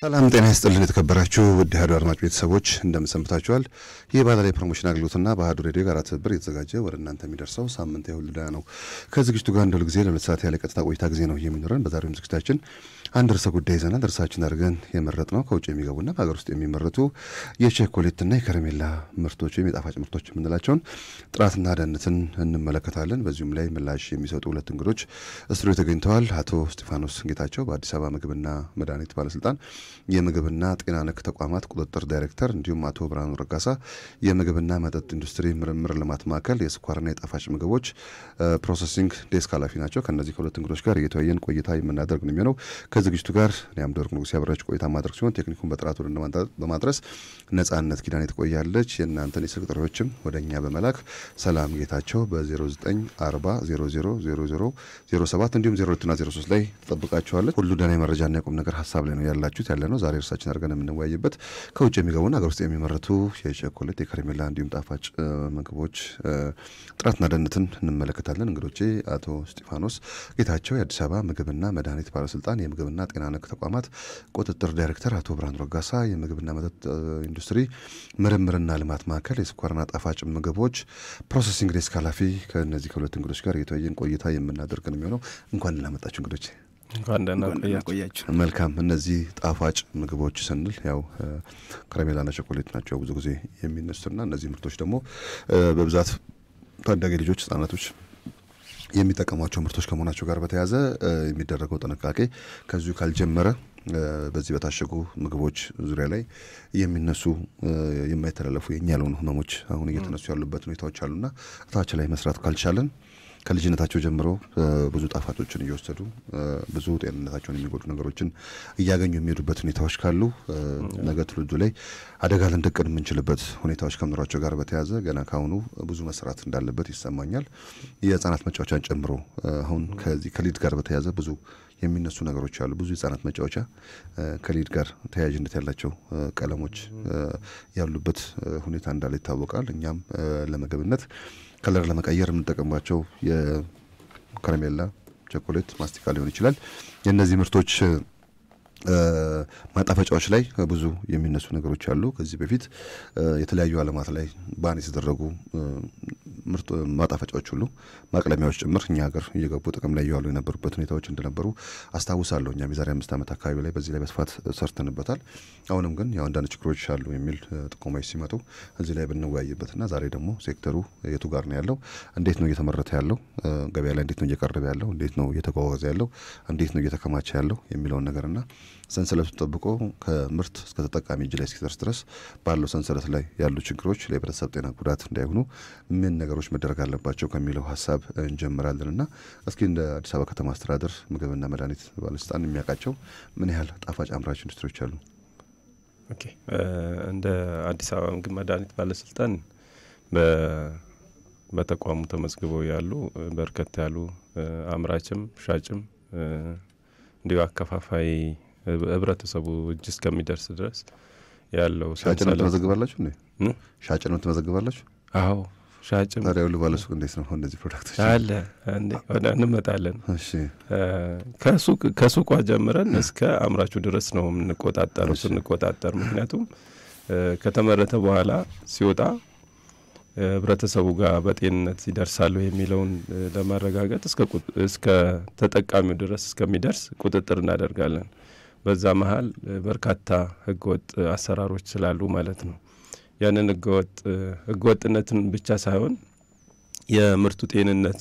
ሰላም ጤና ይስጥልን የተከበራችሁ ውድ ሀዱ አድማጭ ቤተሰቦች እንደምሰምታችኋል። ይህ ባለላይ ፕሮሞሽን አገልግሎትና በሀዱ ሬዲዮ ጋር ትብብር የተዘጋጀ ወደ እናንተ የሚደርሰው ሳምንታዊ ሁልዳ ነው። ከዝግጅቱ ጋር እንደሁል ጊዜ ለሁለት ሰዓት ያለ ቀጥታ ቆይታ ጊዜ ነው የሚኖረን። በዛሬው ዝግጅታችን አንድ ርዕሰ ጉዳይ ይዘናል። ርዕሳችን አድርገን የመረጥነው ከውጭ የሚገቡና በሀገር ውስጥ የሚመረቱ የቸኮሌትና የከረሜላ ምርቶች ወይም የጣፋጭ ምርቶች የምንላቸውን ጥራትና ደህንነትን እንመለከታለን። በዚሁም ላይ ምላሽ የሚሰጡ ሁለት እንግዶች ስቱዲዮ ተገኝተዋል። አቶ እስጢፋኖስ ጌታቸው በአዲስ አበባ ምግብና መድኃኒት ባለስልጣን የምግብና ጤና ነክ ተቋማት ቁጥጥር ዳይሬክተር እንዲሁም አቶ ብርሃኑ ረጋሳ የምግብና መጠጥ ኢንዱስትሪ ምርምር ልማት ማዕከል የስኳርና የጣፋጭ ምግቦች ፕሮሰሲንግ ዴስክ ኃላፊ ናቸው። ከነዚህ ከሁለት እንግዶች ጋር እየተወያየን ቆይታ የምናደርግ ነው የሚሆነው። ከዝግጅቱ ጋር እኔም ደርግ ንጉስ ያበራችሁ ቆይታ ማድረግ ሲሆን ቴክኒኩን በጥራት ወደ እናንተ በማድረስ ነጻነት ኪዳኔ ትቆያለች። የእናንተን የስልክ ጥሪዎችም ወደኛ በመላክ ሰላም ጌታቸው በ0940000007 እንዲሁም 02 እና 03 ላይ ተጠብቃችኋለች። ሁሉ ደህና መረጃና የቁም ነገር ሐሳብ ላይ ነው ያላችሁት ያለነው። ዛሬ እርሳችን አድርገን የምንወያይበት ከውጭ የሚገቡና ሀገር ውስጥ የሚመረቱ የቸኮሌት የከረሜላ እንዲሁም ጣፋጭ ምግቦች ጥራትና ደህንነትን እንመለከታለን። እንግዶቼ አቶ እስጢፋኖስ ጌታቸው የአዲስ አበባ ምግብና መድኃኒት ባለስልጣን የምግብና ጤና ነክ ተቋማት ቁጥጥር ዳይሬክተር፣ አቶ ብርሃኑ ረጋሳ የምግብና መጠጥ ኢንዱስትሪ ምርምርና ልማት ማዕከል የስኳርና ጣፋጭ ምግቦች ፕሮሰሲንግ ዴስክ ኃላፊ። ከነዚህ ከሁለት እንግዶች ጋር እየተወያየን ቆይታ የምናደርግ ነው የሚሆነው። እንኳን ለመጣችሁ እንግዶች። እንኳን ደህና ቆያችሁ። መልካም። እነዚህ ጣፋጭ ምግቦች ስንል ያው ከረሜላና ቸኮሌት ናቸው ብዙ ጊዜ የሚነሱና እነዚህ ምርቶች ደግሞ በብዛት ታዳጊ ልጆች ህጻናቶች የሚጠቀሟቸው ምርቶች ከመሆናቸው ጋር በተያያዘ የሚደረገው ጥንቃቄ ከዚሁ ካልጀመረ በዚህ በታሸጉ ምግቦች ዙሪያ ላይ የሚነሱ የማይተላለፉ የኛ ያልሆኑ ህመሞች አሁን እየተነሱ ያሉበት ሁኔታዎች አሉና ታች ላይ መስራት ካልቻለን ከልጅነታቸው ጀምሮ ብዙ ጣፋጮችን እየወሰዱ ብዙ ጤንነታቸውን የሚጎዱ ነገሮችን እያገኙ የሚሄዱበት ሁኔታዎች ካሉ ነገ ትውልዱ ላይ አደጋ ልንደቅን የምንችልበት ሁኔታዎች ከመኖራቸው ጋር በተያያዘ ገና ካሁኑ ብዙ መስራት እንዳለበት ይሰማኛል። የህፃናት መጫወቻን ጨምሮ አሁን ከዚህ ከሊድ ጋር በተያያዘ ብዙ የሚነሱ ነገሮች አሉ። ብዙ ህፃናት መጫወቻ ከሊድ ጋር ተያያዥነት ያላቸው ቀለሞች ያሉበት ሁኔታ እንዳለ ይታወቃል። እኛም ለምግብነት ከለር ለመቀየር የምንጠቀምባቸው የከረሜላ፣ ቸኮሌት፣ ማስቲካ ሊሆን ይችላል የእነዚህ ምርቶች ማጣፈጫዎች ላይ ብዙ የሚነሱ ነገሮች አሉ። ከዚህ በፊት የተለያዩ ዓለማት ላይ ባን የተደረጉ ምርት ማጣፈጫዎች ሁሉ ማቅለሚያዎች ጭምር እኛ ሀገር እየገቡ ጥቅም ላይ ያሉ የነበሩበት ሁኔታዎች እንደነበሩ አስታውሳለሁ። እኛም የዛሬ 5 ዓመት አካባቢ ላይ በዚህ ላይ በስፋት ሰርተንበታል። አሁንም ግን ያው አንዳንድ ችግሮች አሉ የሚል ጥቆማዎች ሲመጡ እዚህ ላይ ብንወያይበትና ዛሬ ደግሞ ሴክተሩ የቱ ጋር ነው ያለው፣ እንዴት ነው እየተመረተ ያለው፣ ገበያ ላይ እንዴት ነው እየቀረበ ያለው፣ እንዴት ነው እየተጓጓዘ ያለው፣ እንዴት ነው እየተከማቸ ያለው የሚለውን ነገርና ሰንሰለቱ ተጠብቆ ከምርት እስከ ተጠቃሚ እጅ ላይ እስኪደርስ ድረስ ባለው ሰንሰለት ላይ ያሉ ችግሮች ለህብረተሰብ ጤና ጉዳት እንዳይሆኑ ምን ነገሮች መደረግ አለባቸው ከሚለው ሐሳብ እንጀምራለንና እስኪ እንደ አዲስ አበባ ከተማ አስተዳደር ምግብና መድኃኒት ባለስልጣን የሚያውቃቸው ምን ያህል ጣፋጭ አምራች ኢንዱስትሪዎች አሉ? ኦኬ፣ እንደ አዲስ አበባ ምግብ መድኃኒት ባለስልጣን በተቋሙ ተመዝግበው ያሉ በርከት ያሉ አምራችም ሻጭም እንዲሁ አከፋፋይ ህብረተሰቡ እጅ እስከሚደርስ ድረስ ያለው ሻጭን ተመዘግባላችሁ እንዴ? ሻጭን ተመዘግባላችሁ? አዎ፣ ሻጭም ታዲያ ሁሉ ባለሱቅ እንዴት ነው እንደዚህ ፕሮዳክቶች አለ እንዴ? ወደ እንመጣለን። እሺ፣ ከሱቋ ጀምረን እስከ አምራቹ ድረስ ነው የምንቆጣጠረው። ስንቆጣጠር ምክንያቱም ከተመረተ በኋላ ሲወጣ ህብረተሰቡ ጋር በጤንነት ይደርሳሉ የሚለውን ለማረጋገጥ እስከ ተጠቃሚው ድረስ እስከሚደርስ ቁጥጥር እናደርጋለን። በዛ መሃል በርካታ ህገወጥ አሰራሮች ስላሉ ማለት ነው። ያንን ህገወጥነትን ብቻ ሳይሆን የምርቱ ጤንነት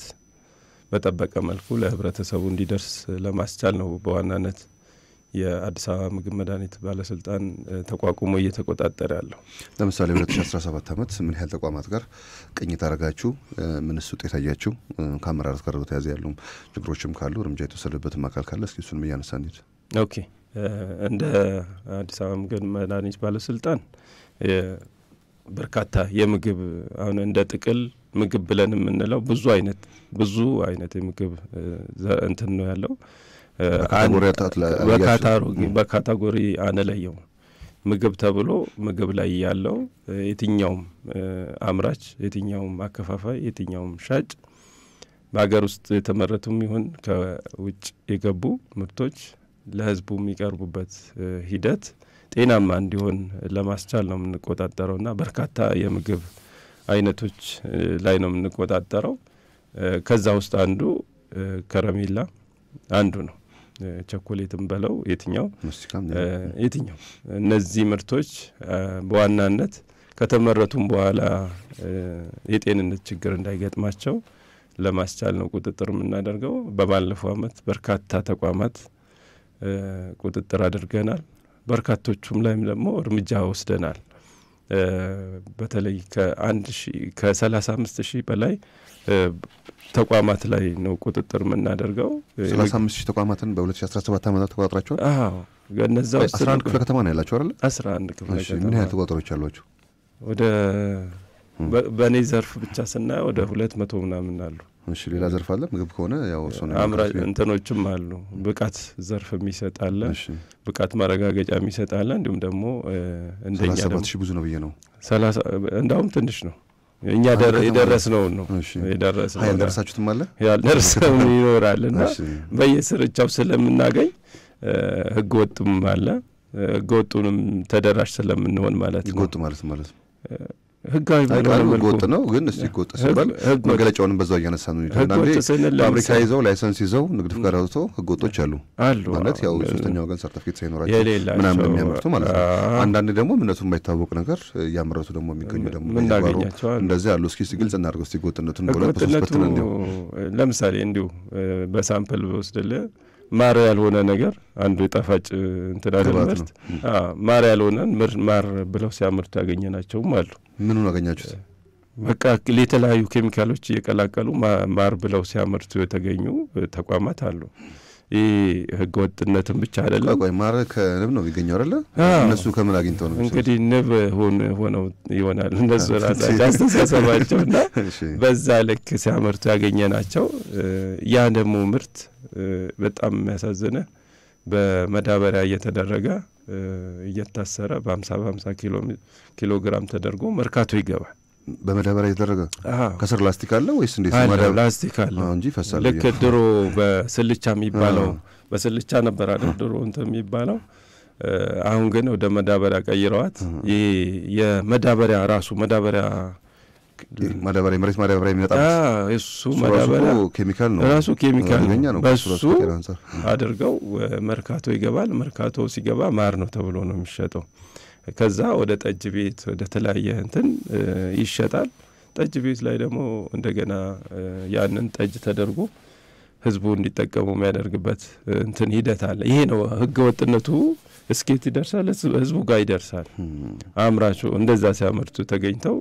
በጠበቀ መልኩ ለህብረተሰቡ እንዲደርስ ለማስቻል ነው በዋናነት የአዲስ አበባ ምግብ መድኃኒት ባለስልጣን ተቋቁሞ እየተቆጣጠረ ያለው። ለምሳሌ 2017 ዓመት ምን ያህል ተቋማት ጋር ቅኝት አደረጋችሁ? ምንስ ውጤት አያችሁ? ከአመራረት ጋር በተያያዘ ያሉ ችግሮችም ካሉ እርምጃ የተወሰደበትም አካል ካለ እስኪ እሱንም እያነሳን እንሂድ። ኦኬ፣ እንደ አዲስ አበባ ምግብ መድኃኒት ባለስልጣን በርካታ የምግብ አሁን እንደ ጥቅል ምግብ ብለን የምንለው ብዙ አይነት የምግብ እንትን ነው ያለው። በካታጎሪ አንለየው። ምግብ ተብሎ ምግብ ላይ ያለው የትኛውም አምራች፣ የትኛውም አከፋፋይ፣ የትኛውም ሻጭ በአገር ውስጥ የተመረቱም ይሁን ከውጭ የገቡ ምርቶች ለህዝቡ የሚቀርቡበት ሂደት ጤናማ እንዲሆን ለማስቻል ነው የምንቆጣጠረውና በርካታ የምግብ አይነቶች ላይ ነው የምንቆጣጠረው። ከዛ ውስጥ አንዱ ከረሜላ አንዱ ነው። ቸኮሌትም በለው የትኛው እነዚህ ምርቶች በዋናነት ከተመረቱም በኋላ የጤንነት ችግር እንዳይገጥማቸው ለማስቻል ነው ቁጥጥር የምናደርገው። በባለፈው አመት በርካታ ተቋማት ቁጥጥር አድርገናል። በርካቶቹም ላይም ደግሞ እርምጃ ወስደናል። በተለይ ከ35,000 በላይ ተቋማት ላይ ነው ቁጥጥር የምናደርገው። 35,000 ተቋማትን በ2017 ዓመት ተቆጣጥራቸዋል። አዎ ገነዛው 11 ክፍለ ከተማ ነው ያላችሁ አይደል? 11 ክፍለ ከተማ። ምን ያህል ተቆጣጣሪዎች አሏችሁ? ወደ በኔ ዘርፍ ብቻ ስናይ ወደ 200 ምናምን አሉ። እሺ ሌላ ዘርፍ አለ? ምግብ ከሆነ ያው እሱን አምራች እንትኖችም አሉ። ብቃት ዘርፍ የሚሰጣል፣ ብቃት ማረጋገጫ የሚሰጣል። እንዲሁም ደግሞ እንደኛ ደግሞ 37,000 ብዙ ነው ብዬ ነው። 30 እንዳውም ትንሽ ነው። እኛ የደረስነው ነው የደረስነው። ያልደረሳችሁትም አለ? ያልደረሰው ይኖራልና በየስርቻው ስለምናገኝ ህገወጥም አለ። ህገወጡንም ተደራሽ ስለምንሆን ማለት ነው። ህገወጥ ማለት ህጋዊ ህገወጥ ነው። ግን እስቲ ህገወጥ ሲባል መገለጫውንም በዛው እያነሳ ነው ይላል። ፋብሪካ ይዘው ላይሰንስ ይዘው ንግድ ፍቃድ አውጥተው ህገወጦች አሉ ማለት ያው ሶስተኛ ወገን ሰርቲፊኬት ሳይኖራቸው ምናምን የሚያመርቱ ማለት ነው። አንዳንድ ደግሞ ምንነቱ የማይታወቅ ነገር ያመረቱ ደግሞ የሚገኙ ደግሞ እንደዚህ አሉ። እስኪ ግልጽ እናድርገው እስቲ ህገወጥነቱን ህገወጥነቱ ለምሳሌ እንዲሁ በሳምፕል ወስደለ ማር ያልሆነ ነገር አንዱ የጣፋጭ እንትን አይደለም። ማር ያልሆነን ማር ብለው ሲያመርቱ ያገኘናቸውም አሉ። ምኑን አገኛችሁት? በቃ የተለያዩ ኬሚካሎች እየቀላቀሉ ማር ብለው ሲያመርቱ የተገኙ ተቋማት አሉ። ይህ ህገወጥነትን ብቻ አይደለም። ቆይ ማር ከንብ ነው የሚገኘው አይደለ? እነሱ ከምን አግኝተው ነው? እንግዲህ ንብ ሆነው ይሆናል እነሱ ራሳቸው አስተሳሰባቸውና በዛ ልክ ሲያመርቱ ያገኘናቸው። ያ ደግሞ ምርት በጣም የሚያሳዝነ በመዳበሪያ እየተደረገ እየታሰረ በ50 ኪሎ ግራም ተደርጎ መርካቶ ይገባል። በመዳበሪያ እየተደረገ ከስር ላስቲክ አለ ወይስ እንዴት? ማዳበሪያ ላስቲክ አለ እንጂ ፈሳለ። ልክ ድሮ በስልቻ የሚባለው በስልቻ ነበር አይደል ድሮ እንትን የሚባለው። አሁን ግን ወደ መዳበሪያ ቀይረዋት። ይሄ የመዳበሪያ ራሱ መዳበሪያ መሬት ማዳበሪያ የሚመጣበት እሱ መዳበሪያ ኬሚካል ነው ራሱ ኬሚካል ነው። በሱ አድርገው መርካቶ ይገባል። መርካቶ ሲገባ ማር ነው ተብሎ ነው የሚሸጠው። ከዛ ወደ ጠጅ ቤት ወደ ተለያየ እንትን ይሸጣል። ጠጅ ቤት ላይ ደግሞ እንደገና ያንን ጠጅ ተደርጎ ህዝቡ እንዲጠቀሙ የሚያደርግበት እንትን ሂደት አለ። ይሄ ነው ህገወጥነቱ። እስኬት ይደርሳል፣ ህዝቡ ጋር ይደርሳል። አምራቹ እንደዛ ሲያመርቱ ተገኝተው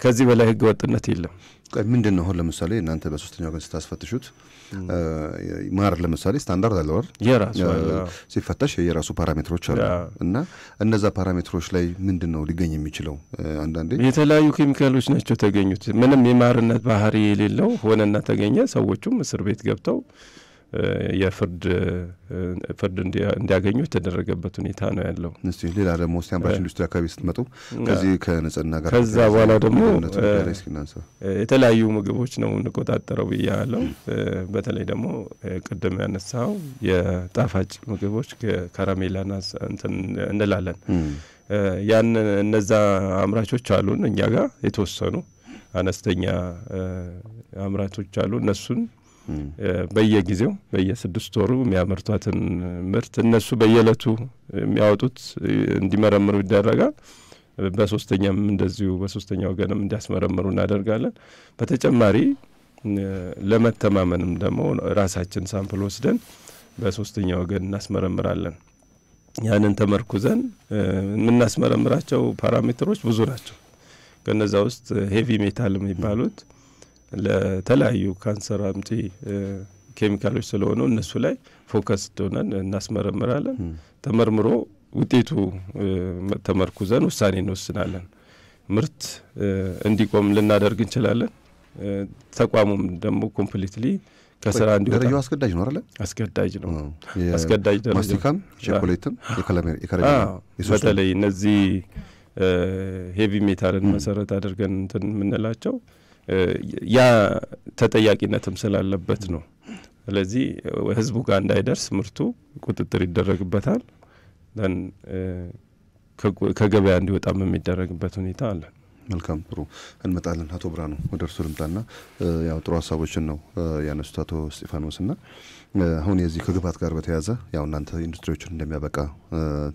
ከዚህ በላይ ህገወጥነት የለም። ምንድን ነው አሁን ለምሳሌ እናንተ በሶስተኛው ወገን ስታስፈትሹት ማር ለምሳሌ ስታንዳርድ አለው አይደል? የራሱ ሲፈተሽ የራሱ ፓራሜትሮች አሉ እና እነዛ ፓራሜትሮች ላይ ምንድነው ሊገኝ የሚችለው? አንዳንዴ የተለያዩ ኬሚካሎች ናቸው ተገኙት። ምንም የማርነት ባህሪ የሌለው ሆነና ተገኘ። ሰዎቹም እስር ቤት ገብተው ፍርድ እንዲያገኙ የተደረገበት ሁኔታ ነው ያለው። እስቲ ሌላ ደግሞ እስቲ አምራች ኢንዱስትሪ አካባቢ ስትመጡ ከዚህ ከንጽህና ጋር ከዛ በኋላ ደግሞ የተለያዩ ምግቦች ነው እንቆጣጠረው ብያለሁ። በተለይ ደግሞ ቅድም ያነሳው የጣፋጭ ምግቦች ከረሜላና እንትን እንላለን። ያን እነዛ አምራቾች አሉን እኛ ጋር የተወሰኑ አነስተኛ አምራቾች አሉ። እነሱን በየጊዜው በየ6 ወሩ የሚያመርቷትን ምርት እነሱ በየዕለቱ የሚያወጡት እንዲመረምሩ ይደረጋል። በሶስተኛም እንደዚሁ በሶስተኛው ወገንም እንዲያስመረምሩ እናደርጋለን። በተጨማሪ ለመተማመንም ደግሞ ራሳችን ሳምፕል ወስደን በሶስተኛው ወገን እናስመረምራለን። ያንን ተመርኩዘን የምናስመረምራቸው ፓራሜትሮች ብዙ ናቸው። ከነዛ ውስጥ ሄቪ ሜታል የሚባሉት ለተለያዩ ካንሰር አምጪ ኬሚካሎች ስለሆኑ እነሱ ላይ ፎከስ ሆነን እናስመረምራለን። ተመርምሮ ውጤቱ ተመርኩዘን ውሳኔ እንወስናለን። ምርት እንዲቆም ልናደርግ እንችላለን። ተቋሙም ደግሞ ኮምፕሊትሊ ከስራ እንዲወጣ ደረጃው አስገዳጅ ነው አይደል? አስገዳጅ ነው። አስገዳጅ ደረጃ ማስቲካም ቸኮሌትም የከረሜላ በተለይ እነዚህ ሄቪ ሜታልን መሰረት አድርገን እንትን የምንላቸው ያ ተጠያቂነትም ስላለበት ነው። ስለዚህ ህዝቡ ጋር እንዳይደርስ ምርቱ ቁጥጥር ይደረግበታል ደን ከገበያ እንዲወጣም የሚደረግበት ሁኔታ አለ። መልካም ጥሩ እንመጣለን። አቶ ብርሃኑ ወደ እርሱ ልምጣና ያው ጥሩ ሀሳቦችን ነው ያነሱት አቶ እስጢፋኖስና አሁን የዚህ ከግብአት ጋር በተያያዘ ያው እናንተ ኢንዱስትሪዎችን እንደሚያበቃ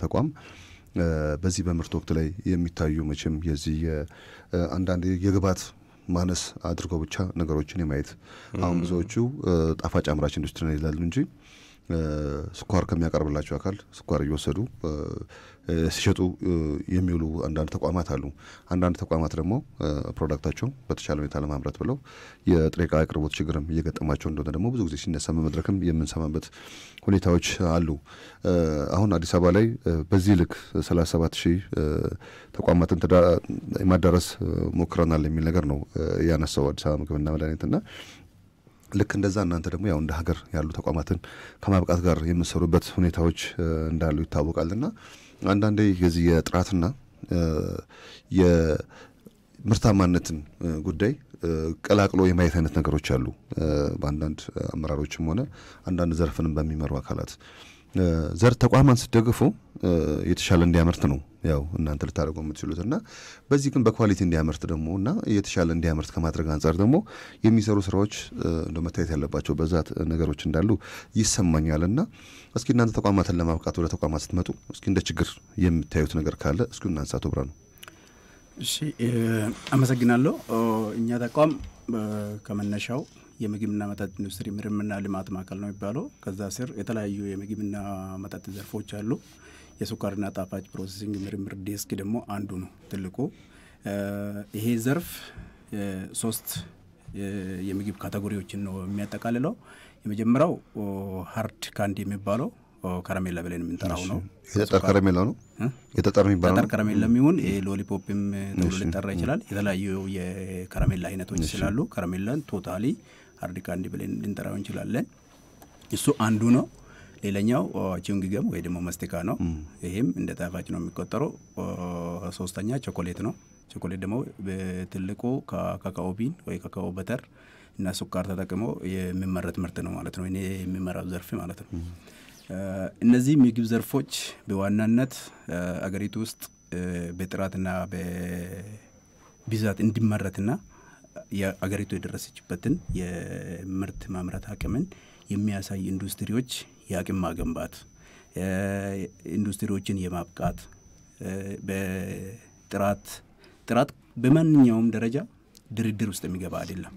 ተቋም በዚህ በምርት ወቅት ላይ የሚታዩ መቼም የዚህ አንዳንድ የግብአት ማነስ አድርገው ብቻ ነገሮችን የማየት አሁን ብዙዎቹ ጣፋጭ አምራች ኢንዱስትሪ ነው ይላሉ እንጂ ስኳር ከሚያቀርብላቸው አካል ስኳር እየወሰዱ ሲሸጡ የሚውሉ አንዳንድ ተቋማት አሉ። አንዳንድ ተቋማት ደግሞ ፕሮዳክታቸው በተሻለ ሁኔታ ለማምረት ብለው የጥሬ ዕቃ አቅርቦት ችግርም እየገጠማቸው እንደሆነ ደግሞ ብዙ ጊዜ ሲነሳ በመድረክም የምንሰማበት ሁኔታዎች አሉ። አሁን አዲስ አበባ ላይ በዚህ ልክ 37000 ተቋማትን ማዳረስ ሞክረናል የሚል ነገር ነው ያነሳው አዲስ አበባ ምግብና መድኃኒትና ልክ እንደዛ እናንተ ደግሞ ያው እንደ ሀገር ያሉ ተቋማትን ከማብቃት ጋር የምትሰሩበት ሁኔታዎች እንዳሉ ይታወቃልና አንዳንዴ የዚህ የጥራትና የምርታማነትን ጉዳይ ቀላቅሎ የማየት አይነት ነገሮች አሉ በአንዳንድ አመራሮችም ሆነ አንዳንድ ዘርፍንም በሚመሩ አካላት ዘር ተቋማን ሲደግፉ የተሻለ እንዲያመርት ነው ያው እናንተ ልታደርጉ የምትችሉትና በዚህ ግን በኳሊቲ እንዲያመርት ደሞና የተሻለ እንዲያመርት ከማድረግ አንፃር ደግሞ የሚሰሩ ስራዎች እንደመታየት ያለባቸው በዛት ነገሮች እንዳሉ ይሰማኛልና እስኪ እናንተ ተቋማትን ለማብቃት ወደ ተቋማት ስትመጡ እስኪ እንደ ችግር የምታዩት ነገር ካለ እስኪ እናንሳ አቶ ብርሃኑ። እሺ አመሰግናለሁ። እኛ ተቋም ከመነሻው የምግብና መጠጥ ኢንዱስትሪ ምርምርና ልማት ማዕከል ነው የሚባለው። ከዛ ስር የተለያዩ የምግብና መጠጥ ዘርፎች አሉ። የስኳርና ጣፋጭ ፕሮሰሲንግ ምርምር ዴስክ ደግሞ አንዱ ነው ትልቁ። ይሄ ዘርፍ 3 የምግብ ካቴጎሪዎችን ነው የሚያጠቃልለው። የመጀመሪያው ሃርድ ካንዲ የሚባለው ከረሜላ ብለን የምንጠራው ነው። የጠጠር ከረሜላ ነው የጠጠር የሚባለው የጠጠር ከረሜላ የሚሆን ሎሊፖፕም ተብሎ ሊጠራ ይችላል። የተለያዩ የከረሜላ አይነቶች ስላሉ ከረሜላን ቶታሊ ሃርድ ካንዲ ብለን ልንጠራው እንችላለን። እሱ አንዱ ነው። ሌላኛው ቺንግ ገም ወይ ደግሞ ማስቲካ ነው። ይሄም እንደ ጣፋጭ ነው የሚቆጠረው። ሶስተኛ ቾኮሌት ነው። ቾኮሌት ደግሞ በትልቁ ከካካኦ ቢን ወይ ካካኦ በተር እና ስኳር ተጠቅሞ የሚመረት ምርት ነው ማለት ነው። እኔ የሚመራው ዘርፍ ማለት ነው። እነዚህ ምግብ ዘርፎች በዋናነት አገሪቱ ውስጥ በጥራትና በብዛት እንዲመረትና የአገሪቱ የደረሰችበትን የምርት ማምረት አቅምን የሚያሳይ ኢንዱስትሪዎች የአቅም ማገንባት ኢንዱስትሪዎችን የማብቃት በጥራት በማንኛውም ደረጃ ድርድር ውስጥ የሚገባ አይደለም።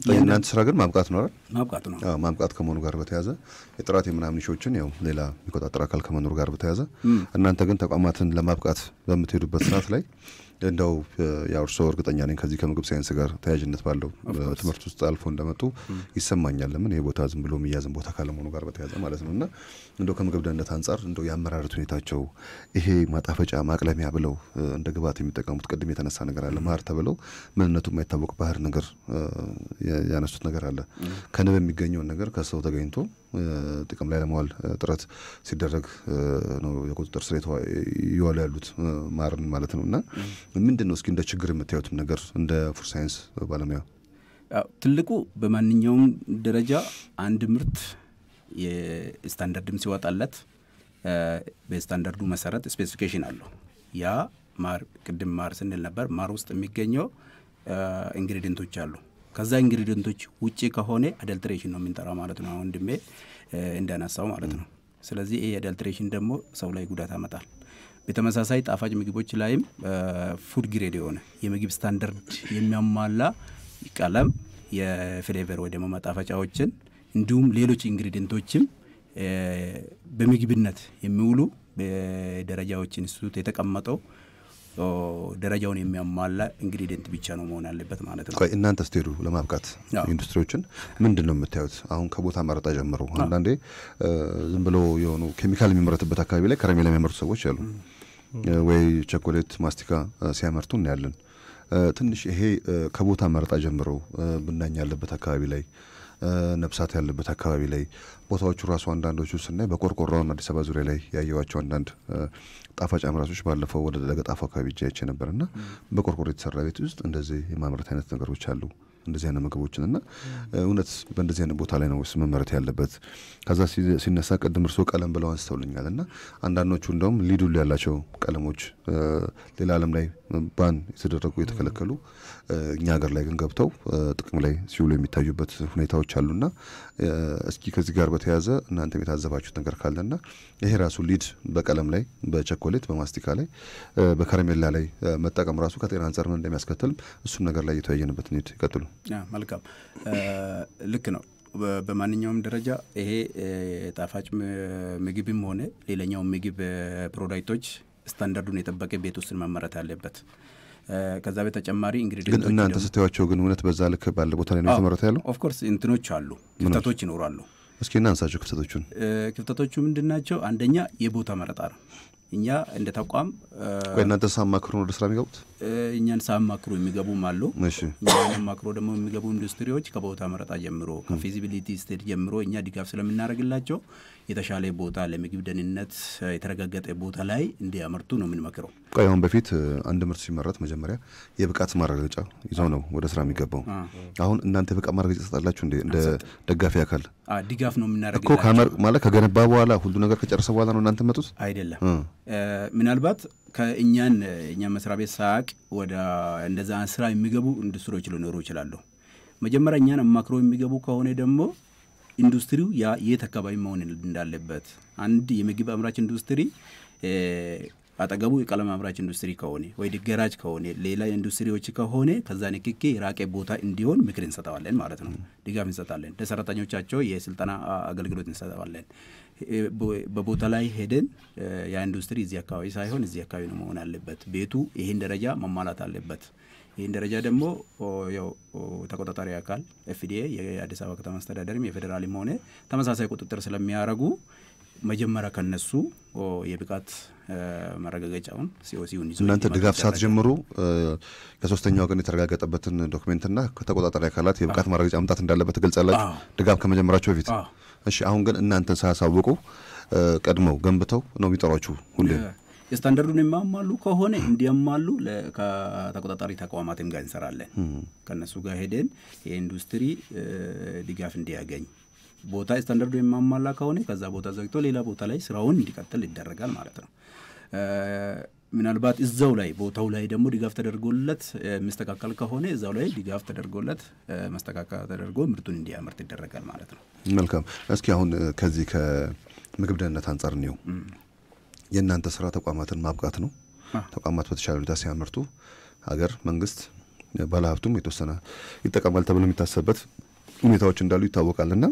የእናንተ ስራ ግን ማብቃት ነው አይደል? ማብቃት ነው። ማብቃት ከመሆኑ ጋር በተያያዘ የጥራት የምናምን ሾችን ያው ሌላ የሚቆጣጠር አካል ከመኖር ጋር በተያያዘ እናንተ ግን ተቋማትን ለማብቃት በምትሄዱበት ሰዓት ላይ እንደው ያው እርሶ እርግጠኛ ነኝ ከዚህ ከምግብ ሳይንስ ጋር ተያያዥነት ባለው ትምህርት ውስጥ አልፎ እንደመጡ ይሰማኛል። ለምን ይሄ ቦታ ዝም ብሎ የሚያዝም ቦታ ካለመሆኑ ጋር በተያያዘ ማለት ነውና እንደው ከምግብ ደህንነት አንፃር እንደው ያመራረቱ ሁኔታቸው ይሄ ማጣፈጫ ማቅለሚያ ብለው እንደ ግብአት የሚጠቀሙት ቅድም የተነሳ ነገር አለ ማር ተብለው ምንነቱ የማይታወቅ ባህር ነገር ያነሱት ነገር አለ። ከንብ የሚገኘው ነገር ከሰው ተገኝቶ ጥቅም ላይ ለማዋል ጥረት ሲደረግ ነው የቁጥጥር ስር ይዋሉ ያሉት ማርን ማለት ነውና ምንድነው እስኪ እንደ ችግር የምታዩት ነገር እንደ ፉድ ሳይንስ ባለሙያ? ትልቁ በማንኛውም ደረጃ አንድ ምርት የስታንዳርድም ሲወጣለት በስታንዳርዱ መሰረት ስፔሲፊኬሽን አለው። ያ ማር ቅድም ማር ስንል ነበር ማር ውስጥ የሚገኘው ኢንግሪዲየንቶች አሉ። ከዛ ኢንግሪዲየንቶች ውጪ ከሆነ አደልትሬሽን ነው የምንጠራው ማለት ነው። አሁን ድሜ እንዳነሳው ማለት ነው። ስለዚህ ይሄ አደልትሬሽን ደግሞ ሰው ላይ ጉዳት ያመጣል። በተመሳሳይ ጣፋጭ ምግቦች ላይም ፉድ ግሬድ የሆነ የምግብ ስታንዳርድ የሚያሟላ ቀለም የፍሌቨር ወይ ደግሞ ማጣፈጫዎችን እንዲሁም ሌሎች ኢንግሪዲየንቶችም በምግብነት የሚውሉ በደረጃዎችን ሱት የተቀመጠው ደረጃውን የሚያሟላ ኢንግሪዲየንት ብቻ ነው መሆን ያለበት ማለት ነው። እናንተ ስትሄዱ ለማብቃት ኢንዱስትሪዎችን ምንድነው የምታዩት? አሁን ከቦታ መረጣ ጀምሮ አንዳንዴ ዝም ብሎ የሆኑ ኬሚካል የሚመረትበት አካባቢ ላይ ከረሜላ የሚያመርቱ ሰዎች አሉ ወይ ቸኮሌት ማስቲካ ሲያመርቱ እናያለን። ትንሽ ይሄ ከቦታ መረጣ ጀምሮ ብናኝ ያለበት አካባቢ ላይ ነብሳት ያለበት አካባቢ ላይ ቦታዎቹ ራሱ አንዳንዶቹ ስናይ በቆርቆሮና አዲስ አበባ ዙሪያ ላይ ያየዋቸው አንዳንድ ጣፋጭ አምራቾች ባለፈው ወደ ለገጣፋ አካባቢ ጃይቼ ነበርና በቆርቆሮ የተሰራ ቤት ውስጥ እንደዚህ የማምረት አይነት ነገሮች አሉ። እንደዚህ አይነት ምግቦችንና እውነት በእንደዚህ አይነት ቦታ ላይ ነው መመረት ያለበት? ከዛ ሲነሳ ቅድም እርሶ ቀለም ብለው አንስተውልኛልና አንዳንዶቹ እንደውም ሊዱል ያላቸው ቀለሞች ሌላ ዓለም ላይ ባን የተደረጉ የተከለከሉ እኛ ሀገር ላይ ግን ገብተው ጥቅም ላይ ሲውሉ የሚታዩበት ሁኔታዎች አሉና እስኪ ከዚህ ጋር በተያያዘ እናንተ የታዘባችሁት ነገር ካለና ይሄ ራሱ ሊድ በቀለም ላይ በቸኮሌት በማስቲካ ላይ በከረሜላ ላይ መጠቀም ራሱ ከጤና አንፃር ምን እንደሚያስከትል እሱም ነገር ላይ የተወያየንበት ነው። ይቀጥሉ። መልካም ልክ ነው። በማንኛውም ደረጃ ይሄ ጣፋጭ ምግብም ሆነ ሌላኛው ምግብ ፕሮዳክቶች ስታንዳርዱን የጠበቀ ቤት ውስጥ መመረት አለበት። ከዛ በተጨማሪ ኢንግሪዲየንቶች ግን እናንተ ስትያቸው ግን እውነት በዛ ልክ ባለ ቦታ ላይ ነው የተመረተ ያለው? ኦፍ ኮርስ እንትኖች አሉ፣ ክፍተቶች ይኖራሉ። እስኪ እናንሳቸው ክፍተቶቹን። ክፍተቶቹ ምንድናቸው? አንደኛ የቦታ መረጣ ነው። እኛ እንደ ተቋም እናንተ ሳማክሩ ወደ ስራ የሚገቡት እኛን ሳማክሩ የሚገቡም አሉ። እሺ እኛን ሳማክሩ ደግሞ የሚገቡ ኢንዱስትሪዎች ከቦታ መረጣ ጀምሮ ከፊዚቢሊቲ ስቴጅ ጀምሮ እኛ ድጋፍ ስለምናደርግላቸው የተሻለ ቦታ ለምግብ ደህንነት የተረጋገጠ ቦታ ላይ እንዲያመርቱ ነው የምንመክረው። አሁን በፊት አንድ ምርት ሲመረት መጀመሪያ የብቃት ማረጋገጫ ይዘው ነው ወደ ስራ የሚገባው። አሁን እናንተ የብቃት ማረጋገጫ ተሰጣላችሁ እንደ ደጋፊ አካል? ድጋፍ ነው የምናደርግላቸው እኮ ማለት ከገነባ በኋላ ሁሉ ነገር ከጨረሰ በኋላ ነው እናንተ መጡት አይደለም። ምናልባት ከእኛን እኛ መስሪያ ቤት ሳቅ ወደ እንደዛ ስራ የሚገቡ ኢንዱስትሪዎች ሊኖሩ ይችላሉ። መጀመሪያ እኛን አማክሮ የሚገቡ ከሆነ ደግሞ ኢንዱስትሪው የት አካባቢ መሆን እንዳለበት አንድ የምግብ አምራች ኢንዱስትሪ አጠገቡ የቀለም አምራች ኢንዱስትሪ ከሆነ ወይ ድገራጅ ከሆነ ሌላ ኢንዱስትሪዎች ከሆነ ከዛ ንክኪ ራቄ ቦታ እንዲሆን ምክር እንሰጣለን ማለት ነው። ድጋፍ እንሰጣለን። ለሰራተኞቻቸው የስልጠና አገልግሎት እንሰጣለን። በቦታ ላይ ሄደን ያ ኢንዱስትሪ እዚህ አካባቢ ሳይሆን እዚህ አካባቢ ነው መሆን አለበት፣ ቤቱ ይሄን ደረጃ መሟላት አለበት። ይሄን ደረጃ ደግሞ ያው ተቆጣጣሪ አካል ኤፍዲኤ የአዲስ አበባ ከተማ አስተዳደርም የፌደራልም ሆነ ተመሳሳይ ቁጥጥር ስለሚያደርጉ መጀመሪያ ከነሱ የብቃት ማረጋገጫውን ሲኦሲውን ይዞ እናንተ ድጋፍ ሳትጀምሩ ከሶስተኛው ወገን የተረጋገጠበትን ዶክመንትና ከተቆጣጣሪ አካላት የብቃት ማረጋገጫ ማምጣት እንዳለበት ትገልጻላችሁ ድጋፍ ከመጀመራቸው በፊት? እሺ አሁን ግን እናንተ ሳያሳውቁ ቀድመው ገንብተው ነው የሚጠሯችሁ ሁሌ? የስታንዳርዱን የማማሉ ከሆነ እንዲያማሉ ከተቆጣጣሪ ተቋማትም ጋር እንሰራለን። ከነሱ ጋር ሄደን የኢንዱስትሪ ድጋፍ እንዲያገኝ ቦታ ስታንዳርዱ የማማላ ከሆነ ከዛ ቦታ ዘግቶ ሌላ ቦታ ላይ ስራውን እንዲቀጥል ይደረጋል ማለት ነው። ምናልባት እዛው ላይ ቦታው ላይ ደግሞ ድጋፍ ተደርጎለት መስተካከል ከሆነ እዛው ላይ ድጋፍ ተደርጎለት መስተካከል ተደርጎ ምርቱን እንዲያመርት ይደረጋል ማለት ነው። መልካም። እስኪ አሁን ከዚህ ከምግብ ደህንነት አንፃር ነው የእናንተ ስራ ተቋማትን ማብቃት ነው። ተቋማት በተሻለ ሁኔታ ሲያመርቱ ሀገር መንግስት ባለሀብቱም የተወሰነ ይጠቀማል ተብሎ የሚታሰብበት ሁኔታዎች እንዳሉ ይታወቃልና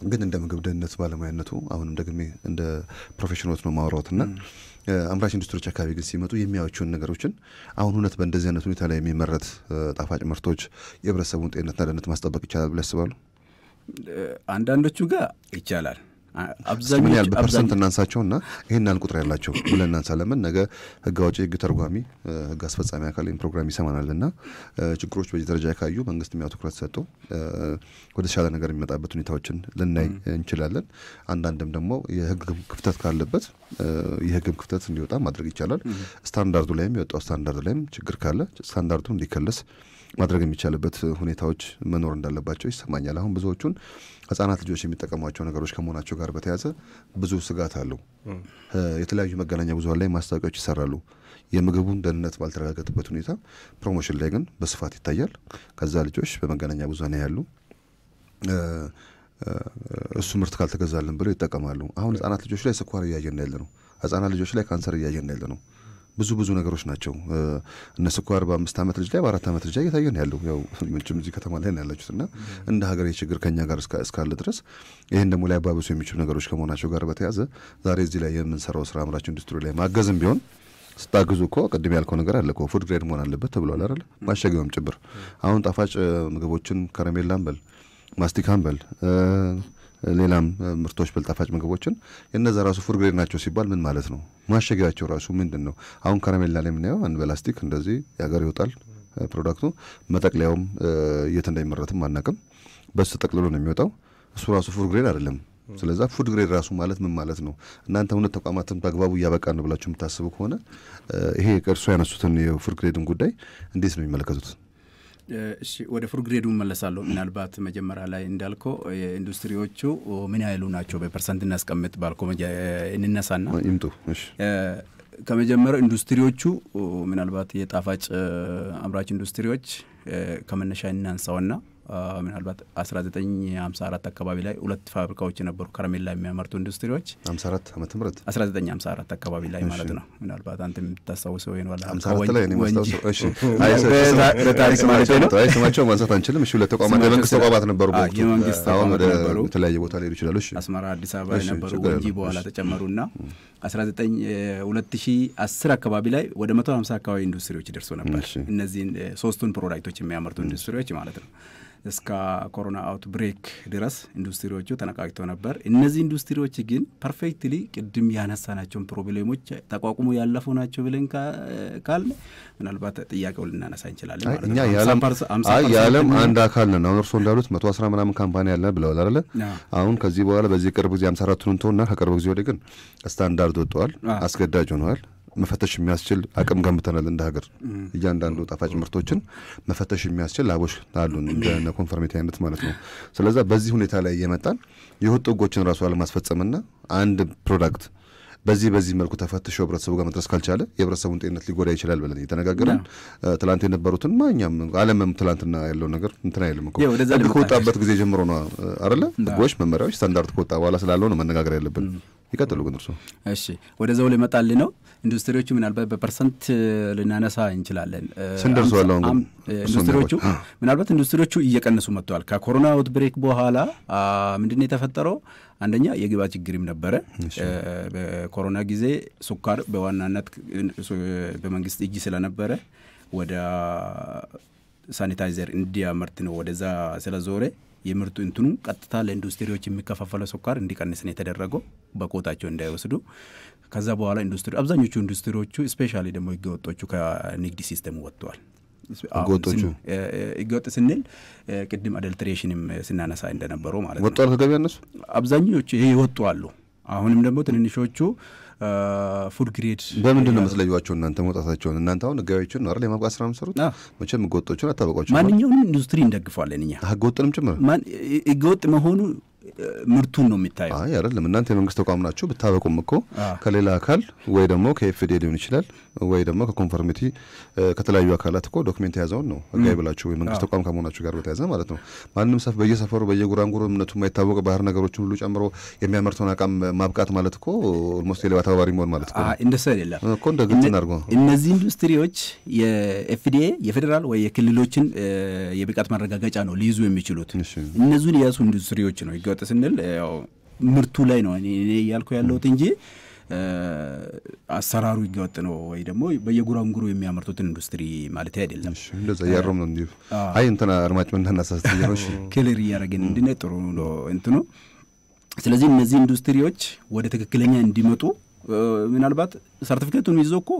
ግን እንደ ምግብ ደህንነት ባለሙያነቱ አሁንም ደግሜ እንደ ፕሮፌሽናል ነው ማውራውትና አምራች ኢንዱስትሪዎች አካባቢ ግን ሲመጡ የሚያዩቸውን ነገሮችን አሁን እውነት በእንደዚህ አይነት ሁኔታ ላይ የሚመረት ጣፋጭ ምርቶች የህብረተሰቡን ጤንነትና ደህንነት ማስጠበቅ ይቻላል ብለው ያስባሉ? አንዳንዶቹ ጋር ይቻላል። አብዛኛው ያል በፐርሰንት እናንሳቸውና ይሄን ያህል ቁጥር ያላቸው ብለን እናንሳ። ለምን ነገ ህግ አውጪ ህግ ተርጓሚ ህግ አስፈጻሚ አካል ፕሮግራም ይሰማናልና ችግሮች በዚህ ደረጃ ካዩ መንግስት የሚያው ትኩረት ሰጥቶ ወደ ተሻለ ነገር የሚመጣበት ሁኔታዎችን ልናይ እንችላለን። አንዳንድም ደግሞ የህግ ክፍተት ካለበት የህግ ክፍተት እንዲወጣ ማድረግ ይቻላል። ስታንዳርዱ ላይም የወጣው ስታንዳርድ ላይም ችግር ካለ ስታንዳርዱ እንዲከለስ ማድረግ የሚቻልበት ሁኔታዎች መኖር እንዳለባቸው ይሰማኛል። አሁን ብዙዎቹን ህፃናት ልጆች የሚጠቀሟቸው ነገሮች ከመሆናቸው ጋር በተያያዘ ብዙ ስጋት አለው። የተለያዩ መገናኛ ብዙሃን ላይ ማስታወቂያዎች ይሰራሉ። የምግቡን ደህንነት ባልተረጋገጠበት ሁኔታ ፕሮሞሽን ላይ ግን በስፋት ይታያል። ከዛ ልጆች በመገናኛ ብዙሃን ያሉ እሱ ምርት ካልተገዛልን ብለው ይጠቀማሉ። አሁን ህፃናት ልጆች ላይ ስኳር እያየን ያለ ነው። ህፃናት ልጆች ላይ ካንሰር እያየን ያለ ነው። ብዙ ነገሮች ናቸው። እነ ስኳር በ5 ዓመት ልጅ ላይ በ4 ዓመት ልጅ ላይ እየታየን ያለው ያው ምንጭም እዚህ ከተማ ላይ ነው ያላችሁትና እንደ ሀገር የችግር ከኛ ጋር እስካለ ድረስ ይሄን ደግሞ ላይ አባብሱ የሚችሉ ነገሮች ከመሆናቸው ጋር በተያያዘ ዛሬ እዚህ ላይ የምንሰራው ስራ አምራች ኢንዱስትሪ ላይ ማገዝም ቢሆን ስታግዙ እኮ ቅድም ያልከው ነገር አለ እኮ ፉድ ግሬድ መሆን አለበት ተብሏል አይደል? ማሸጊያውም ጭምር አሁን ጣፋጭ ምግቦችን ከረሜላም በል ማስቲካም በል ሌላም ምርቶች በልጣፋጭ ምግቦችን የነዛ ራሱ ፉድ ግሬድ ናቸው ሲባል ምን ማለት ነው? ማሸጊያቸው ራሱ ምንድነው? አሁን ከረሜላ ላይ ምናየው አንድ በላስቲክ እንደዚህ ያገር ይወጣል ፕሮዳክቱ መጠቅለያውም የት እንደሚመረትም አናውቅም። በስ ተጠቅልሎ ነው የሚወጣው። እሱ ራሱ ፉድ ግሬድ አይደለም። ስለዚህ ፉድ ግሬድ ራሱ ማለት ምን ማለት ነው? እናንተ እውነት ተቋማትን በአግባቡ እያበቃን ነው ብላችሁ የምታስቡ ከሆነ ይሄ እርሱ ያነሱትን የፉድ ግሬድን ጉዳይ እንዴት ነው የሚመለከቱት? እሺ ወደ ፉድ ግሬዱ መለሳለሁ። ምናልባት መጀመሪያ ላይ እንዳልከው ኢንዱስትሪዎቹ ምን ያህሉ ናቸው በፐርሰንት እናስቀምጥ ባልከው እንነሳና ይምጡ። እሺ ከመጀመሪያው ኢንዱስትሪዎቹ ምናልባት የጣፋጭ አምራች ኢንዱስትሪዎች ከመነሻ እናንሳውና ምናልባት 1954 አካባቢ ላይ ሁለት ፋብሪካዎች ነበሩ ከረሜላ የሚያመርቱ ኢንዱስትሪዎች 54 ዓመተ ምህረት 1954 አካባቢ ላይ ማለት ነው። ምናልባት አንተ የምታስታውሰው ይሄን ወላ 54 ላይ ነው የምታስታውሰው? እሺ በታሪክ ማለት ነው። ስማቸው ማንሳት አንችልም። እሺ ሁለት ተቋማት የመንግስት ተቋማት ነበሩ። የመንግስት ተቋማት ነበሩ። የተለያየ ቦታ ላይ ይችላሉ። እሺ አስመራ፣ አዲስ አበባ ነበሩ። ወንጂ በኋላ ተጨመሩና 2010 አካባቢ ላይ ወደ 150 አካባቢ ኢንዱስትሪዎች ደርሶ ነበር። እነዚህን ሶስቱን ፕሮዳክቶች የሚያመርቱ ኢንዱስትሪዎች ማለት ነው። እስከ ኮሮና አውትብሬክ ድረስ ኢንዱስትሪዎቹ ተነቃቅተው ነበር። እነዚህ ኢንዱስትሪዎች ግን ፐርፌክትሊ ቅድም ያነሳናቸውን ፕሮብሌሞች ተቋቁሞ ያለፉ ናቸው ብለን ካል ምናልባት ጥያቄው ልናነሳ እንችላለን ማለት ነው። እኛ የዓለም አንድ አካል ነን። አሁን እርስዎ እንዳሉት 110 ምናምን ካምፓኒ አለ ብለዋል አይደለ? አሁን ከዚህ በኋላ በዚህ ቅርብ ጊዜ 54ቱን እንተውና ከቅርብ ጊዜ ወዲህ ግን ስታንዳርድ ወጥተዋል፣ አስገዳጅ ሆነዋል። መፈተሽ የሚያስችል አቅም ገንብተናል እንደ ሀገር። እያንዳንዱ ጣፋጭ ምርቶችን መፈተሽ የሚያስችል ላቦች አሉን እንደ ኮንፈርሜቲ አይነት ማለት ነው። ስለዚህ በዚህ ሁኔታ ላይ እየመጣን የወጡ ህጎችን ራሱ አለማስፈጸምና አንድ ፕሮዳክት በዚህ መልኩ ተፈትሾ ህብረተሰቡ ጋር መድረስ ካልቻለ የህብረተሰቡን ጤንነት ሊጎዳ ይችላል ብለን እየተነጋገርን ትላንት የነበሩትን ማኛም ዓለምም ትላንትና ያለው ነገር እንትና አይልም እኮ ህግ ከወጣበት ጊዜ ጀምሮ ነው አይደለ? ህጎች፣ መመሪያዎች፣ ስታንዳርድ ከወጣ በኋላ ስላለው ነው መነጋገር ያለብን። ይቀጥሉ ግን እርሱ። እሺ ወደዛው ልመጣል ነው። ኢንዱስትሪዎቹ ምናልባት በፐርሰንት ልናነሳ እንችላለን። ስንደርሰዋል አሁን ኢንዱስትሪዎቹ እየቀነሱ መጥተዋል። ከኮሮና አውትብሬክ በኋላ ምንድነው የተፈጠረው? አንደኛ የግብአት ችግርም ነበረ። በኮሮና ጊዜ ሱካር በዋናነት በመንግስት እጅ ስለነበረ ወደ ሳኒታይዘር እንዲያመርት ነው ወደዛ ስለዞረ የምርቱ እንትኑ ቀጥታ ለኢንዱስትሪዎች የሚከፋፈለው ሱካር እንዲቀንስ ነው የተደረገው በኮታቸው እንዳይወስዱ። ከዛ በኋላ አብዛኞቹ ኢንዱስትሪዎቹ ስፔሻሊ ደግሞ ህገወጦቹ ከንግድ ሲስተም ወጥተዋል። ህገወጥ ስንል ቅድም አደልትሬሽንም ስናነሳ እንደነበረው ማለት ነው። ወጥቷል ከገበያ እነሱ አብዛኞቹ ይሄ ይወጡ አሉ። አሁንም ደግሞ ትንንሾቹ ፉድ ግሬድ በምንድን ነው መስለዩዋቸው እናንተ መውጣታቸውን? እናንተ አሁን ህጋዊዎችን ነው አይደል የማብቃት ስራ መስሩት? መቼም ህገወጦቹን አታበቋቸው። ማንኛውንም ኢንዱስትሪ እንደግፋለን እኛ። ህገወጥንም ጭምር ህገወጥ መሆኑ ምርቱን ነው የሚታየው። አይ አይደለም እናንተ የመንግስት ተቋም ናችሁ። ብታበቁም እኮ ከሌላ አካል ወይ ደግሞ ከኤፍዲኤ ሊሆን ይችላል ወይ ደግሞ ከኮንፈርሚቲ ከተለያዩ አካላት እኮ ዶክመንት ያዘውን ነው ህጋዊ ብላችሁ የመንግስት ተቋም ከመሆናችሁ ጋር በተያያዘ ማለት ነው። ማንም ሰፍ በየሰፈሩ በየጉራንጉሩ እምነቱ የማይታወቅ ባህር ነገሮችን ሁሉ ጨምሮ የሚያመርተውን አቃም ማብቃት ማለት እኮ ኦልሞስት የሌባ ተባባሪ መሆን ማለት ነው። እንደሱ አይደለም እኮ እንደ ግልጽ እናድርገው። እነዚህ ኢንዱስትሪዎች የኤፍዲኤ የፌደራል ወይ የክልሎችን የብቃት ማረጋገጫ ነው ሊይዙ የሚችሉት። እነዚህን የያዙ ኢንዱስትሪዎች ነው ይገወጥ ስንል ያው ምርቱ ላይ ነው እኔ ያልኩ ያለሁት እንጂ አሰራሩ ይገወጥ ነው ወይ ደግሞ በየጉራንጉሩ የሚያመርቱትን ኢንዱስትሪ ማለት አይደለም። እሺ እንደዛ ያረም ነው እንዴ? አይ እንትና አርማጭ ምን ተናሳስተኝ ነው። እሺ ክሊር ያረጋግን እንድነ ጥሩ ነው እንትኑ። ስለዚህ እነዚህ ኢንዱስትሪዎች ወደ ትክክለኛ እንዲመጡ ምናልባት ሰርቲፊኬቱን ይዘው እኮ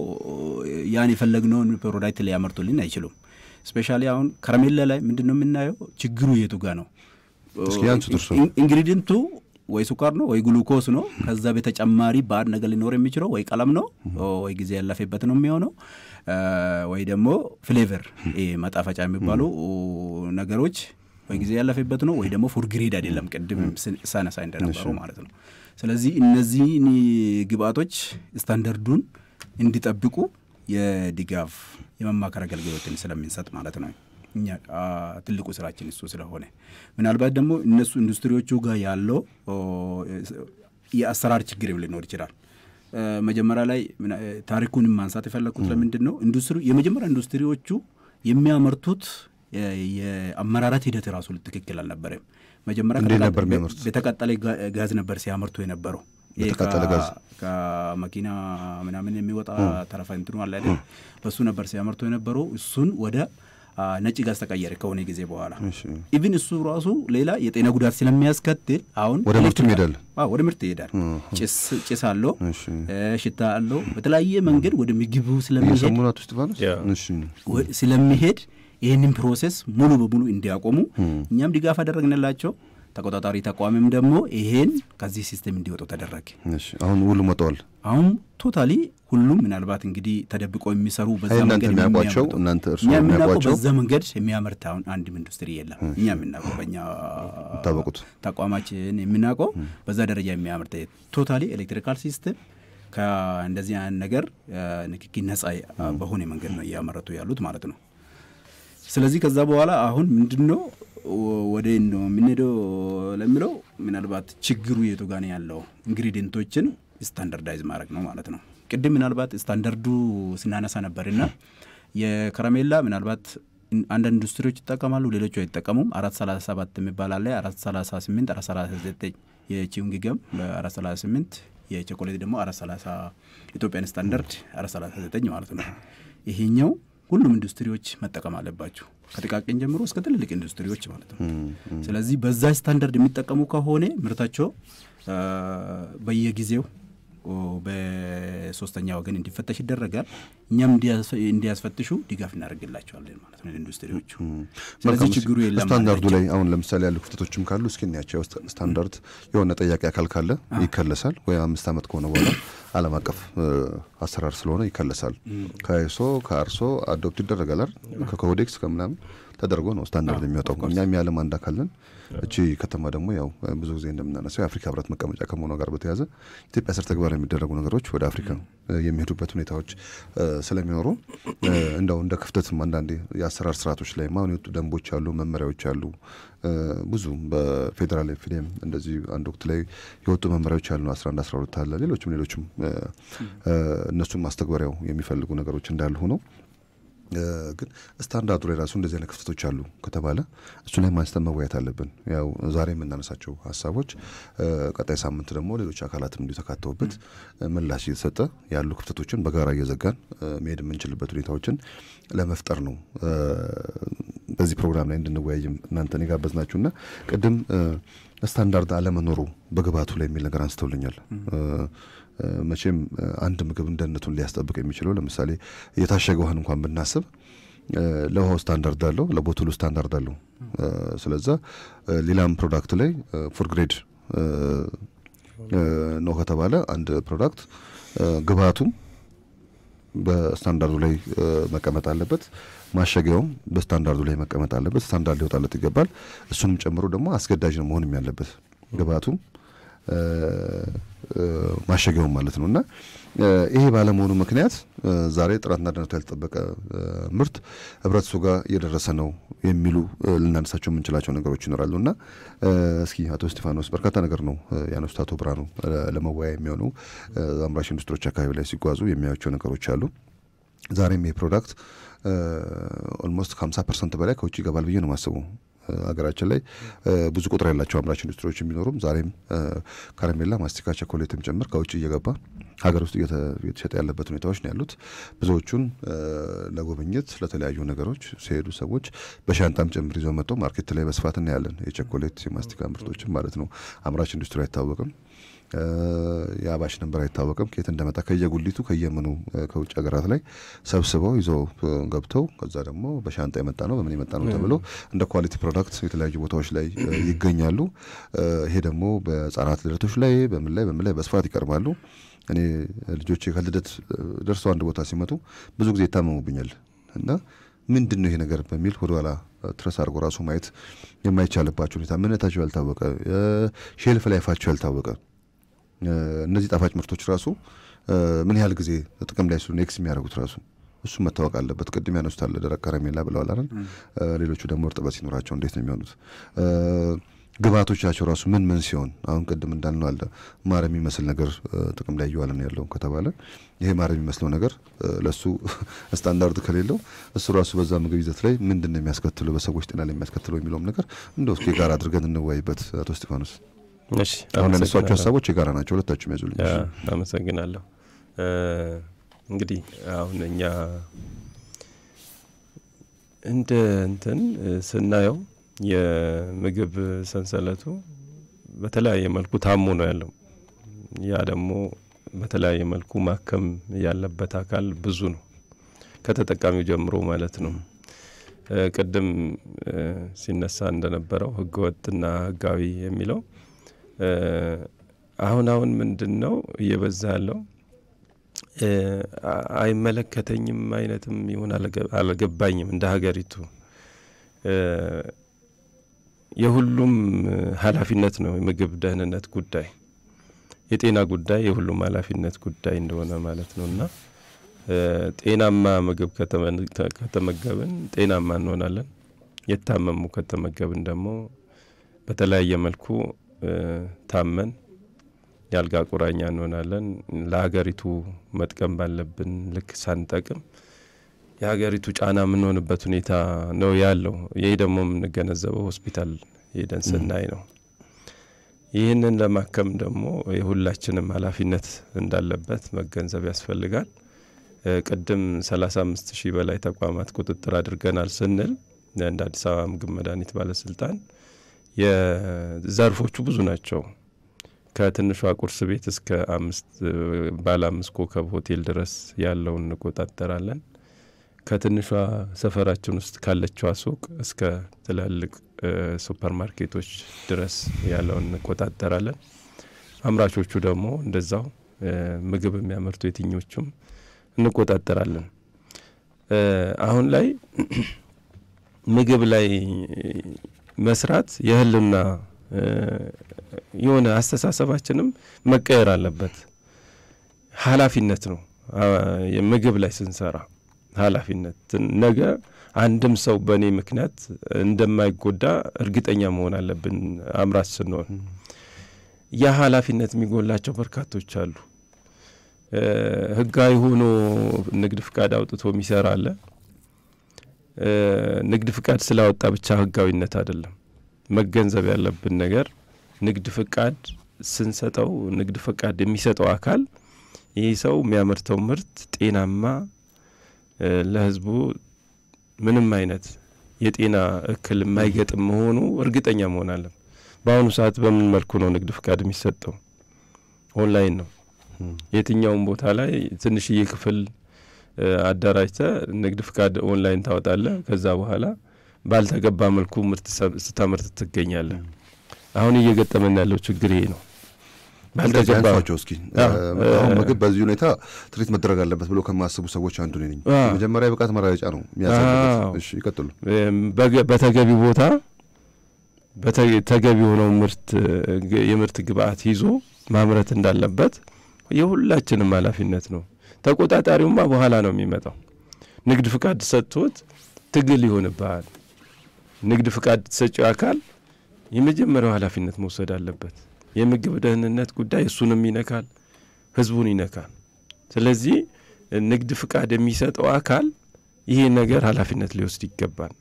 ያን የፈለግነውን ፕሮዳክት ሊያመርቱልን አይችሉም። ስፔሻሊ አሁን ከረሜላ ላይ ምንድነው የምናየው? ችግሩ የቱ ጋር ነው? ኢንግሪዲየንቱ ወይ ሱካር ነው ወይ ግሉኮስ ነው። ከዛ በተጨማሪ ባድ ነገር ሊኖር የሚችለው ወይ ቀለም ነው ወይ ጊዜ ያለፈበት ነው የሚሆነው ወይ ደግሞ ፍሌቨር ማጣፈጫ የሚባሉ ነገሮች ወይ ጊዜ ያለፈበት ነው ወይ ደግሞ ፉድ ግሬድ አይደለም ቅድም ሳነሳ እንደነበረው ማለት ነው። ስለዚህ እነዚህ ግብአቶች ስታንዳርዱን እንዲጠብቁ የድጋፍ የመማከር አገልግሎትን ስለምንሰጥ ማለት ነው። እኛ ትልቁ ስራችን እሱ ስለሆነ ምናልባት ደግሞ እነሱ ኢንዱስትሪዎቹ ጋር ያለው የአሰራር ችግር ሊኖር ይችላል። መጀመሪያ ላይ ታሪኩን ማንሳት የፈለኩት ለምንድን ነው የመጀመሪያ ኢንዱስትሪዎቹ የሚያመርቱት የአመራረት ሂደት ራሱ ትክክል አልነበረም። መጀመሪያ በተቃጠለ ጋዝ ነበር ሲያመርቱ የነበረው። በተቃጠለ ጋዝ ከመኪና ምናምን የሚወጣ ተረፈ እንትኑ አለ አይደል? በሱ ነበር ሲያመርቱ የነበረው። እሱን ወደ ነጭ ጋዝ ተቀየረ ከሆነ ጊዜ በኋላ። ኢቭን እሱ ራሱ ሌላ የጤና ጉዳት ስለሚያስከትል አሁን ወደ ምርት ይሄዳል። ወደ ምርት ይሄዳል። ጭስ አለው፣ ሽታ አለው። በተለያየ መንገድ ወደ ምግቡ ስለሚሄድ ይህንን ፕሮሰስ ሙሉ በሙሉ እንዲያቆሙ እኛም ድጋፍ አደረግንላቸው። ተቆጣጣሪ ተቋምም ደግሞ ይሄን ከዚህ ሲስተም እንዲወጡ ተደረገ። እሺ አሁን ሁሉም ወጣዋል። አሁን ቶታሊ ሁሉም ምናልባት እንግዲህ ተደብቆ የሚሰሩ በዛ መንገድ የሚያቋቸው እናንተ እርሱ የሚያቋቸው በዛ መንገድ የሚያመርት አሁን አንድም ኢንዱስትሪ የለም። እኛ የምናውቀው በእኛ ታወቁት ተቋማችን የምናውቀው በዛ ደረጃ የሚያመርት ቶታሊ ኤሌክትሪካል ሲስተም ከእንደዚህ አይነት ነገር ንክኪ ነፃ በሆነ መንገድ ነው እያመረቱ ያሉት ማለት ነው። ስለዚህ ከዛ በኋላ አሁን ምንድነው ወደ ነው የምንሄደው ለሚለው ምናልባት ችግሩ የቱ ጋር ነው ያለው ኢንግሪዲየንቶችን ስታንዳርዳይዝ ማድረግ ነው ማለት ነው። ቅድም ምናልባት ስታንዳርዱ ስናነሳ ነበርና የከረሜላ ምናልባት አንዳንድ ኢንዱስትሪዎች ይጠቀማሉ፣ ሌሎች አይጠቀሙም። 437 የሚባል አለ፣ 438 439 የቺውንግ ገም በ438 የቾኮሌት ደግሞ 430 ኢትዮጵያን ስታንዳርድ 439 ማለት ነው። ይሄኛው ሁሉም ኢንዱስትሪዎች መጠቀም አለባቸው ከጥቃቅን ጀምሮ እስከ ትልልቅ ኢንዱስትሪዎች ማለት ነው። ስለዚህ በዛ ስታንዳርድ የሚጠቀሙ ከሆነ ምርታቸው በየጊዜው በሶስተኛ ወገን እንዲፈተሽ ይደረጋል። እኛም እንዲያስፈትሹ ድጋፍ እናደርግላቸዋለን ማለት ነው ኢንዱስትሪዎቹ። ስለዚህ ችግሩ የለም። ስታንዳርዱ ላይ አሁን ለምሳሌ ያሉ ክፍተቶችም ካሉ እስኪ እናያቸው። ስታንዳርድ የሆነ ጠያቂ አካል ካለ ይከለሳል ወይ 5 ዓመት ከሆነ በኋላ ዓለም አቀፍ አሰራር ስለሆነ ይከለሳል። ከአይሶ ከአርሶ አዶፕት ይደረጋል ከኮዴክስ ከምናምን ተደርጎ ነው ስታንዳርድ የሚወጣው። እኛም ያለም አንድ አካል ነን። እቺ ከተማ ደግሞ ያው ብዙ ጊዜ እንደምናነሳው የአፍሪካ ህብረት መቀመጫ ከመሆኗ ጋር በተያያዘ ኢትዮጵያ ስር ተግባራዊ የሚደረጉ ነገሮች ወደ አፍሪካ የሚሄዱበት ሁኔታዎች ስለሚኖሩ እንደው እንደ ክፍተትም አንዳንዴ የአሰራር ስርዓቶች ላይ ማን የወጡ ደንቦች አሉ፣ መመሪያዎች አሉ። ብዙ በፌደራል ኤፍዲኤም እንደዚህ አንድ ወቅት ላይ የወጡ መመሪያዎች አሉ 11 12 አለ። ሌሎችም እነሱም ማስተግበሪያው የሚፈልጉ ነገሮች እንዳሉ ሆነው ግን ስታንዳርዱ ላይ ራሱ እንደዚህ አይነት ክፍተቶች አሉ ከተባለ እሱ ላይ ማንስተን መወያየት አለብን። ያው ዛሬ የምናነሳቸው ሀሳቦች ቀጣይ ሳምንት ደግሞ ሌሎች አካላትም እንዲተካተውበት ምላሽ እየተሰጠ ያሉ ክፍተቶችን በጋራ እየዘጋን መሄድ የምንችልበት ሁኔታዎችን ለመፍጠር ነው በዚህ ፕሮግራም ላይ እንድንወያይም እናንተን የጋበዝናችሁና ቅድም ስታንዳርድ አለመኖሩ በግባቱ ላይ የሚል ነገር አንስተውልኛል። መቼም አንድ ምግብ እንደነቱን ሊያስጠብቅ የሚችለው ለምሳሌ የታሸገ ውሃን እንኳን ብናስብ ለውሃው ስታንዳርድ አለው፣ ለቦትሉ ስታንዳርድ አለው። ስለዚህ ሌላም ፕሮዳክት ላይ ፉድ ግሬድ ነው ከተባለ አንድ ፕሮዳክት ግባቱም በስታንዳርዱ ላይ መቀመጥ አለበት፣ ማሸጊያውም በስታንዳርዱ ላይ መቀመጥ አለበት፣ ስታንዳርድ ሊወጣለት ይገባል። እሱንም ጨምሮ ደግሞ አስገዳጅ ነው መሆንም ያለበት ግባቱም ማሸጊያውም ማለት ነውና ይሄ ባለመሆኑ ምክንያት ዛሬ ጥራትና ደህንነቱ ያልተጠበቀ ምርት ህብረተሰቡ ጋር እየደረሰ ነው የሚሉ ልናነሳቸው የምንችላቸው ነገሮች ይኖራሉና እስኪ አቶ እስጢፋኖስ በርካታ ነገር ነው ያነሱት። አቶ ብርሃኑ ለመወያያ የሚሆኑ አምራች ኢንዱስትሪዎች አካባቢ ላይ ሲጓዙ የሚያዩቸው ነገሮች አሉ። ዛሬም ይሄ ፕሮዳክት ኦልሞስት 50% በላይ ከውጭ ይገባል ብዬ ነው ማስበው። ሀገራችን ላይ ብዙ ቁጥር ያላቸው አምራች ኢንዱስትሪዎች የሚኖሩም ዛሬም ከረሜላ፣ ማስቲካ፣ ቸኮሌትም ጭምር ከውጭ እየገባ ሀገር ውስጥ እየተሸጠ ያለበት ሁኔታዎች ነው ያሉት። ብዙዎቹን ለጉብኝት ለተለያዩ ነገሮች ሲሄዱ ሰዎች በሻንጣም ጭምር ይዘው መጥተው ማርኬት ላይ በስፋት እናያለን። የቸኮሌት የማስቲካ ምርቶችን ማለት ነው። አምራች ኢንዱስትሪ አይታወቅም፣ የአባሽ ነበር አይታወቅም። ከየት እንደመጣ ከየጉሊቱ ከየምኑ ከውጭ ሀገራት ላይ ሰብስበው ይዘው ገብተው ከዛ ደግሞ በሻንጣ የመጣ ነው በምን የመጣ ነው ተብሎ እንደ ኳሊቲ ፕሮዳክት የተለያዩ ቦታዎች ላይ ይገኛሉ። ይሄ ደግሞ በህጻናት ልደቶች ላይ በምን ላይ በስፋት ይቀርባሉ። እኔ ልጆቼ ከልደት ደርሰው አንድ ቦታ ሲመጡ ብዙ ጊዜ ይታመሙብኛል እና ምንድነው ይሄ ነገር በሚል ወደኋላ ትረስ አድርጎ ራሱ ማየት የማይቻልባቸው ሁኔታ ምንነታቸው ያልታወቀ ሼልፍ ላይፋቸው ያልታወቀ እነዚህ ጣፋጭ ምርቶች ራሱ ምን ያህል ጊዜ ጥቅም ላይ ሲሉ ኔክስ የሚያደርጉት ራሱ እሱ መታወቅ አለበት። ቅድም ያነሱታል ደረቅ ከረሜላ ብለዋል አይደል? ሌሎቹ ደግሞ እርጥበት ሲኖራቸው እንዴት ነው የሚሆኑት? ግብአቶቻቸው ራሱ ምን ሲሆን አሁን ቅድም እንዳልነው አለ ማር የሚመስል ነገር ጥቅም ላይ እየዋለ ነው ያለው ከተባለ ይሄ ማር የሚመስለው ነገር ለሱ ስታንዳርድ ከሌለው እሱ ራሱ በዛ ምግብ ይዘት ላይ ምንድነው የሚያስከትለው በሰዎች ጤና ላይ የሚያስከትለው የሚለውም ነገር እንደው እስኪ ጋር አድርገን እንወያይበት። አቶ እስጢፋኖስ እሺ፣ አሁን ለነሷቸው ሀሳቦች የጋራ ናቸው፣ ሁለታችሁም ያዙልኝ። አመሰግናለሁ። እንግዲህ አሁን እኛ እንደ እንትን ስናየው የምግብ ሰንሰለቱ በተለያየ መልኩ ታሞ ነው ያለው። ያ ደግሞ በተለያየ መልኩ ማከም ያለበት አካል ብዙ ነው ከተጠቃሚው ጀምሮ ማለት ነው። ቅድም ሲነሳ እንደነበረው ህገወጥና ህጋዊ የሚለው አሁን ምንድነው እየበዛ ያለው አይመለከተኝም አይነትም ይሁን አልገባኝም እንደ ሀገሪቱ የሁሉም ኃላፊነት ነው የምግብ ደህንነት ጉዳይ የጤና ጉዳይ የሁሉም ኃላፊነት ጉዳይ እንደሆነ ማለት ነውና ጤናማ ምግብ ከተመገብን ጤናማ እንሆናለን የታመሙ ከተመገብን ደግሞ በተለያየ መልኩ ታመን ያልጋ ቁራኛ እንሆናለን ለሀገሪቱ መጥቀም ባለብን ልክ ሳንጠቅም የሀገሪቱ ጫና ምን ሆነበት ሁኔታ ነው ያለው ይሄ ደግሞ የምንገነዘበው ሆስፒታል ሄደን ስናይ ነው ይሄንን ለማከም ደግሞ የሁላችንም ኃላፊነት እንዳለበት መገንዘብ ያስፈልጋል ቅድም 35000 በላይ ተቋማት ቁጥጥር አድርገናል ስንል እንደ አዲስ አበባ ምግብ መድኃኒት ባለስልጣን የዘርፎቹ ብዙ ናቸው ከትንሿ ቁርስ ቤት እስከ 5 ባለ 5 ኮከብ ሆቴል ድረስ ያለውን እንቆጣጠራለን ከትንሿ ሰፈራችን ውስጥ ካለችው ሱቅ እስከ ትላልቅ ሱፐርማርኬቶች ድረስ ያለውን እንቆጣጠራለን አምራቾቹ ደግሞ እንደዛው ምግብ የሚያመርቱ የትኞቹም እንቆጣጠራለን አሁን ላይ ምግብ ላይ መስራት የህልና የሆነ አስተሳሰባችንም መቀየር አለበት ኃላፊነት ነው የምግብ ላይ ስንሰራ ኃላፊነት ነገ አንድም ሰው በኔ ምክንያት እንደማይጎዳ እርግጠኛ መሆን አለብን አምራች ስንሆን ያ ኃላፊነት የሚጎላቸው በርካቶች አሉ ህጋዊ ሆኖ ንግድ ፍቃድ አውጥቶ የሚሰራ አለ ንግድ ፍቃድ ስላወጣ ብቻ ህጋዊነት አይደለም መገንዘብ ያለብን ነገር ንግድ ፍቃድ ስንሰጠው ንግድ ፍቃድ የሚሰጠው አካል ይሄ ሰው የሚያመርተው ምርት ጤናማ ለህዝቡ ምንም አይነት የጤና እክል የማይገጥም መሆኑ እርግጠኛ መሆን አለበት በአሁኑ ሰዓት በምን መልኩ ነው ንግድ ፍቃድ የሚሰጠው ኦንላይን ነው የትኛውም ቦታ ላይ ትንሽዬ ክፍል አዳራጅተ ንግድ ፍቃድ ኦንላይን ታወጣለህ ከዛ በኋላ ባልተገባ መልኩ ምርት ስታመርት ትገኛለህ አሁን እየገጠመን ያለው ችግር ይሄ ነው ባልተገባቸው እስኪ አሁን ምግብ በዚህ ሁኔታ ትሪት መደረግ አለበት ብሎ ከማስቡ ሰዎች አንዱ ነኝ መጀመሪያ በቃት መራጫ ነው የሚያሳልፉት እሺ ይቀጥሉ በተገቢ ቦታ በተገቢ ሆኖ ምርት የምርት ግብአት ይዞ ማምረት እንዳለበት የሁላችንም ኃላፊነት ነው ተቆጣጣሪውማ በኋላ ነው የሚመጣው ንግድ ፍቃድ ሰጥቶት ትግል ይሆንባል ንግድ ፍቃድ ሰጪው አካል የመጀመሪያው ኃላፊነት መውሰድ አለበት የምግብ ደህንነት ጉዳይ እሱንም ይነካል ህዝቡን ይነካል ስለዚህ ንግድ ፍቃድ የሚሰጠው አካል ይሄ ነገር ኃላፊነት ሊወስድ ይገባል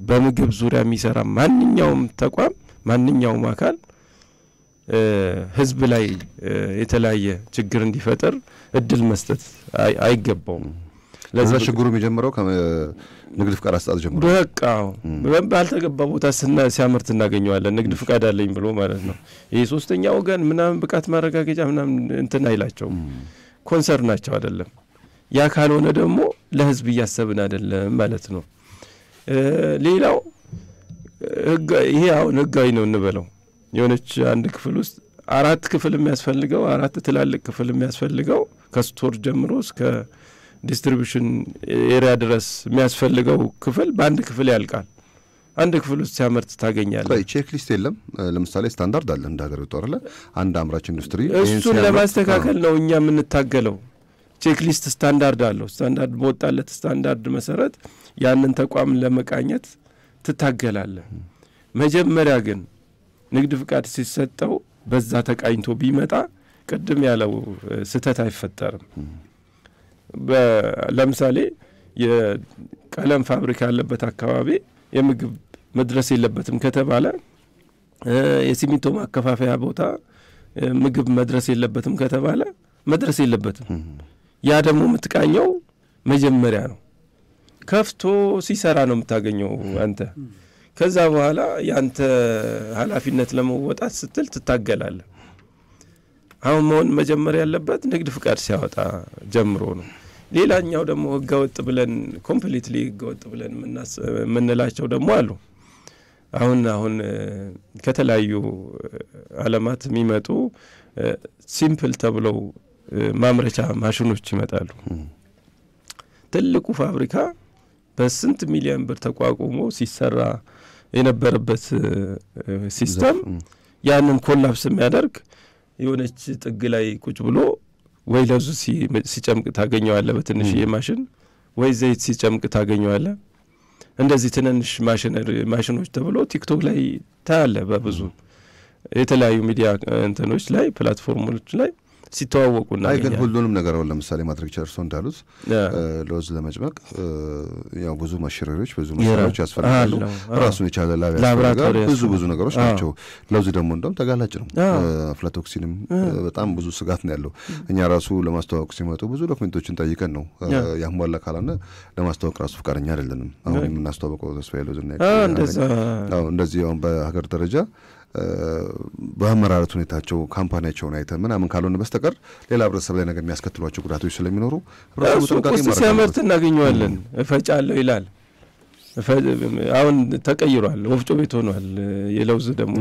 በምግብ ዙሪያ የሚሰራ ማንኛውም ተቋም ማንኛውም አካል ህዝብ ላይ የተለያየ ችግር እንዲፈጠር እድል መስጠት አይገባውም ለዛ ችግሩ የሚጀምረው ከንግድ ፍቃድ አስጣጥ ጀምሮ በቃው ባልተገባ ቦታ ሲያመርት እናገኘዋለን ንግድ ፍቃድ አለኝ ብሎ ማለት ነው ይሄ ሶስተኛ ወገን ምናምን ብቃት ማረጋገጫ ምናምን እንትን አይላቸው ኮንሰርን ናቸው አይደለም ያ ካልሆነ ደግሞ ለህዝብ ያሰብን አይደለም ማለት ነው ሌላው ይሄ አሁን ህጋዊ ነው እንበለው የሆነች አንድ ክፍል ውስጥ 4 ክፍል የሚያስፈልገው 4 ትላልቅ ክፍል የሚያስፈልገው ከስቶር ጀምሮ እስከ ዲስትሪቢዩሽን ኤሪያ ድረስ የሚያስፈልገው ክፍል በአንድ ክፍል ያልቃል አንድ ክፍል ውስጥ ሲያመርት ታገኛለህ ቼክ ሊስት የለም ለምሳሌ ስታንዳርድ አለ እንደ ሀገር ወጣ አይደለ አንድ አምራች ኢንዱስትሪ እሱን ለማስተካከል ነው እኛ የምንታገለው ቼክ ሊስት ስታንዳርድ አለው ስታንዳርድ በወጣለት ስታንዳርድ መሰረት ያንን ተቋም ለመቃኘት ትታገላለህ መጀመሪያ ግን ንግድ ፍቃድ ሲሰጠው በዛ ተቃኝቶ ቢመጣ ቀድም ያለው ስተት አይፈጠርም ለምሳሌ የቀለም ፋብሪካ ያለበት አካባቢ የምግብ መድረስ የለበትም ከተባለ የሲሚንቶ ማከፋፈያ ቦታ ምግብ መድረስ የለበትም ከተባለ መድረስ የለበትም ያ ደግሞ ምትቃኘው መጀመሪያ ነው ከፍቶ ሲሰራ ነው የምታገኘው አንተ ከዛ በኋላ ያንተ ኃላፊነት ለመወጣት ስትል ትታገላለህ አሁን መጀመሪያ ያለበት ንግድ ፍቃድ ሲያወጣ ጀምሮ ነው ሌላኛው ደግሞ ህገወጥ ብለን ኮምፕሊትሊ ህገወጥ ብለን ምንላቸው ደግሞ አሉ። አሁን ከተለያዩ ዓለማት የሚመጡ ሲምፕል ተብለው ማምረቻ ማሽኖች ይመጣሉ። ትልቁ ፋብሪካ በስንት ሚሊዮን ብር ተቋቁሞ ሲሰራ የነበረበት ሲስተም ያንን ኮላፕስ የሚያደርግ የሆነች ጥግ ላይ ቁጭ ብሎ ወይ ለዙ ሲጨምቅ ታገኘዋለህ በትንሽ የማሽን ወይ ዘይት ሲጨምቅ ታገኘዋለህ። እንደዚህ ትንንሽ ማሽኖች ተብሎ ቲክቶክ ላይ ታያለ በብዙ የተለያዩ ሚዲያ እንትኖች ላይ ፕላትፎርሞች ላይ ሲተዋወቁና ግን ሁሉንም ነገር ነው ለምሳሌ ማድረግ ቸርሶ እንዳሉት ለውዝ ለመጭመቅ ያው ብዙ ማሽነሪዎች ብዙ መሳሪያዎች ያስፈልጋሉ። ራሱን የቻለ ላብራቶሪ ብዙ ነገሮች ናቸው። ለውዝ ደግሞ እንደውም ተጋላጭ ነው። አፍላቶክሲንም በጣም ብዙ ስጋት ነው ያለው። እኛ ራሱ ለማስተዋወቅ ሲመጡ ብዙ ዶክመንቶችን ጠይቀን ነው ያሟላ ካላነ ለማስተዋወቅ ራሱ ፈቃደኛ አይደለንም። አሁን የምናስተዋወቀው ተስፋዬ ለውዝ እና እንደዚህ አሁን በሀገር ደረጃ በአመራረት ሁኔታቸው ካምፓኒያቸውን አይተን ምናምን ካልሆነ በስተቀር ሌላ ህብረተሰብ ላይ ነገር የሚያስከትሏቸው ጉዳቶች ስለሚኖሩ ህብረተሰቡ ጥንቃቄ ማድረግ ሲያመርት እናገኘዋለን። እፈጫለሁ ይላል። አሁን ተቀይሯል። ወፍጮ ቤት ሆኗል። የለውዝ ደግሞ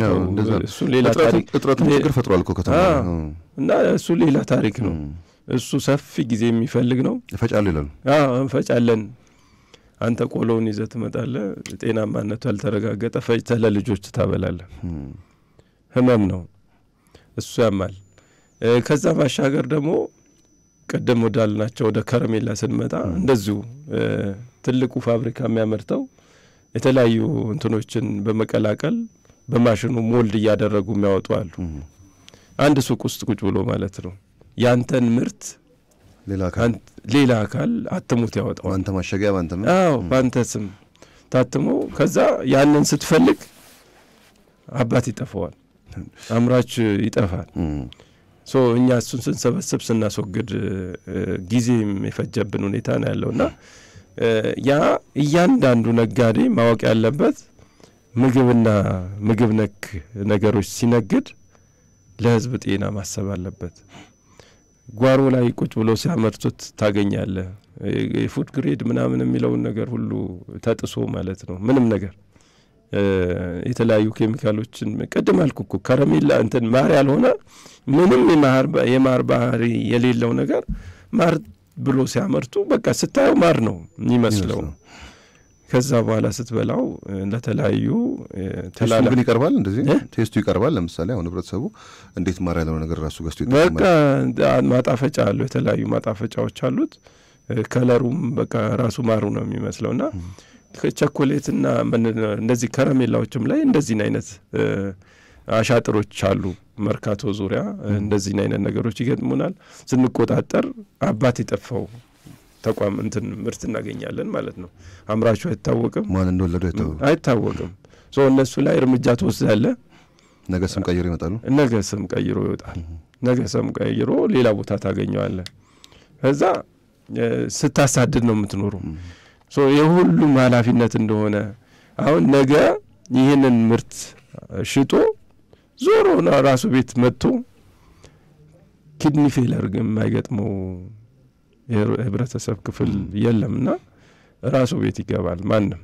እሱ ሌላ ታሪክ እጥረቱን ችግር ፈጥሯል እኮ ከተማ እና እሱ ሌላ ታሪክ ነው። እሱ ሰፊ ጊዜ የሚፈልግ ነው። እፈጫለሁ ይላል። እንፈጫለን። አንተ ቆሎውን ይዘህ ትመጣለህ። ጤናማነቱ ያልተረጋገጠ ፈጭተህ ለልጆች ታበላለህ። ህመም ነው እሱ ያማል። ከዛ ባሻገር ደግሞ ቀደም ወዳልናቸው ወደ ከረሜላ ስንመጣ እንደዚሁ ትልቁ ፋብሪካ የሚያመርተው የተለያዩ እንትኖችን በመቀላቀል በማሽኑ ሞልድ እያደረጉ የሚያወጡ አሉ። አንድ ሱቅ ውስጥ ቁጭ ብሎ ማለት ነው ያንተን ምርት ሌላ አካል አትሙት ያወጣው አንተ ማሸጊያ ባንተ ነው። ባንተ ስም ታትሞ ከዛ ያንን ስትፈልግ አባት ይጠፋዋል፣ አምራች ይጠፋል። እኛ እሱን ስንሰበስብ ስናስወግድ ጊዜም የፈጀብን ሁኔታ ነው ያለውና ያ እያንዳንዱ ነጋዴ ማወቅ ያለበት ምግብና ምግብ ነክ ነገሮች ሲነግድ ለህዝብ ጤና ማሰብ አለበት። ጓሮ ላይ ቁጭ ብሎ ሲያመርቱት ታገኛለህ። የፉድ ግሬድ ምናምን የሚለውን ነገር ሁሉ ተጥሶ ማለት ነው ምንም ነገር የተለያዩ ኬሚካሎችን ቀደም አልኩኩ ከረሜላ እንትን ማር ያልሆነ ምንም የማር ባህሪ የሌለው ነገር ማር ብሎ ሲያመርቱ በቃ ስታየው ማር ነው የሚመስለው። ከዛ በኋላ ስትበላው ለተለያዩ ተላላ ግን ይቀርባል። እንደዚህ ቴስቱ ይቀርባል። ለምሳሌ አሁን ህብረተሰቡ እንዴት ማር ያለው ነገር ራሱ ገዝቶ ይጠቀማል። በቃ ማጣፈጫ አለው፣ የተለያዩ ማጣፈጫዎች አሉት። ከለሩም በቃ ራሱ ማሩ ነው የሚመስለውና ቸኮሌትና እንደዚህ ከረሜላዎችም ላይ እንደዚህ አይነት አሻጥሮች አሉ። መርካቶ ዙሪያ እንደዚህ አይነት ነገሮች ይገጥሙናል። ስንቆጣጠር አባት ይጠፋው ተቋም እንትን ምርት እናገኛለን ማለት ነው። አምራቹ አይታወቅም፣ ማን እንደወለደው አይታወቅም። እነሱ ላይ እርምጃ ተወስዳለህ። ነገ ስም ቀይሮ ይመጣሉ። ነገ ስም ቀይሮ ይወጣል። ነገ ስም ቀይሮ ሌላ ቦታ ታገኘዋለህ። ከዛ ስታሳድድ ነው የምትኖረው። የሁሉም ኃላፊነት እንደሆነ አሁን ነገ ይህንን ምርት ሽጦ ዞሮ ራሱ ቤት መጥቶ ኪድኒ ፌለር ግን የማይገጥመው የህብረተሰብ ክፍል የለምና ራሱ ቤት ይገባል። ማንም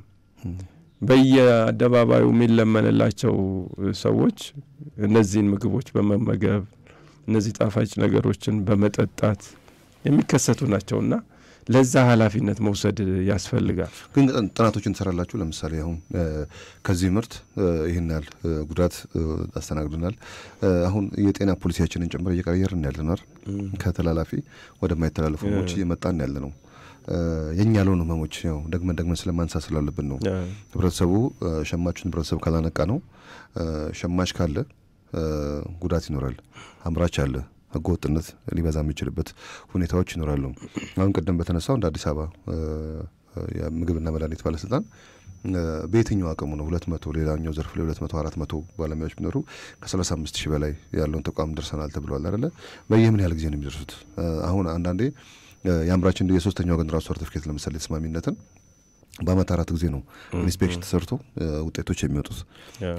በየአደባባዩ የሚለመንላቸው ሰዎች እነዚህን ምግቦች በመመገብ እነዚህ ጣፋጭ ነገሮችን በመጠጣት የሚከሰቱ ናቸውና ለዛ ኃላፊነት መውሰድ ያስፈልጋል። ግን ጥናቶችን ተሰራላችሁ? ለምሳሌ አሁን ከዚህ ምርት ይሄን ያህል ጉዳት አስተናግደናል። አሁን የጤና ፖሊሲያችንን ጨምሮ እየቀየርን ያለነው ከተላላፊ ወደማይተላለፉ ህመሞች እየመጣን ያለነው የኛ ያልሆኑ ህመሞች ያው ደግመን ስለማንሳ ስላለብን ነው። ህብረተሰቡ ሸማቹን ህብረተሰብ ካላነቃ ነው። ሸማች ካለ ጉዳት ይኖራል፣ አምራች አለ ህገወጥነት ሊበዛ የሚችልበት ሁኔታዎች ይኖራሉ። አሁን ቀደም በተነሳው እንደ አዲስ አበባ የምግብና መድኃኒት ባለስልጣን በየትኛው አቅሙ ነው 200 ሌላኛው ዘርፍ ላይ 200 400 ባለሙያዎች ቢኖሩ ከ35000 በላይ ያለውን ተቋም ደርሰናል ተብሏል አይደለ? በየምን ያህል ጊዜ ነው የሚደርሱት? አሁን አንዳንዴ የአምራች እንደ የሶስተኛው ወገን ራሱ ሰርቲፊኬት ለምሳሌ ተስማሚነትን በአመት 4 ጊዜ ነው ኢንስፔክሽን ተሰርቶ ውጤቶች የሚወጡት።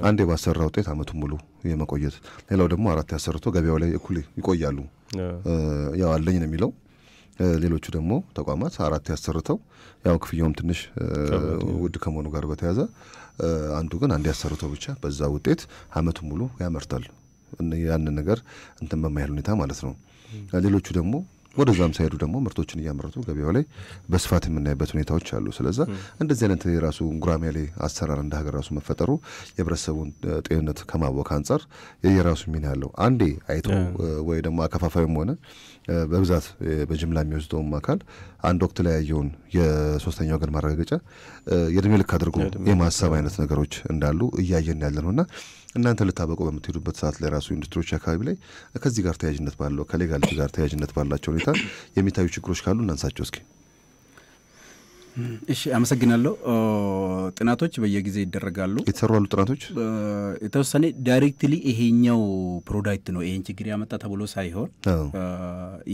አንዴ ባሰራ ውጤት አመቱን ሙሉ የመቆየት ሌላው ደግሞ 4 ያሰርቶ ገበያው ላይ እኩል ይቆያሉ። ያው አለኝ ነው የሚለው ሌሎቹ ደግሞ ተቋማት 4 ያሰርተው ያው ክፍያውም ትንሽ ውድ ከመሆኑ ጋር በተያያዘ አንዱ ግን አንድ ያሰርተው ብቻ በዛ ውጤት አመቱን ሙሉ ያመርታል። ያንን ነገር እንትን በማይል ሁኔታ ማለት ነው። ሌሎቹ ደግሞ ወደዛም ሳይሄዱ ደግሞ ምርቶችን እያመረቱ ገበያው ላይ በስፋት የምናይበት ሁኔታዎች አሉ። ስለዚህ እንደዚህ አይነት የራሱ ጉራሜሌ አሰራር እንደ ሀገር ራሱ መፈጠሩ የህብረተሰቡን ጤንነት ከማወቅ አንጻር የራሱ ሚና ያለው አንዴ አይቶ ወይ ደግሞ አከፋፋይም ሆነ በብዛት በጅምላ የሚወስደውም አካል አንድ ወቅት ላይ ያየውን የሶስተኛው ወገን ማረጋገጫ የእድሜ ልክ አድርጎ የማሰብ አይነት ነገሮች እንዳሉ እያየን ያለ ነውና እናንተ ልታበቁ በምትሄዱበት ሰዓት ላይ ራሱ ኢንዱስትሪዎች አካባቢ ላይ ከዚህ ጋር ተያያዥነት ባለው ከሌጋሊቲ ጋር ተያያዥነት ባላቸው ሁኔታ የሚታዩ ችግሮች ካሉ እናንሳቸው እስኪ። እሺ አመሰግናለሁ። ጥናቶች በየጊዜ ይደረጋሉ። የተሰሩ ያሉ ጥናቶች የተወሰነ ዳይሬክትሊ ይሄኛው ፕሮዳክት ነው ይሄን ችግር ያመጣ ተብሎ ሳይሆን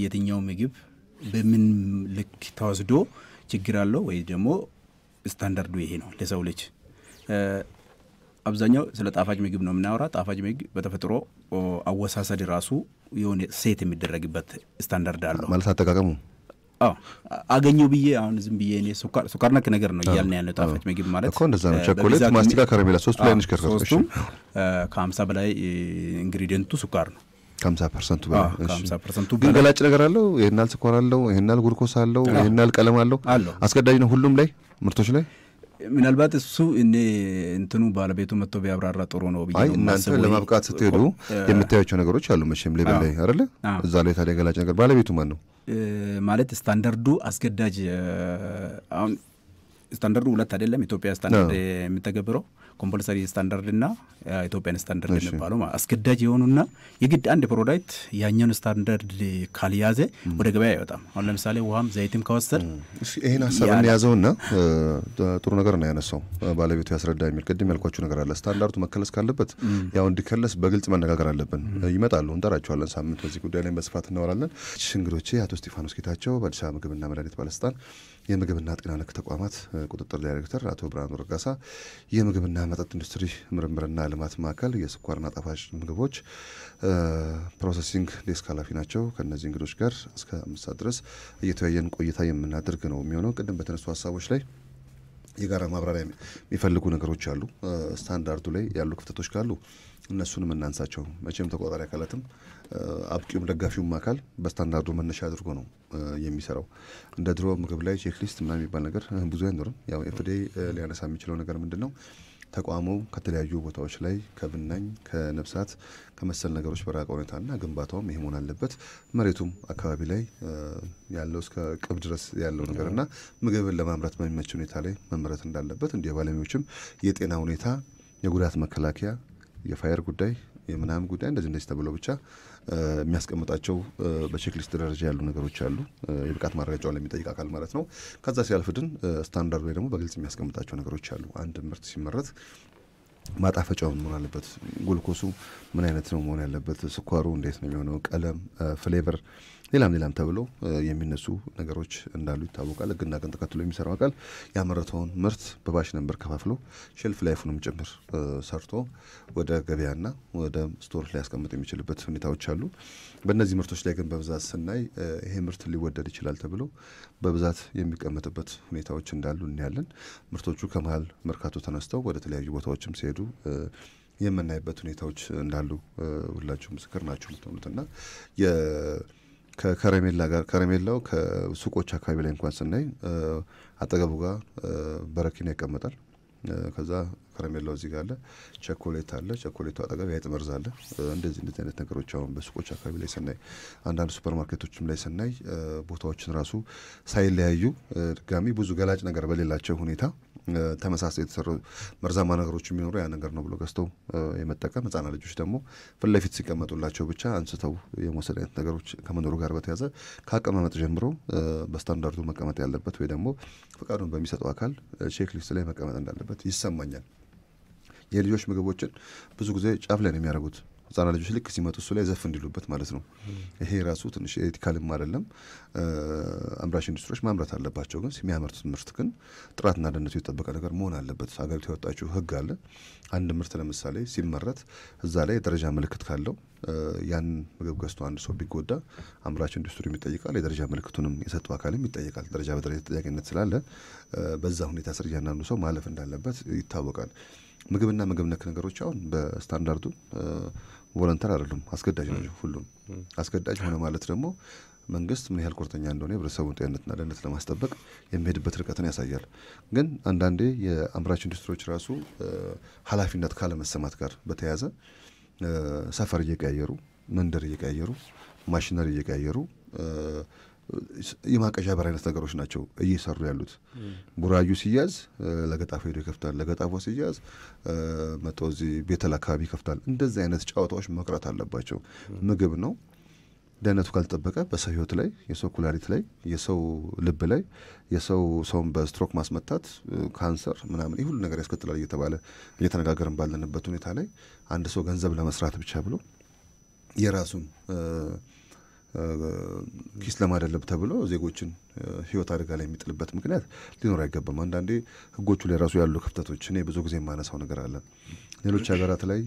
የትኛው ምግብ በምን ልክ ተወስዶ ችግር አለው ወይ ደግሞ ስታንዳርዱ ይሄ ነው ለሰው ልጅ። አብዛኛው ስለ ጣፋጭ ምግብ ነው የምናወራ። ጣፋጭ ምግብ በተፈጥሮ አወሳሰድ ራሱ የሆነ ሴት የሚደረግበት ስታንዳርድ አለው ማለት አጠቃቀሙ አገኘው ብዬ አሁን ዝም ብዬ እኔ ሱካር ነክ ነገር ነው እያልን ያለው ጣፋጭ ምግብ ማለት እኮ እንደዛ ነው። ቸኮሌት፣ ማስቲካ፣ ከረሜላ ሶስቱ ላይ ነሽ ከርካሽ ከ50 በላይ ኢንግሪዲየንቱ ሱካር ነው። 50% በላይ 50% ግን ገላጭ ነገር አለው። ይሄናል ስኳር አለው፣ ይሄናል ግሉኮስ አለው፣ ይሄናል ቀለም አለው። አስገዳጅ ነው ሁሉም ላይ ምርቶች ላይ። ምናልባት እሱ እኔ እንትኑ ባለቤቱ መጥቶ ቢያብራራ ጥሩ ነው ብዬ ነው። እናንተ ለማብቃት ስትሄዱ የምታዩቸው ነገሮች አሉ መቼም ሌብል ላይ አይደለ? እዛ ላይ ታዲያ ገላጭ ነገር ባለቤቱ ማን ነው ማለት ስታንዳርዱ አስገዳጅ አሁን ስታንዳርዱ ሁለት አይደለም። ኢትዮጵያ ስታንዳርድ የሚተገብረው ኮምፐልሰሪ ስታንዳርድ እና ኢትዮጵያን ስታንዳርድ የሚባለው አስገዳጅ የሆኑና የግድ አንድ ፕሮዳክት ያኛውን ስታንዳርድ ካልያዘ ወደ ገበያ አይወጣም። አሁን ለምሳሌ ውሃም ዘይትም ከወሰድ ይሄን ሀሳብን ያዘውና ጥሩ ነገር ነው ያነሳው ባለቤቱ ያስረዳ የሚል ቅድም ያልኳችሁ ነገር አለ። ስታንዳርዱ መከለስ ካለበት ያው እንዲከለስ በግልጽ መነጋገር አለብን። ይመጣሉ እንጠራቸዋለን። ሳምንት በዚህ ጉዳይ ላይ በስፋት እናወራለን። እንግዶቼ አቶ እስጢፋኖስ ጌታቸው በአዲስ አበባ ምግብና መድኃኒት ባለስልጣን የምግብና ጤና ነክ ተቋማት ቁጥጥር ዳይሬክተር፣ አቶ ብርሃኑ ረጋሳ የምግብና መጠጥ ኢንዱስትሪ ምርምርና ልማት ማዕከል የስኳርና ጣፋጭ ምግቦች ፕሮሰሲንግ ዴስክ ኃላፊ ናቸው። ከነዚህ እንግዶች ጋር እስከ 5 ሰዓት ድረስ እየተወያየን ቆይታ የምናደርግ ነው የሚሆነው። ቅድም በተነሱ ሀሳቦች ላይ የጋራ ማብራሪያ የሚፈልጉ ነገሮች አሉ። ስታንዳርዱ ላይ ያሉ ክፍተቶች ካሉ እነሱንም እናንሳቸው። መቼም ተቆጣጣሪ አካላትም አብቂውም ደጋፊውም አካል በስታንዳርዱ መነሻ አድርጎ ነው የሚሰራው። እንደ ድሮ ምግብ ላይ ቼክ ሊስት ምናምን የሚባል ነገር ብዙ አይኖርም። ያው ኤፍዲኤ ሊያነሳ የሚችለው ነገር ምንድነው ተቋሙ ከተለያዩ ቦታዎች ላይ ከብናኝ ከነፍሳት ከመሰል ነገሮች በራቀ ሁኔታና ግንባታውም ይሄ መሆን አለበት። መሬቱም አካባቢ ላይ ያለው እስከ ቅብ ድረስ ያለው ነገርና ምግብን ለማምረት በሚመች ሁኔታ ላይ መመረት እንዳለበት እንዲህ ባለሙያዎችም የጤና ሁኔታ የጉዳት መከላከያ የፋየር ጉዳይ የምናምን ጉዳይ እንደዚህ ተብሎ ብቻ የሚያስቀምጣቸው በቼክሊስት ደረጃ ያሉ ነገሮች አሉ። የብቃት ማረጋገጫውን ለሚጠይቅ አካል ማለት ነው። ከዛ ሲያልፍ ግን ስታንዳርድ ላይ ደግሞ በግልጽ የሚያስቀምጣቸው ነገሮች አሉ። አንድ ምርት ሲመረት ማጣፈጫው መሆን አለበት። ግሉኮሱ ምን አይነት ነው መሆን ያለበት፣ ስኳሩ እንዴት ነው የሚሆነው፣ ቀለም፣ ፍሌቨር ሌላም ተብሎ የሚነሱ ነገሮች እንዳሉ ይታወቃል። ግና ግን ተከትሎ የሚሰራው አካል ያመረተውን ምርት በባሽ ነምበር ከፋፍሎ ሼልፍ ላይፉንም ጭምር ሰርቶ ወደ ገበያና ወደ ስቶር ላይ ያስቀምጥ የሚችልበት ሁኔታዎች አሉ። በእነዚህ ምርቶች ላይ ግን በብዛት ስናይ ይሄ ምርት ሊወደድ ይችላል ተብሎ በብዛት የሚቀመጥበት ሁኔታዎች እንዳሉ እናያለን። ምርቶቹ ከመሀል መርካቶ ተነስተው ወደ ተለያዩ ቦታዎችም ሲሄዱ የምናይበት ሁኔታዎች እንዳሉ ሁላችሁ ምስክር ናችሁ የምትሆኑትና ከከረሜላ ጋር ከረሜላው ከሱቆች አካባቢ ላይ እንኳን ስናይ አጠገቡ ጋር በረኪና ይቀመጣል። ከዛ ከረሜላው እዚህ ጋር አለ፣ ቸኮሌት አለ፣ ቸኮሌቱ አጠገብ ያይጥ መርዝ አለ። እንደዚህ አይነት ነገሮች አሁን በሱቆች አካባቢ ላይ ስናይ አንዳንድ ሱፐርማርኬቶችም ላይ ስናይ ቦታዎችን ራሱ ሳይለያዩ ድጋሚ ብዙ ገላጭ ነገር በሌላቸው ሁኔታ ተመሳሳይ የተሰሩ መርዛማ ነገሮች የሚኖሩ ያ ነገር ነው ብሎ ገዝተው የመጠቀም ህጻናት ልጆች ደግሞ ፊት ለፊት ሲቀመጡላቸው ብቻ አንስተው የመውሰድ አይነት ነገሮች ከመኖሩ ጋር በተያያዘ ከአቀማመጥ ጀምሮ በስታንዳርዱ መቀመጥ ያለበት ወይ ደግሞ ፈቃዱን በሚሰጠው አካል ቼክ ሊስት ላይ መቀመጥ እንዳለበት ይሰማኛል። የልጆች ምግቦችን ብዙ ጊዜ ጫፍ ላይ ነው የሚያደርጉት። ህጻናት ልጆች ልክ ሲመጡ እሱ ላይ ዘፍ እንዲሉበት ማለት ነው። ይሄ ራሱ ትንሽ ኤቲካልም አይደለም። አምራች ኢንዱስትሪዎች ማምረት አለባቸው፣ ግን የሚያመርቱት ምርት ግን ጥራትና ደህንነቱ የተጠበቀ ነገር መሆን አለበት። ሀገሪቱ ያወጣችው ህግ አለ። አንድ ምርት ለምሳሌ ሲመረት እዛ ላይ የደረጃ ምልክት ካለው ያን ምግብ ገዝቶ አንድ ሰው ቢጎዳ አምራች ኢንዱስትሪ ይጠይቃል፣ የደረጃ ምልክቱንም የሰጠው አካልም ይጠይቃል። ደረጃ በደረጃ ተጠያቂነት ስላለ በዛ ሁኔታ ስር እያንዳንዱ ሰው ማለፍ እንዳለበት ይታወቃል። ምግብና ምግብ ነክ ነገሮች አሁን በስታንዳርዱ ቮለንተር አይደሉም፣ አስገዳጅ ናቸው። ሁሉም አስገዳጅ ሆነ ማለት ደግሞ መንግስት ምን ያህል ቁርጠኛ እንደሆነ የህብረተሰቡን ጤንነትና ደህንነት ለማስጠበቅ የሚሄድበት ርቀትን ያሳያል። ግን አንዳንዴ የአምራች ኢንዱስትሪዎች ራሱ ኃላፊነት ካለመሰማት ጋር በተያያዘ ሰፈር እየቀያየሩ መንደር እየቀያየሩ ማሽነሪ እየቀያየሩ የማቀዣበር አይነት ነገሮች ናቸው እየሰሩ ያሉት። ቡራዩ ሲያዝ ለገጣፎ ሄዶ ይከፍታል፣ ለገጣፎ ሲያዝ መጥቶ እዚህ ቤተል አካባቢ ይከፍታል። እንደዚህ አይነት ጨዋታዎች መቅረት አለባቸው። ምግብ ነው፣ ደህንነቱ ካልተጠበቀ በሰው ህይወት ላይ፣ የሰው ኩላሊት ላይ፣ የሰው ልብ ላይ፣ ሰውን በስትሮክ ማስመታት፣ ካንሰር ምናምን ይህ ሁሉ ነገር ያስከትላል እየተባለ እየተነጋገርን ባለንበት ሁኔታ ላይ አንድ ሰው ገንዘብ ለመስራት ብቻ ብሎ የራሱን ኪስ ለማደለብ ተብሎ ዜጎችን ህይወት አደጋ ላይ የሚጥልበት ምክንያት ሊኖር አይገባም። አንዳንዴ ህጎቹ ላይ ራሱ ያሉ ክፍተቶች እኔ ብዙ ጊዜ የማነሳው ነገር አለ። ሌሎች ሀገራት ላይ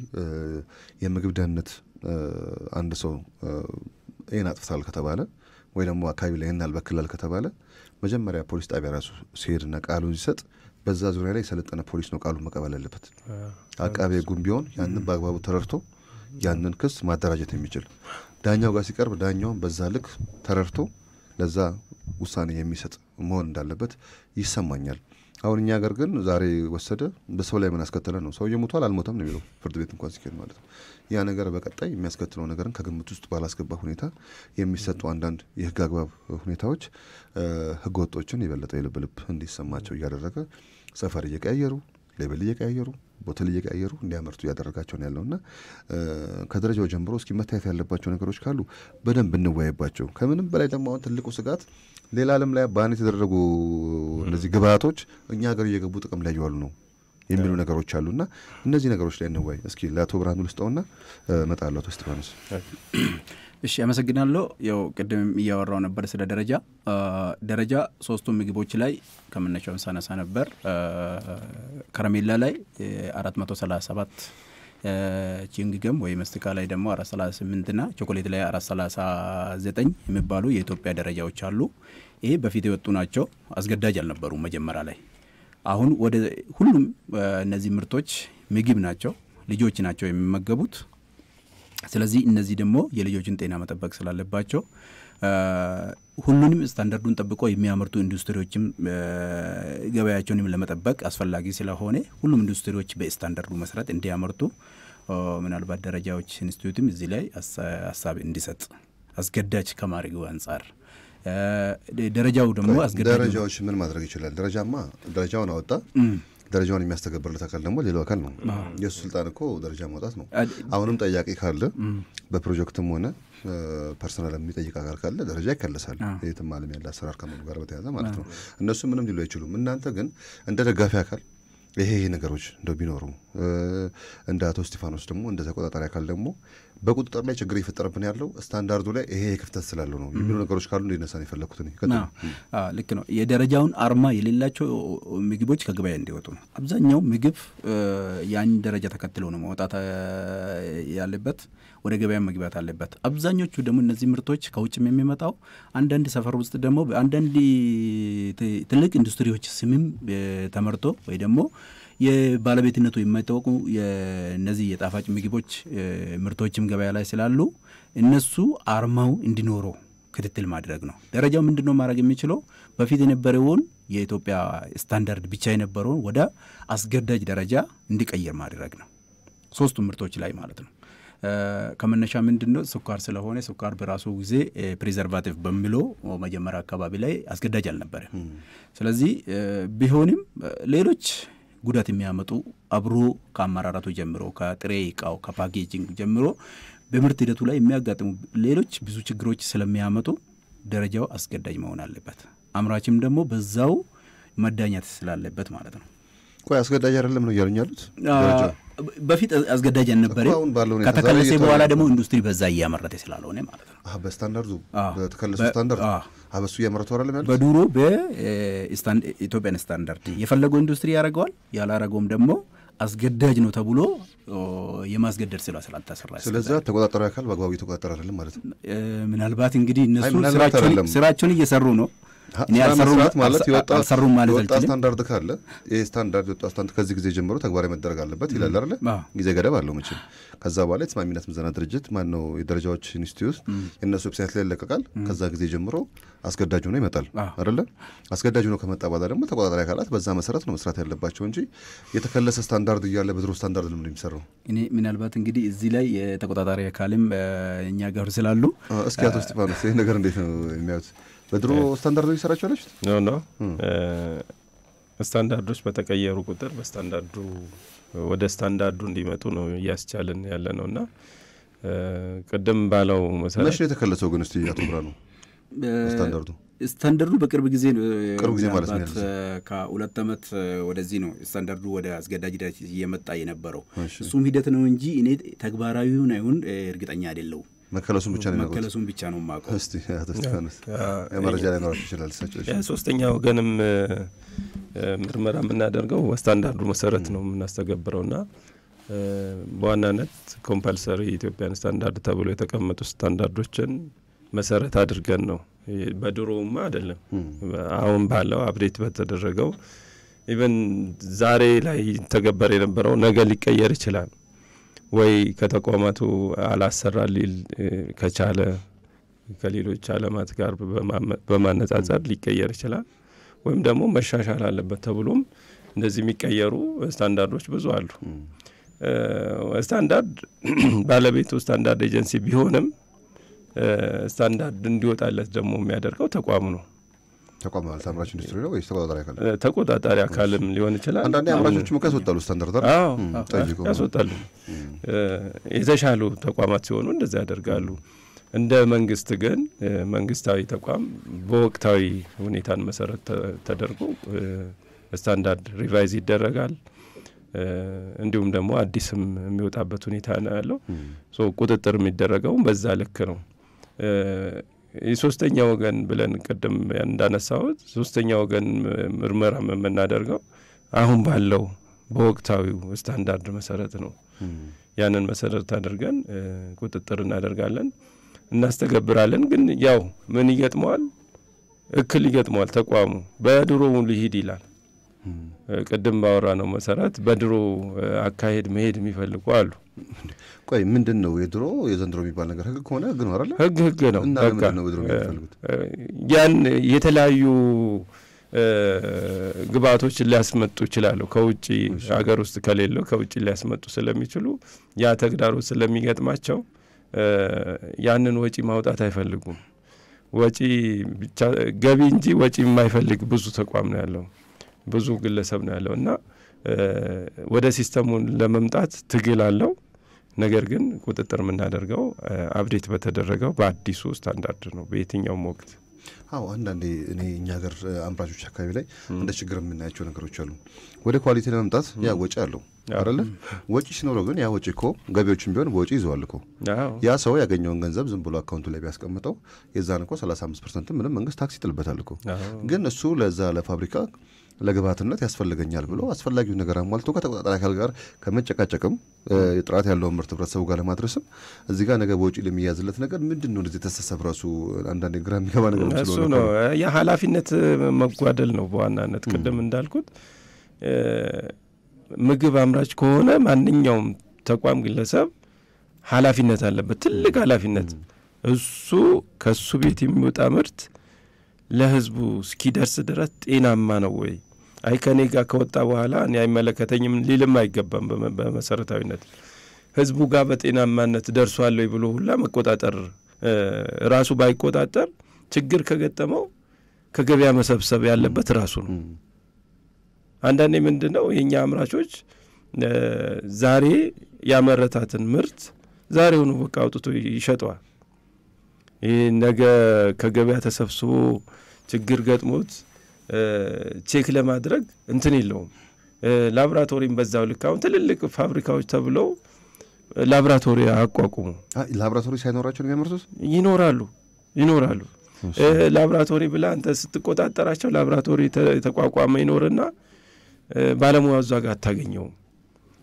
የምግብ ደህንነት አንድ ሰው ይህን አጥፍታል ከተባለ ወይ ደግሞ አካባቢ ላይ ይህን አልበክላል ከተባለ መጀመሪያ ፖሊስ ጣቢያ ራሱ ሲሄድና ቃሉን ሲሰጥ በዛ ዙሪያ ላይ የሰለጠነ ፖሊስ ነው ቃሉን መቀበል ያለበት። አቃቤ ሕጉም ቢሆን ያንን በአግባቡ ተረድቶ ያንን ክስ ማደራጀት የሚችል ዳኛው ጋር ሲቀርብ ዳኛውን በዛ ልክ ተረድቶ ለዛ ውሳኔ የሚሰጥ መሆን እንዳለበት ይሰማኛል። አሁን እኛ ሀገር ግን ዛሬ ወሰደ በሰው ላይ ምን አስከተለ ነው። ሰውዬው ሞቷል አልሞተም ነው የሚለው ፍርድ ቤት እንኳን ሲከድ ማለት ነው። ያ ነገር በቀጣይ የሚያስከትለው ነገርን ከግምት ውስጥ ባላስገባ ሁኔታ የሚሰጡ አንዳንድ የህግ አግባብ ሁኔታዎች ህገ ወጦችን የበለጠ የልብ ልብ እንዲሰማቸው እያደረገ ሰፈር እየቀያየሩ ሌብል እየቀያየሩ ቦትል እየቀያየሩ እንዲያመርቱ እያደረጋቸው ነው ያለውና ከደረጃው ጀምሮ እስኪ መታየት ያለባቸው ነገሮች ካሉ በደንብ እንወያይባቸው። ከምንም በላይ ደግሞ አሁን ትልቁ ስጋት ሌላ ዓለም ላይ ባን የተደረጉ እነዚህ ግብአቶች እኛ ሀገር እየገቡ ጥቅም ላይ ይዋሉ ነው የሚሉ ነገሮች አሉና እነዚህ ነገሮች ላይ እንወያይ። እስኪ ለአቶ ብርሃኑ ልስጠውና እመጣለሁ። አቶ እስጢፋኖስ። እሺ አመሰግናለሁ። ያው ቅድም እያወራው ነበር ስለ ደረጃ ሶስቱ ምግቦች ላይ ከመነሻው ሳነሳ ነበር። ከረሜላ ላይ 437 ቺንግገም ወይ መስቲካ ላይ ደግሞ 438 እና ቾኮሌት ላይ 439 የሚባሉ የኢትዮጵያ ደረጃዎች አሉ። ይሄ በፊት የወጡ ናቸው፣ አስገዳጅ አልነበሩም መጀመሪያ ላይ። አሁን ወደ ሁሉም እነዚህ ምርቶች ምግብ ናቸው፣ ልጆች ናቸው የሚመገቡት። ስለዚህ እነዚህ ደግሞ የልጆችን ጤና መጠበቅ ስላለባቸው ሁሉንም ስታንዳርዱን ጠብቆ የሚያመርቱ ኢንዱስትሪዎችም ገበያቸውንም ለመጠበቅ አስፈላጊ ስለሆነ ሁሉም ኢንዱስትሪዎች በስታንዳርዱ መሰረት እንዲያመርቱ ምናልባት ደረጃዎች ኢንስቲትዩትም እዚህ ላይ ሐሳብ እንዲሰጥ አስገዳጅ ከማድረግ አንፃር ደረጃው ደግሞ አስገዳጅ ደረጃዎች ምን ማድረግ ይችላል? ደረጃውን አወጣ። ደረጃውን የሚያስተገብርለት አካል ደግሞ ሌላው አካል ነው። የሱ ስልጣን እኮ ደረጃ ማውጣት ነው። አሁንም ጠያቂ ካለ በፕሮጀክትም ሆነ ፐርሰናል የሚጠይቅ አካል ካለ ደረጃ ይከለሳል። የትም ዓለም ያለ አሰራር ከመኑ ጋር በተያያዘ ማለት ነው። እነሱ ምንም ሊሉ አይችሉም። እናንተ ግን እንደ ደጋፊ አካል ይሄ ነገሮች እንደው ቢኖሩ እንደ አቶ እስጢፋኖስ ደግሞ እንደ ተቆጣጣሪ አካል ደግሞ በቁጥጥር ላይ ችግር እየፈጠረብን ያለው ስታንዳርዱ ላይ ይሄ ክፍተት ስላለው ነው የሚሉ ነገሮች ካሉ እንዲነሳን የፈለኩት ነው። ልክ ነው። የደረጃውን አርማ የሌላቸው ምግቦች ከገበያ እንዲወጡ ነው። አብዛኛው ምግብ ያን ደረጃ ተከትሎ ነው መውጣት ያለበት፣ ወደ ገበያ መግባት አለበት። አብዛኞቹ ደግሞ እነዚህ ምርቶች ከውጭም የሚመጣው አንዳንድ ሰፈር ውስጥ ደግሞ አንዳንድ ትልቅ ኢንዱስትሪዎች ስምም ተመርቶ ወይ ደግሞ የባለቤትነቱ የማይታወቁ የነዚህ የጣፋጭ ምግቦች ምርቶችም ገበያ ላይ ስላሉ እነሱ አርማው እንዲኖረው ክትትል ማድረግ ነው። ደረጃው ምንድነው ማድረግ የሚችለው? በፊት የነበረውን የኢትዮጵያ ስታንዳርድ ብቻ የነበረውን ወደ አስገዳጅ ደረጃ እንዲቀየር ማድረግ ነው። ሶስቱ ምርቶች ላይ ማለት ነው። ከመነሻ ምንድነው ስኳር ስለሆነ ስኳር በራሱ ጊዜ ፕሪዘርቫቲቭ በሚለው መጀመሪያ አካባቢ ላይ አስገዳጅ አልነበረም። ስለዚህ ቢሆንም ሌሎች ጉዳት የሚያመጡ አብሮ ከአመራራቱ ጀምሮ ከጥሬ ዕቃው ከፓኬጂንግ ጀምሮ በምርት ሂደቱ ላይ የሚያጋጥሙ ሌሎች ብዙ ችግሮች ስለሚያመጡ ደረጃው አስገዳጅ መሆን አለበት። አምራችም ደግሞ በዛው መዳኘት ስላለበት ማለት ነው። ቆይ አስገዳጅ አይደለም ነው ያሉኝ ያሉት በፊት አስገዳጅ ነበር ከተከለሰ በኋላ ደግሞ ኢንዱስትሪ በዛ ያመረተ ስላልሆነ ማለት ነው በስታንዳርዱ በተከለሰ ስታንዳርድ አበሱ ያመረቱ አይደለም ያሉት በዱሮ በኢትዮጵያን ስታንዳርድ የፈለገው ኢንዱስትሪ ያደርገዋል ያላረገውም ደግሞ አስገዳጅ ነው ተብሎ የማስገደድ ስላልተሰራ ስለዚህ ተቆጣጣሪ አካል በአግባቡ እየተቆጣጠረ አይደለም ማለት ነው ምናልባት እንግዲህ እነሱ ስራቸውን እየሰሩ ነው እኔ አልሰሩም ማለት አልሰሩም ማለት አልችልም ስታንዳርድ ካለ ስታንዳርድ ስታንዳርድ ከዚህ ጊዜ ጀምሮ ተግባራዊ መደረግ አለበት ይላል አይደል ጊዜ ገደብ አለው መቼ ከዛ በኋላ የተስማሚነት ምዘና ድርጅት ማን ነው የደረጃዎች ኢንስቲትዩት የነሱ ዌብሳይት ላይ ይለቀቃል ከዛ ጊዜ ጀምሮ አስገዳጅ ሆኖ ይመጣል አይደል አስገዳጅ ሆኖ ከመጣ በኋላ ደግሞ ተቆጣጣሪ አካላት በዛ መሰረት ነው መስራት ያለባቸው እንጂ የተከለሰ ስታንዳርድ ይያለ በድሮ ስታንዳርድ ነው የሚሰራው እኔ ምናልባት እንግዲህ እዚህ ላይ የተቆጣጣሪ አካልም እኛ ጋር ስላሉ እስኪ አቶ ስቲፋኖስ ይሄ ነገር እንዴት ነው የሚያዩት በድሮ ስታንዳርድ ይሰራቸው አለች ኖ ስታንዳርዶች በተቀየሩ ቁጥር በስታንዳርዱ ወደ ስታንዳርዱ እንዲመጡ ነው ያስቻለን ያለ ነውና ቀደም ባለው መሰረት መቼ የተከለሰው ግን እስቲ ያተብራ ነው ስታንዳርዱ በቅርብ ጊዜ ማለት ነው ከሁለት ዓመት ወደዚህ ነው ስታንዳርዱ ወደ አስገዳጅ ደረጃ እየመጣ የነበረው እሱም ሂደት ነው እንጂ እኔ ተግባራዊውን አይሁን እርግጠኛ አይደለሁም መከለሱን ብቻ ነው ማቀው እስቲ አተስተካነስ የመረጃ ላይ ነው ይችላል ሰጨሽ ሶስተኛ ወገንም ምርመራ የምናደርገው ስታንዳርዱ መሰረት ነው የምናስተገብረውና በዋናነት ኮምፐልሰሪ ኢትዮጵያን ስታንዳርድ ተብሎ የተቀመጡ ስታንዳርዶችን መሰረት አድርገን ነው በድሮውማ አይደለም አሁን ባለው አፕዴት በተደረገው ኢቭን ዛሬ ላይ ተገበረ የነበረው ነገ ሊቀየር ይችላል ወይ ከተቋማቱ አላሰራሊል ከቻለ ከሌሎች ዓለማት ጋር በማነጻጸር ሊቀየር ይችላል ወይም ደግሞ መሻሻል አለበት ተብሎም እንደዚህ የሚቀየሩ ስታንዳርዶች ብዙ አሉ ስታንዳርድ ባለቤቱ ስታንዳርድ ኤጀንሲ ቢሆንም ስታንዳርድ እንዲወጣለት ደግሞ የሚያደርገው ተቋሙ ነው ተቋም ማለት አምራች ኢንዱስትሪ ነው ወይስ ተቆጣጣሪ አካልም ሊሆን ይችላል አንዳንድ አምራቾች መከሰውታሉ ስታንዳርድ ጠይቁ ያስወጣሉ የተሻሉ ተቋማት ሲሆኑ እንደዛ ያደርጋሉ እንደ መንግስት ግን መንግስታዊ ተቋም በወቅታዊ ሁኔታን መሰረት ተደርጎ ስታንዳርድ ሪቫይዝ ይደረጋል እንዲሁም ደግሞ አዲስም የሚወጣበት ሁኔታ ነው ያለው ቁጥጥር የሚደረገው በዛ ልክ ነው የሶስተኛ ወገን ብለን ቀደም እንዳነሳሁት ሶስተኛ ወገን ምርመራ የምናደርገው አሁን ባለው በወቅታዊው ስታንዳርድ መሰረት ነው ያንን መሰረት አድርገን ቁጥጥር እናደርጋለን እናስተገብራለን ግን ያው ምን ይገጥመዋል እክል ይገጥመዋል ተቋሙ በድሮው ሊሄድ ይላል ቀደም ባወራ ነው መሰረት በድሮ አካሄድ መሄድ የሚፈልጉ አሉ ቆይ ምንድነው የድሮ የዘንድሮ የሚባል ነገር ህግ ሆነ ግን ወራለ ህግ ነው እና ምንድነው በድሮ የሚፈልጉት ያን የተለያዩ ግባቶች ሊያስመጡ ይችላሉ ከውጪ ሀገር ውስጥ ከሌለው ከውጪ ሊያስመጡ ስለሚችሉ ያ ተግዳሮት ስለሚገጥማቸው ያንን ወጪ ማውጣት አይፈልጉም ወጪ ብቻ ገቢ እንጂ ወጪ የማይፈልግ ብዙ ተቋም ነው ያለው ብዙ ግለሰብ ነው ያለውና ወደ ሲስተሙን ለመምጣት ትግል አለው ነገር ግን ቁጥጥር የምናደርገው አፕዴት በተደረገው በአዲሱ ስታንዳርድ ነው በየትኛውም ወቅት አንዳንዴ እኔ እኛ ሀገር አምራቾች አካባቢ ላይ እንደ ችግር የምናያቸው ነገሮች አሉ ወደ ኳሊቲ ለመምጣት ያ ወጪ አለው አይደለ ወጪ ሲኖረው ግን ያ ወጪ እኮ ገቢዎችን ቢሆን ወጪ ይዘዋል እኮ ያ ሰው ያገኘውን ገንዘብ ዝም ብሎ አካውንቱ ላይ ቢያስቀምጠው የዛን እኮ 35% ምንም መንግስት ታክስ ይጥልበታል እኮ ግን እሱ ለዛ ለፋብሪካ ለግብአትነት ያስፈልገኛል ብሎ አስፈላጊው ነገር አሟልቶ ከተቆጣጣሪ አካል ጋር ከመጨቃጨቅም ጥራት ያለው ምርት ህብረተሰቡ ጋር ለማድረስም እዚህ ጋር ነገ በውጪ ለሚያዝለት ነገር ምንድነው እንደዚህ ተሰሰብራሱ አንዳንድ ግራም የሚገባ ነገር እሱ ነው የኃላፊነት መጓደል ነው በዋናነት ቀደም እንዳልኩት ምግብ አምራች ከሆነ ማንኛውም ተቋም ግለሰብ ኃላፊነት አለበት ትልቅ ኃላፊነት እሱ ከሱ ቤት የሚወጣ ምርት ለህዝቡ እስኪደርስ ድረስ ጤናማ ነው ወይ አይከኔ ጋር ከወጣ በኋላ እኔ አይመለከተኝም ሊልም አይገባም በመሰረታዊነት ህዝቡ ጋር በጤናማነት ደርሷል ወይ ብሎ ሁላ መቆጣጠር ራሱ ባይቆጣጠር ችግር ከገጠመው ከገበያ መሰብሰብ ያለበት ራሱ ነው አንዳንዴ ምንድነው የኛ አምራቾች ዛሬ ያመረታትን ምርት ዛሬው ነው በቃ አውጥቶ ይሸጣል ይሄ ነገ ከገበያ ተሰብስቦ ችግር ገጥሞት ቼክ ለማድረግ እንትን የለውም ላብራቶሪም በዛው ልክ አሁን ትልልቅ ፋብሪካዎች ተብለው ላብራቶሪ አቋቁሙ። ላብራቶሪ ሳይኖራቸው ነው የሚያመርቱት? ይኖራሉ። ላብራቶሪ ብላ አንተ ስትቆጣጠራቸው ላብራቶሪ ተቋቋመ ይኖርና ባለሙያው እዛ ጋር አታገኘው።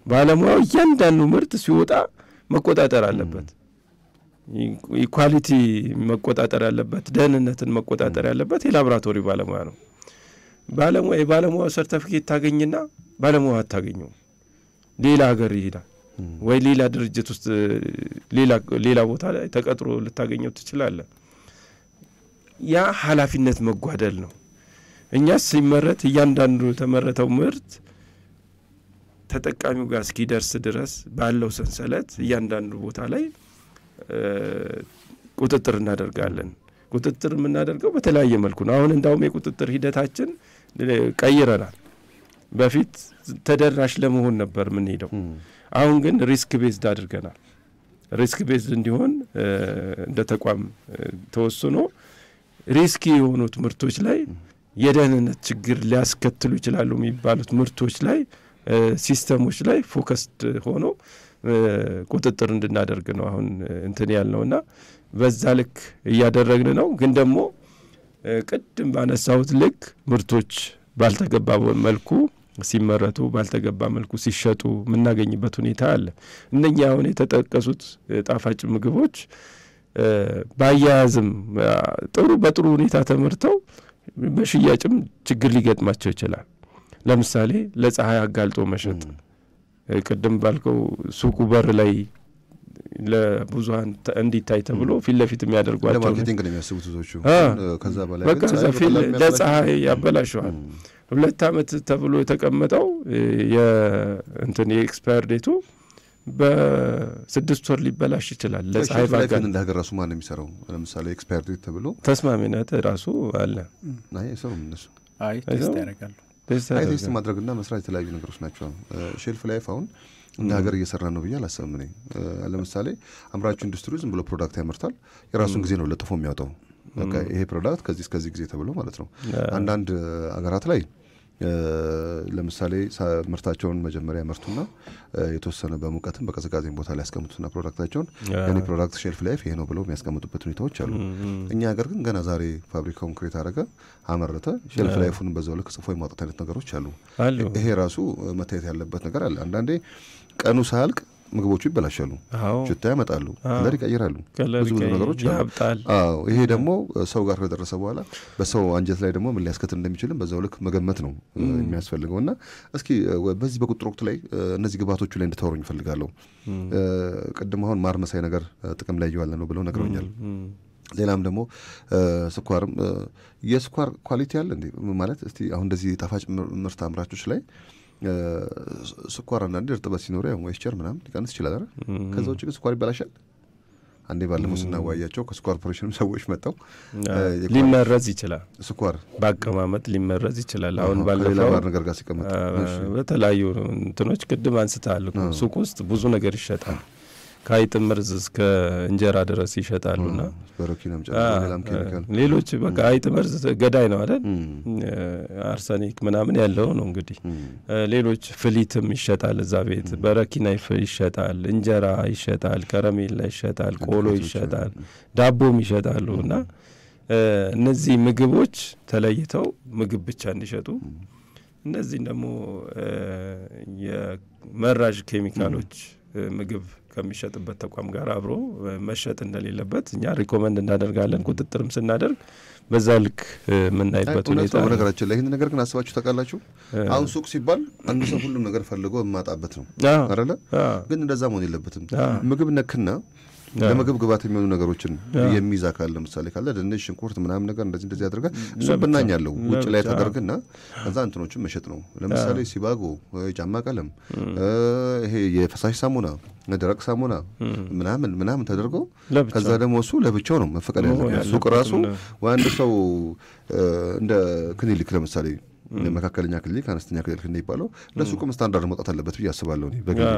ባለሙያው እያንዳንዱ ምርት ሲወጣ መቆጣጠር አለበት። ኳሊቲ መቆጣጠር ያለበት፣ ደህንነትን መቆጣጠር ያለበት የላብራቶሪ ባለሙያ ነው። የባለሙያው ሰርቲፊኬት ታገኝና ባለሙያው አታገኘው። ሌላ ሀገር ይሄዳል ወይ ሌላ ድርጅት ውስጥ ሌላ ቦታ ላይ ተቀጥሮ ልታገኘው ትችላለህ። ያ ኃላፊነት መጓደል ነው። እኛስ ሲመረት እያንዳንዱ የተመረተው ምርት ተጠቃሚው ጋር እስኪደርስ ድረስ ባለው ሰንሰለት እያንዳንዱ ቦታ ላይ ቁጥጥር እናደርጋለን። ቁጥጥር የምናደርገው በተለያየ መልኩ ነው። አሁን እንዳውም የቁጥጥር ሂደታችን ቀይረናል። በፊት ተደራሽ ለመሆን ነበር የምንሄደው። አሁን ግን ሪስክ ቤዝድ አድርገናል። ሪስክ ቤዝድ እንዲሆን እንደ ተቋም ተወስኖ ሪስክ የሆኑት ምርቶች ላይ የደህንነት ችግር ሊያስከትሉ ይችላሉ የሚባሉት ምርቶች ላይ ሲስተሞች ላይ ፎከስድ ሆኖ ቁጥጥር እንድናደርግ ነው አሁን እንትን ያልነውና በዛ ልክ እያደረግን ነው። ግን ደግሞ ቅድም ባነሳሁት ልክ ምርቶች ባልተገባ መልኩ ሲመረቱ ባልተገባ መልኩ ሲሸጡ የምናገኝበት ሁኔታ አለ። እነኛ አሁን የተጠቀሱት ጣፋጭ ምግቦች ባያያዝም በጥሩ ሁኔታ ተመርተው በሽያጭም ችግር ሊገጥማቸው ይችላል። ለምሳሌ ለፀሐይ አጋልጦ መሸጥ፣ ቅድም ባልከው ሱቁ በር ላይ ለብዙሃን እንዲታይ ተብሎ ፊት ለፊት የሚያደርጓቸው ለማርኬቲንግ ነው የሚያስቡት ዞቹ። ከዛ በላይ ለፀሐይ ያበላሸዋል። 2 ዓመት ተብሎ የተቀመጠው የኤክስፓየር ዴቱ በ6 ወር ሊበላሽ ይችላል። ለፀሐይ ባጋን እንደ ሀገር ራሱ ማን ነው የሚሰራው? ለምሳሌ ኤክስፓየር ዴት ተብሎ ተስማሚነት ራሱ አለ። አይሰሩም እነሱ። ቴስት ያደርጋሉ። ቴስት ማድረግና መስራት የተለያዩ ነገሮች ናቸው። ሼልፍ ላይፍ አሁን እንደ ሀገር እየሰራ ነው ብዬ አላሰብም ነኝ። ለምሳሌ አምራቹ ኢንዱስትሪ ዝም ብሎ ፕሮዳክት ያመርታል። የራሱን ጊዜ ነው ለጥፎ የሚያወጣው። ይሄ ፕሮዳክት ከዚህ ጊዜ ተብሎ ማለት ነው። አንዳንድ አገራት ላይ ለምሳሌ ምርታቸውን መጀመሪያ ያመርቱና የተወሰነ በሙቀትም በቀዝቃዜም ቦታ ላይ ያስቀምጡና ፕሮዳክታቸውን የኔ ፕሮዳክት ሼልፍ ላይፍ ይሄ ነው ብለው የሚያስቀምጡበት ሁኔታዎች አሉ። እኛ ሀገር ግን ገና ዛሬ ፋብሪካውን ክሬት አደረገ፣ አመረተ፣ ሼልፍ ላይፉን በዛው ልክ ጽፎ የማውጣት አይነት ነገሮች አሉ። ይሄ ራሱ መታየት ያለበት ነገር አለ። አንዳንዴ ቀኑ ሳያልቅ ምግቦቹ ይበላሻሉ፣ ሽታ ያመጣሉ፣ ከለር ይቀይራሉ፣ ብዙ ነገሮች ያብጣል። ይሄ ደግሞ ሰው ጋር ከደረሰ በኋላ በሰው አንጀት ላይ ደግሞ ምን ሊያስከትል እንደሚችልም በዛው ልክ መገመት ነው የሚያስፈልገው። እና እስኪ በዚህ በቁጥር ወቅት ላይ እነዚህ ግብዓቶቹ ላይ እንድታወሩኝ እፈልጋለሁ። ቅድም አሁን ማር መሳይ ነገር ጥቅም ላይ እየዋለ ነው ብለው ነግረውኛል። ሌላም ደግሞ ስኳርም የስኳር ኳሊቲ አለ እንዴ ማለት እስቲ አሁን እንደዚህ ጣፋጭ ምርት አምራቾች ላይ ስኳር አንዳንዴ እርጥበት ሲኖረው ያው ሞይስቸር ምናምን ሊቀንስ ይችላል አይደል? ከዛ ውጭ ግን ስኳር ይበላሻል። አንዴ ባለፈው ስናዋያቸው ከስኳር ኦፕሬሽንም ሰዎች መጥተው ሊመረዝ ይችላል። ስኳር በአቀማመጥ ሊመረዝ ይችላል። አሁን ባለፈው ነገር ጋር ሲቀመጥ በተለያዩ እንትኖች ቅድም አንስታል እኮ ሱቅ ውስጥ ብዙ ነገር ይሸጣል። ከአይጥ መርዝ እስከ እንጀራ ድረስ ይሸጣሉና በሮኪናም ጨምሮም ኬሚካል ሌሎች በቃ አይጥ መርዝ ገዳይ ነው አይደል? አርሰኒክ ምናምን ያለው ነው እንግዲህ። ሌሎች ፍሊትም ይሸጣል እዛ ቤት፣ በረኪና ይሸጣል፣ እንጀራ ይሸጣል፣ ከረሜላ ይሸጣል፣ ቆሎ ይሸጣል፣ ዳቦም ይሸጣሉና እነዚህ ምግቦች ተለይተው ምግብ ብቻ እንዲሸጡ እነዚህ ደግሞ የመራዥ ኬሚካሎች ምግብ ከሚሸጥበት ተቋም ጋር አብሮ መሸጥ እንደሌለበት እኛ ሪኮመንድ እናደርጋለን። ቁጥጥርም ስናደርግ በዛ ልክ የምናይበት ሁኔታ ነው። ነገራችን ላይ ይሄን ነገር ግን አስባችሁ ታውቃላችሁ? አሁን ሱቅ ሲባል አንድ ሰው ሁሉም ነገር ፈልጎ የማጣበት ነው አይደለ? ግን እንደዛ መሆን የለበትም። ምግብ ነክና ለምግብ ግባት የሚሆኑ ነገሮችን የሚይዝ አካል ለምሳሌ ካለ ድንች፣ ሽንኩርት ምናምን ነገር እንደዚህ ያደርጋል። እሱ ብናኝ ያለው ውጭ ላይ ተደርግና ከዛ እንትኖችን መሸጥ ነው። ለምሳሌ ሲባጎ፣ ጫማ ቀለም፣ ይሄ የፈሳሽ ሳሙና፣ ደረቅ ሳሙና ምናምን ተደርጎ ከዛ ደግሞ እሱ ለብቻው ነው መፈቀድ ያለበት። ሱቅ ራሱ አንድ ሰው እንደ ክሊኒክ ለምሳሌ መካከለኛ ክሊኒክ፣ አነስተኛ ክሊኒክ እንደሚባለው ለሱቁም ስታንዳርድ መውጣት አለበት ብዬ አስባለሁ እኔ በግሌ።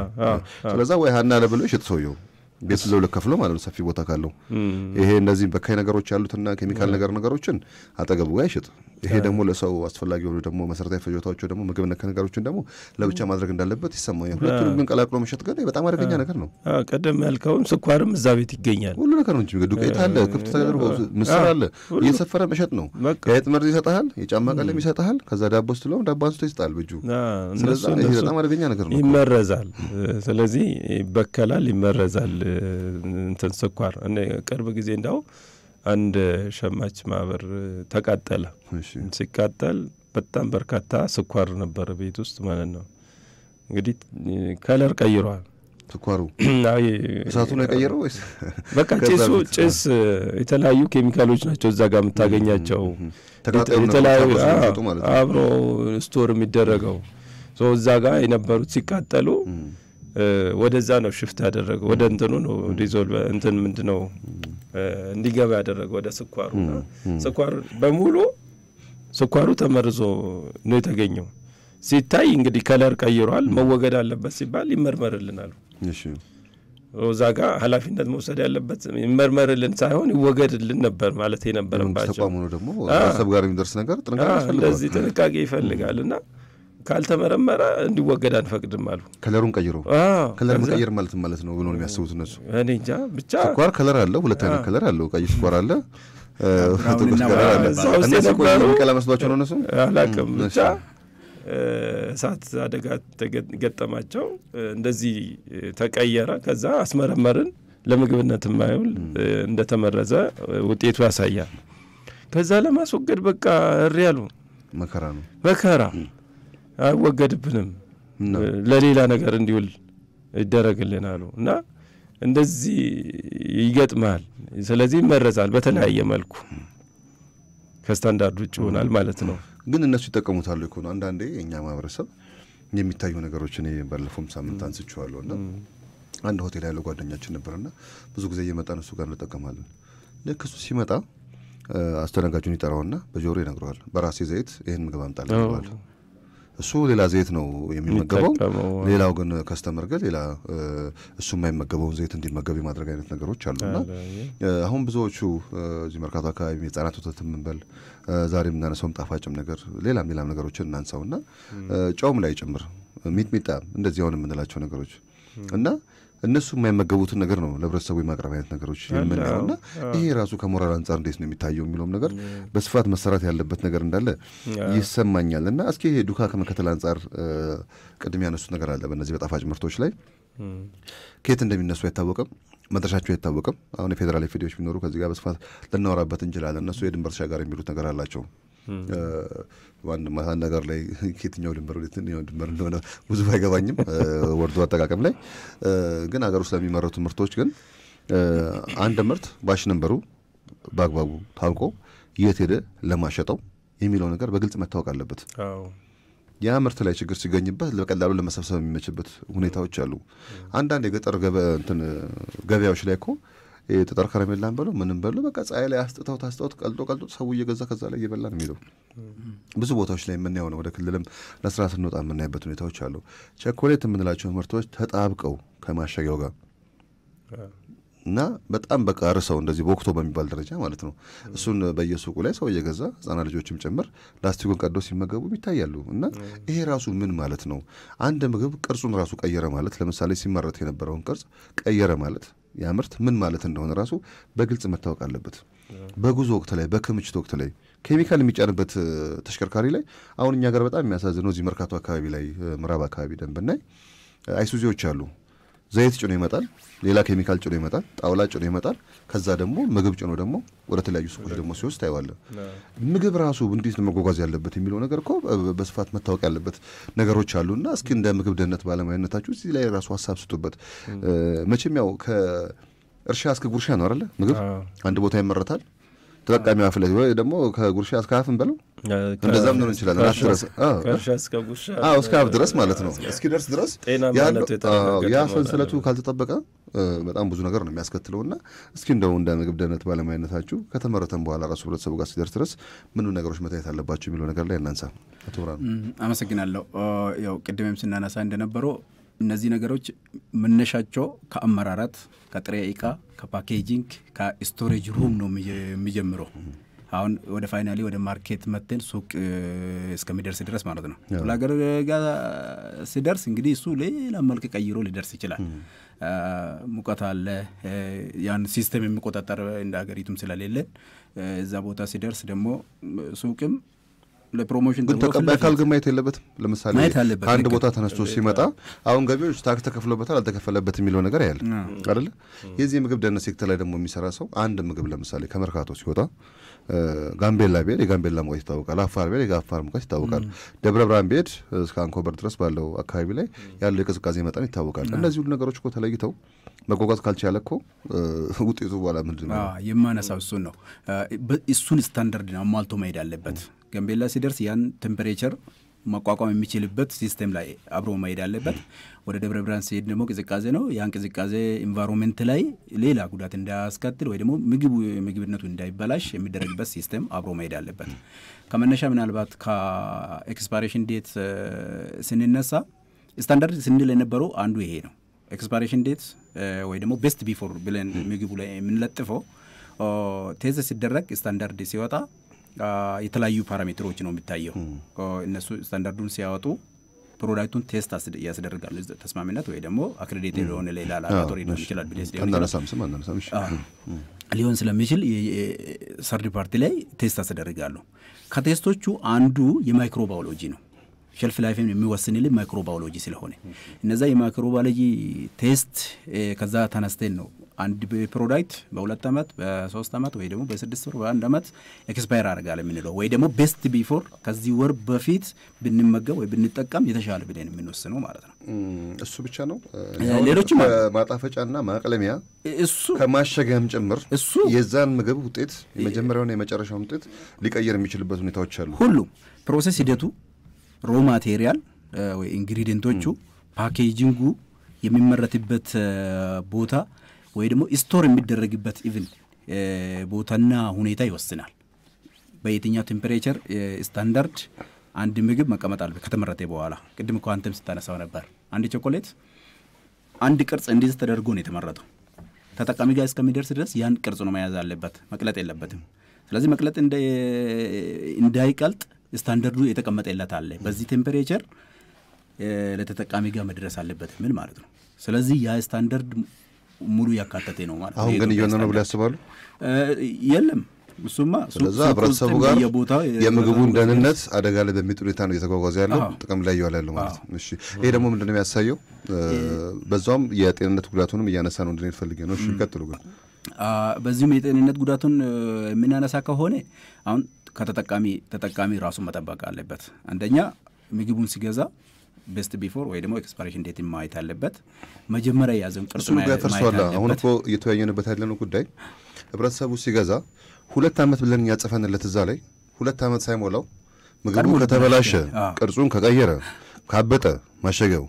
ስለዛ ወይ ሀና ለብሎ ይሸጥ ሰውየው ቤት ለው ለከፍሎ ማለት ነው፣ ሰፊ ቦታ ካለው። ይሄ እነዚህ በካይ ነገሮች ያሉትና ኬሚካል ነገሮችን አጠገቡ ጋር ይሸጥ። ይሄ ደግሞ ለሰው አስፈላጊ ሆኖ ደግሞ መሰረታዊ ፍጆታዎች ደግሞ ምግብ ነክ ነገሮችን ደግሞ ለብቻ ማድረግ እንዳለበት ይሰማኛል። ሁለቱንም ግን ቀላቅሎ መሸጥ ግን በጣም አደገኛ ነገር ነው። ቀደም ያልከውም ስኳርም እዛ ቤት ይገኛል። ሁሉ ነገር ነው እንጂ ዱቄት አለ፣ ክፍት ተደርጎ ምስር አለ፣ እየሰፈረ መሸጥ ነው። የአይጥ መርዝ ይሰጣል፣ የጫማ ቀለም ይሰጣል፣ ከዛ ዳቦ ስትለው ዳቦ አንስቶ ይሰጣል በእጁ። ስለዚህ ይሄ በጣም አደገኛ ነገር ነው። ይመረዛል። ስለዚህ ይበከላል፣ ይመረዛል እንትን ስኳር። ቅርብ ጊዜ እንዳው አንድ ሸማች ማህበር ተቃጠለ። ሲቃጠል በጣም በርካታ ስኳር ነበር ቤት ውስጥ ማለት ነው። እንግዲህ ከለር ቀይሯል ስኳሩ። እሳቱ ነው የቀየረው ወይስ በቃ ጭስ የተለያዩ ኬሚካሎች ናቸው እዛ ጋር የምታገኛቸው የተለያዩ አብሮ ስቶር የሚደረገው እዛ ጋር የነበሩት ሲቃጠሉ ወደዛ ነው ሽፍት ያደረገው ወደ እንትኑ ነው ዲዞልቭ እንትን ምንድነው እንዲገባ ያደረገው ወደ ስኳሩና ስኳር በሙሉ ስኳሩ ተመርዞ ነው የተገኘው። ሲታይ እንግዲህ ከለር ቀይሯል፣ መወገድ አለበት ሲባል ይመርመርልናል። እሺ እዛ ጋር ኃላፊነት መውሰድ ያለበት ይመርመርልን ሳይሆን ይወገድልን ነበር ማለት የነበረባቸው። ተቋሙ ነው ደግሞ ሀሳብ ጋር የሚደርስ ነገር ጥንቃቄ ይፈልጋል። እንደዚህ ጥንቃቄ ይፈልጋልና ካልተመረመረ እንዲወገድ አንፈቅድም አሉ። ከለሩን ቀይሮ ከለር መቀየር ማለት ነው ብሎ ነው የሚያስቡት እነሱ። እኔ እንጃ ብቻ ስኳር ከለር አለው፣ ሁለት አይነት ከለር አለው። ቀይ ስኳር አለ፣ ጥቁር ስኳር አለ። እነሱ ቆይ ቀለም መስሏቸው ነው እነሱ አላውቅም። ብቻ እሳት አደጋ ተገጠማቸው፣ እንደዚህ ተቀየረ። ከዛ አስመረመርን፣ ለምግብነት የማይውል እንደተመረዘ ውጤቱ ያሳያል። ከዛ ለማስወገድ በቃ እሪ ያሉ መከራ ነው መከራ አይወገድብንም ለሌላ ነገር እንዲውል ይደረግልናል እና እንደዚህ ይገጥማል። ስለዚህ ይመረዛል በተለያየ መልኩ ከስታንዳርድ ውጭ ይሆናል ማለት ነው። ግን እነሱ ይጠቀሙታል እኮ ነው። አንዳንዴ እኛ ማህበረሰብ የሚታዩ ነገሮች እኔ ባለፈውም ሳምንት አንስቼዋለሁና አንድ ሆቴል ያለው ጓደኛችን ነበርና ብዙ ጊዜ እየመጣን እሱ ጋር እንጠቀማለን። ልክ እሱ ሲመጣ አስተናጋጁን ይጠራውና በጆሮ ይነግረዋል፣ በራሴ ዘይት ይሄን ምግብ አምጣልኝ ይለዋል። እሱ ሌላ ዘይት ነው የሚመገበው፣ ሌላው ግን ከስተመር ግን ሌላ እሱ የማይመገበውን ዘይት እንዲመገብ የማድረግ አይነት ነገሮች አሉና አሁን ብዙዎቹ እዚህ መርካቶ አካባቢ የህፃናት ወተት ምንበል ዛሬ የምናነሳውም ጣፋጭም ነገር ሌላም ነገሮችን እናንሳውና ጨውም ላይ ጭምር ሚጥሚጣ እንደዚህ አሁን የምንላቸው ነገሮች እና እነሱ የማይመገቡትን ነገር ነው ለህብረተሰቡ የማቅረብ አይነት ነገሮች የምናየውና ይሄ ራሱ ከሞራል አንጻር እንዴት ነው የሚታየው የሚለውም ነገር በስፋት መሰራት ያለበት ነገር እንዳለ ይሰማኛልና እስኪ ይሄ ዱካ ከመከተል አንጻር ቅድም ያነሱት ነገር አለ። በእነዚህ በጣፋጭ ምርቶች ላይ ከየት እንደሚነሱ አይታወቅም፣ መድረሻቸው አይታወቅም። አሁን የፌዴራል ኤፍዲዎች ቢኖሩ ከዚህ ጋር በስፋት ልናወራበት እንችላለን። እነሱ የድንበር ተሻጋሪ የሚሉት ነገር አላቸው። ዋን ነገር ላይ ከየትኛው ድንበር ወደየትኛው ድንበር እንደሆነ ብዙ አይገባኝም ወርዶ አጠቃቀም ላይ ግን አገር ውስጥ ለሚመረቱ ምርቶች ግን አንድ ምርት ባሽ ነምበሩ በአግባቡ ታውቆ የት ሄደ ለማሸጠው የሚለው ነገር በግልጽ መታወቅ አለበት። ያ ምርት ላይ ችግር ሲገኝበት በቀላሉ ለመሰብሰብ የሚመችበት ሁኔታዎች አሉ። አንዳንድ የገጠር ገበያዎች ላይ እኮ የጠጠር ከረሜላን በለው ምንም በለው በቃ ፀሐይ ላይ አስጥተው ቀልጦ ሰው እየገዛ ከዛ ላይ እየበላ ነው የሚለው። ብዙ ቦታዎች ላይ የምናየው ነው። ወደ ክልልም ለስራ ስንወጣ የምናይበት ሁኔታዎች አሉ። ቸኮሌት የምንላቸው ምርቶች ተጣብቀው ከማሸጊያው ጋር እና በጣም በቃ ርሰው እንደዚህ በወቅቶ በሚባል ደረጃ ማለት ነው። እሱን በየሱቁ ላይ ሰው እየገዛ ህጻናት ልጆችም ጭምር ላስቲኩን ቀዶ ሲመገቡ ይታያሉ። እና ይሄ ራሱ ምን ማለት ነው? አንድ ምግብ ቅርጹን ራሱ ቀየረ ማለት ለምሳሌ ሲመረት የነበረውን ቅርጽ ቀየረ ማለት ያ ምርት ምን ማለት እንደሆነ ራሱ በግልጽ መታወቅ አለበት። በጉዞ ወቅት ላይ በክምችት ወቅት ላይ ኬሚካል የሚጫንበት ተሽከርካሪ ላይ አሁን እኛ ጋር በጣም የሚያሳዝነው እዚህ መርካቶ አካባቢ ላይ ምዕራብ አካባቢ ደንብናይ አይሱዚዎች አሉ። ዘይት ጭኖ ይመጣል፣ ሌላ ኬሚካል ጭኖ ይመጣል፣ ጣውላ ጭኖ ይመጣል። ከዛ ደግሞ ምግብ ጭኖ ደግሞ ወደ ተለያዩ ሱቆች ደግሞ ሲወስድ ታይዋለ። ምግብ ራሱ እንዴት ነው መጓጓዝ ያለበት የሚለው ነገር እኮ በስፋት መታወቅ ያለበት ነገሮች አሉና እስኪ እንደ ምግብ ደህንነት ባለሙያነታችሁ እዚህ ላይ ራሱ ሀሳብ ስጡበት። መቼም ያው ከእርሻ እስከ ጉርሻ ነው አይደለ? ምግብ አንድ ቦታ ይመረታል፣ ተጠቃሚው አፍ ላይ ወይ ደግሞ ከጉርሻ እስከ አፍን በለው እንደዛም ነው እንችላለን። አፍድረስ ከእርሻ እስከ ጉርሻ እስከ አፍ ድረስ ማለት ነው። እስኪደርስ ድረስ ያ ሰንሰለቱ ካልተጠበቀ በጣም ብዙ ነገር ነው የሚያስከትለውና እስኪ እንደው እንደ ምግብ ደህንነት ባለሙያነታችሁ ከተመረተም በኋላ ራሱ ህብረተሰቡ ጋር ሲደርስ ድረስ ምን ነገሮች መታየት አለባቸው የሚለው ነገር ላይ እናንሳ። አቶ ብርሃኑ አመሰግናለሁ። ያው ቅድምም ስናነሳ እንደነበረው እነዚህ ነገሮች መነሻቸው ከአመራራት፣ ከጥሬ ዕቃ፣ ከፓኬጂንግ፣ ከስቶሬጅ ሩም ነው የሚጀምረው። አሁን ወደ ፋይናሊ ወደ ማርኬት መተን ሱቅ እስከሚደርስ ድረስ ማለት ነው። ለሀገር ጋር ሲደርስ እንግዲህ እሱ ሌላ መልክ ቀይሮ ሊደርስ ይችላል። ሙቀት አለ ያን ሲስተም የሚቆጣጠር እንደ ሀገሪቱም ስለሌለን እዛ ቦታ ሲደርስ ደግሞ ሱቅም ለፕሮሞሽን ግን ተቀባይ ካል ግማይት የለበትም። ለምሳሌ ከአንድ ቦታ ተነስቶ ሲመጣ አሁን ገቢዎች ታክስ ተከፍሎበታል አልተከፈለበትም የሚለው ነገር ያለ አይደል? የዚህ ምግብ ደህንነት ሴክተር ላይ ደግሞ የሚሰራ ሰው አንድ ምግብ ለምሳሌ ከመርካቶ ሲወጣ ጋምቤላ ቤት የጋምቤላ ሙቀት ይታወቃል፣ አፋር ቤት የአፋር ሙቀት ይታወቃል፣ ደብረ ብርሃን ቤት እስከ አንኮበር ድረስ ባለው አካባቢ ላይ ያለው የቅዝቃዜ መጠን ይታወቃል። እነዚህ ሁሉ ነገሮች እኮ ተለይተው መጓጓዝ ካልቻለ እኮ ውጤቱ በኋላ ምንድን ነው የማነሳው? እሱን ነው እሱን ስታንዳርድ ነው አሟልቶ መሄድ አለበት። ጋምቤላ ሲደርስ ያን ቴምፐሬቸር መቋቋም የሚችልበት ሲስተም ላይ አብሮ መሄድ አለበት። ወደ ደብረ ብርሃን ሲሄድ ደግሞ ቅዝቃዜ ነው። ያን ቅዝቃዜ ኢንቫይሮንመንት ላይ ሌላ ጉዳት እንዳያስከትል ወይ ደግሞ ምግብነቱ እንዳይበላሽ የሚደረግበት ሲስተም አብሮ መሄድ አለበት። ከመነሻ ምናልባት ከኤክስፓይሬሽን ዴት ስንነሳ ስታንዳርድ ስንል የነበረው አንዱ ይሄ ነው። ኤክስፓይሬሽን ዴት ወይ ደግሞ ቤስት ቢፎር ብለን ምግቡ ላይ የምንለጥፈው ቴስት ሲደረግ ስታንዳርድ ሲወጣ የተለያዩ ፓራሜትሮች ነው የሚታየው። እነሱ ስታንዳርዱን ሲያወጡ ፕሮዳክቱን ቴስት ያስደርጋሉ። ተስማሚነት ወይ ደግሞ አክሬዲቴድ የሆነ ሌላ ላቦራቶሪ ነው ይችላል ቢደስ ሊሆን ስለሚችል ሰርድ ፓርቲ ላይ ቴስት ያስደርጋሉ። ከቴስቶቹ አንዱ የማይክሮባዮሎጂ ነው። ሼልፍ ላይፍን የሚወስንልን ማይክሮባዮሎጂ ስለሆነ እነዛ የማይክሮባዮሎጂ ቴስት ከዛ ተነስተን ነው አንድ ፕሮዳክት በ2 አመት በ3 አመት ወይ ደግሞ በ6 ወር በ1 አመት ኤክስፓየር አደረጋለ የምንለው ወይ ደግሞ ቤስት ቢፎር ከዚህ ወር በፊት ብንመገብ ወይ ብንጠቀም የተሻለ ብለን የምንወስነው ማለት ነው። እሱ ብቻ ነው። ሌሎችም ማጣፈጫና ማቅለሚያ እሱ ከማሸጊያም ጭምር እሱ የዛን ምግብ ውጤት የመጀመሪያውና የመጨረሻው ውጤት ሊቀየር የሚችልበት ሁኔታዎች አሉ። ሁሉም ፕሮሰስ ሂደቱ ሮ ማቴሪያል ወይ ኢንግሪዲየንቶቹ ፓኬጂንጉ የሚመረትበት ቦታ ወይ ደግሞ ስቶር የሚደረግበት ኢቭን ቦታና ሁኔታ ይወስናል። በየትኛው ቴምፐሬቸር ስታንዳርድ አንድ ምግብ መቀመጥ አለበት ከተመረተ በኋላ። ቅድም ኳንተም ስታነሳው ነበር አንድ ቾኮሌት አንድ ቅርጽ እንዲዝ ተደርጎ ነው የተመረተው። ተጠቃሚ ጋር እስከሚደርስ ድረስ ያን ቅርጽ ነው መያዝ አለበት፣ መቅለጥ የለበትም። ስለዚህ መቅለጥ እንዳይቀልጥ ስታንዳርዱ የተቀመጠለት አለ። በዚህ ቴምፐሬቸር ለተጠቃሚ ጋር መድረስ አለበት ምን ማለት ነው። ስለዚህ ያ ስታንዳርድ ሙሉ ያካተተ ነው ማለት ነው። አሁን ግን እየሆነ ነው ብለው ያስባሉ? የለም እሱማ ስለዚህ ህብረተሰቡ ጋር የምግቡን ደህንነት አደጋ ላይ በሚጥል ሁኔታ ነው እየተጓጓዘ ያለው፣ ጥቅም ላይ እየዋለ ያለው ማለት ነው። እሺ ይሄ ደግሞ ምንድነው የሚያሳየው? በዛውም የጤንነት ጉዳቱንም እያነሳ ነው እንድንል ፈልጌ ነው። እሺ ይቀጥሉ። ግን በዚህም የጤንነት ጉዳቱን የምናነሳ ከሆነ አሁን ተጠቃሚ ራሱን መጠበቅ አለበት። አንደኛ ምግቡን ሲገዛ ቤስት ቢፎር ወይ ደግሞ ኤክስፓይሬሽን ዴት ማየት አለበት። መጀመሪያ ያዘን ቅርጹ ማየት አለበት። አሁን እኮ እየተወያየንበት ያለነው ጉዳይ ህብረተሰቡ ሲገዛ 2 አመት ብለን ያጽፈንለት እዛ ላይ 2 አመት ሳይሞላው ምግቡ ከተበላሸ ቅርጹን ከቀየረ ካበጠ ማሸጊያው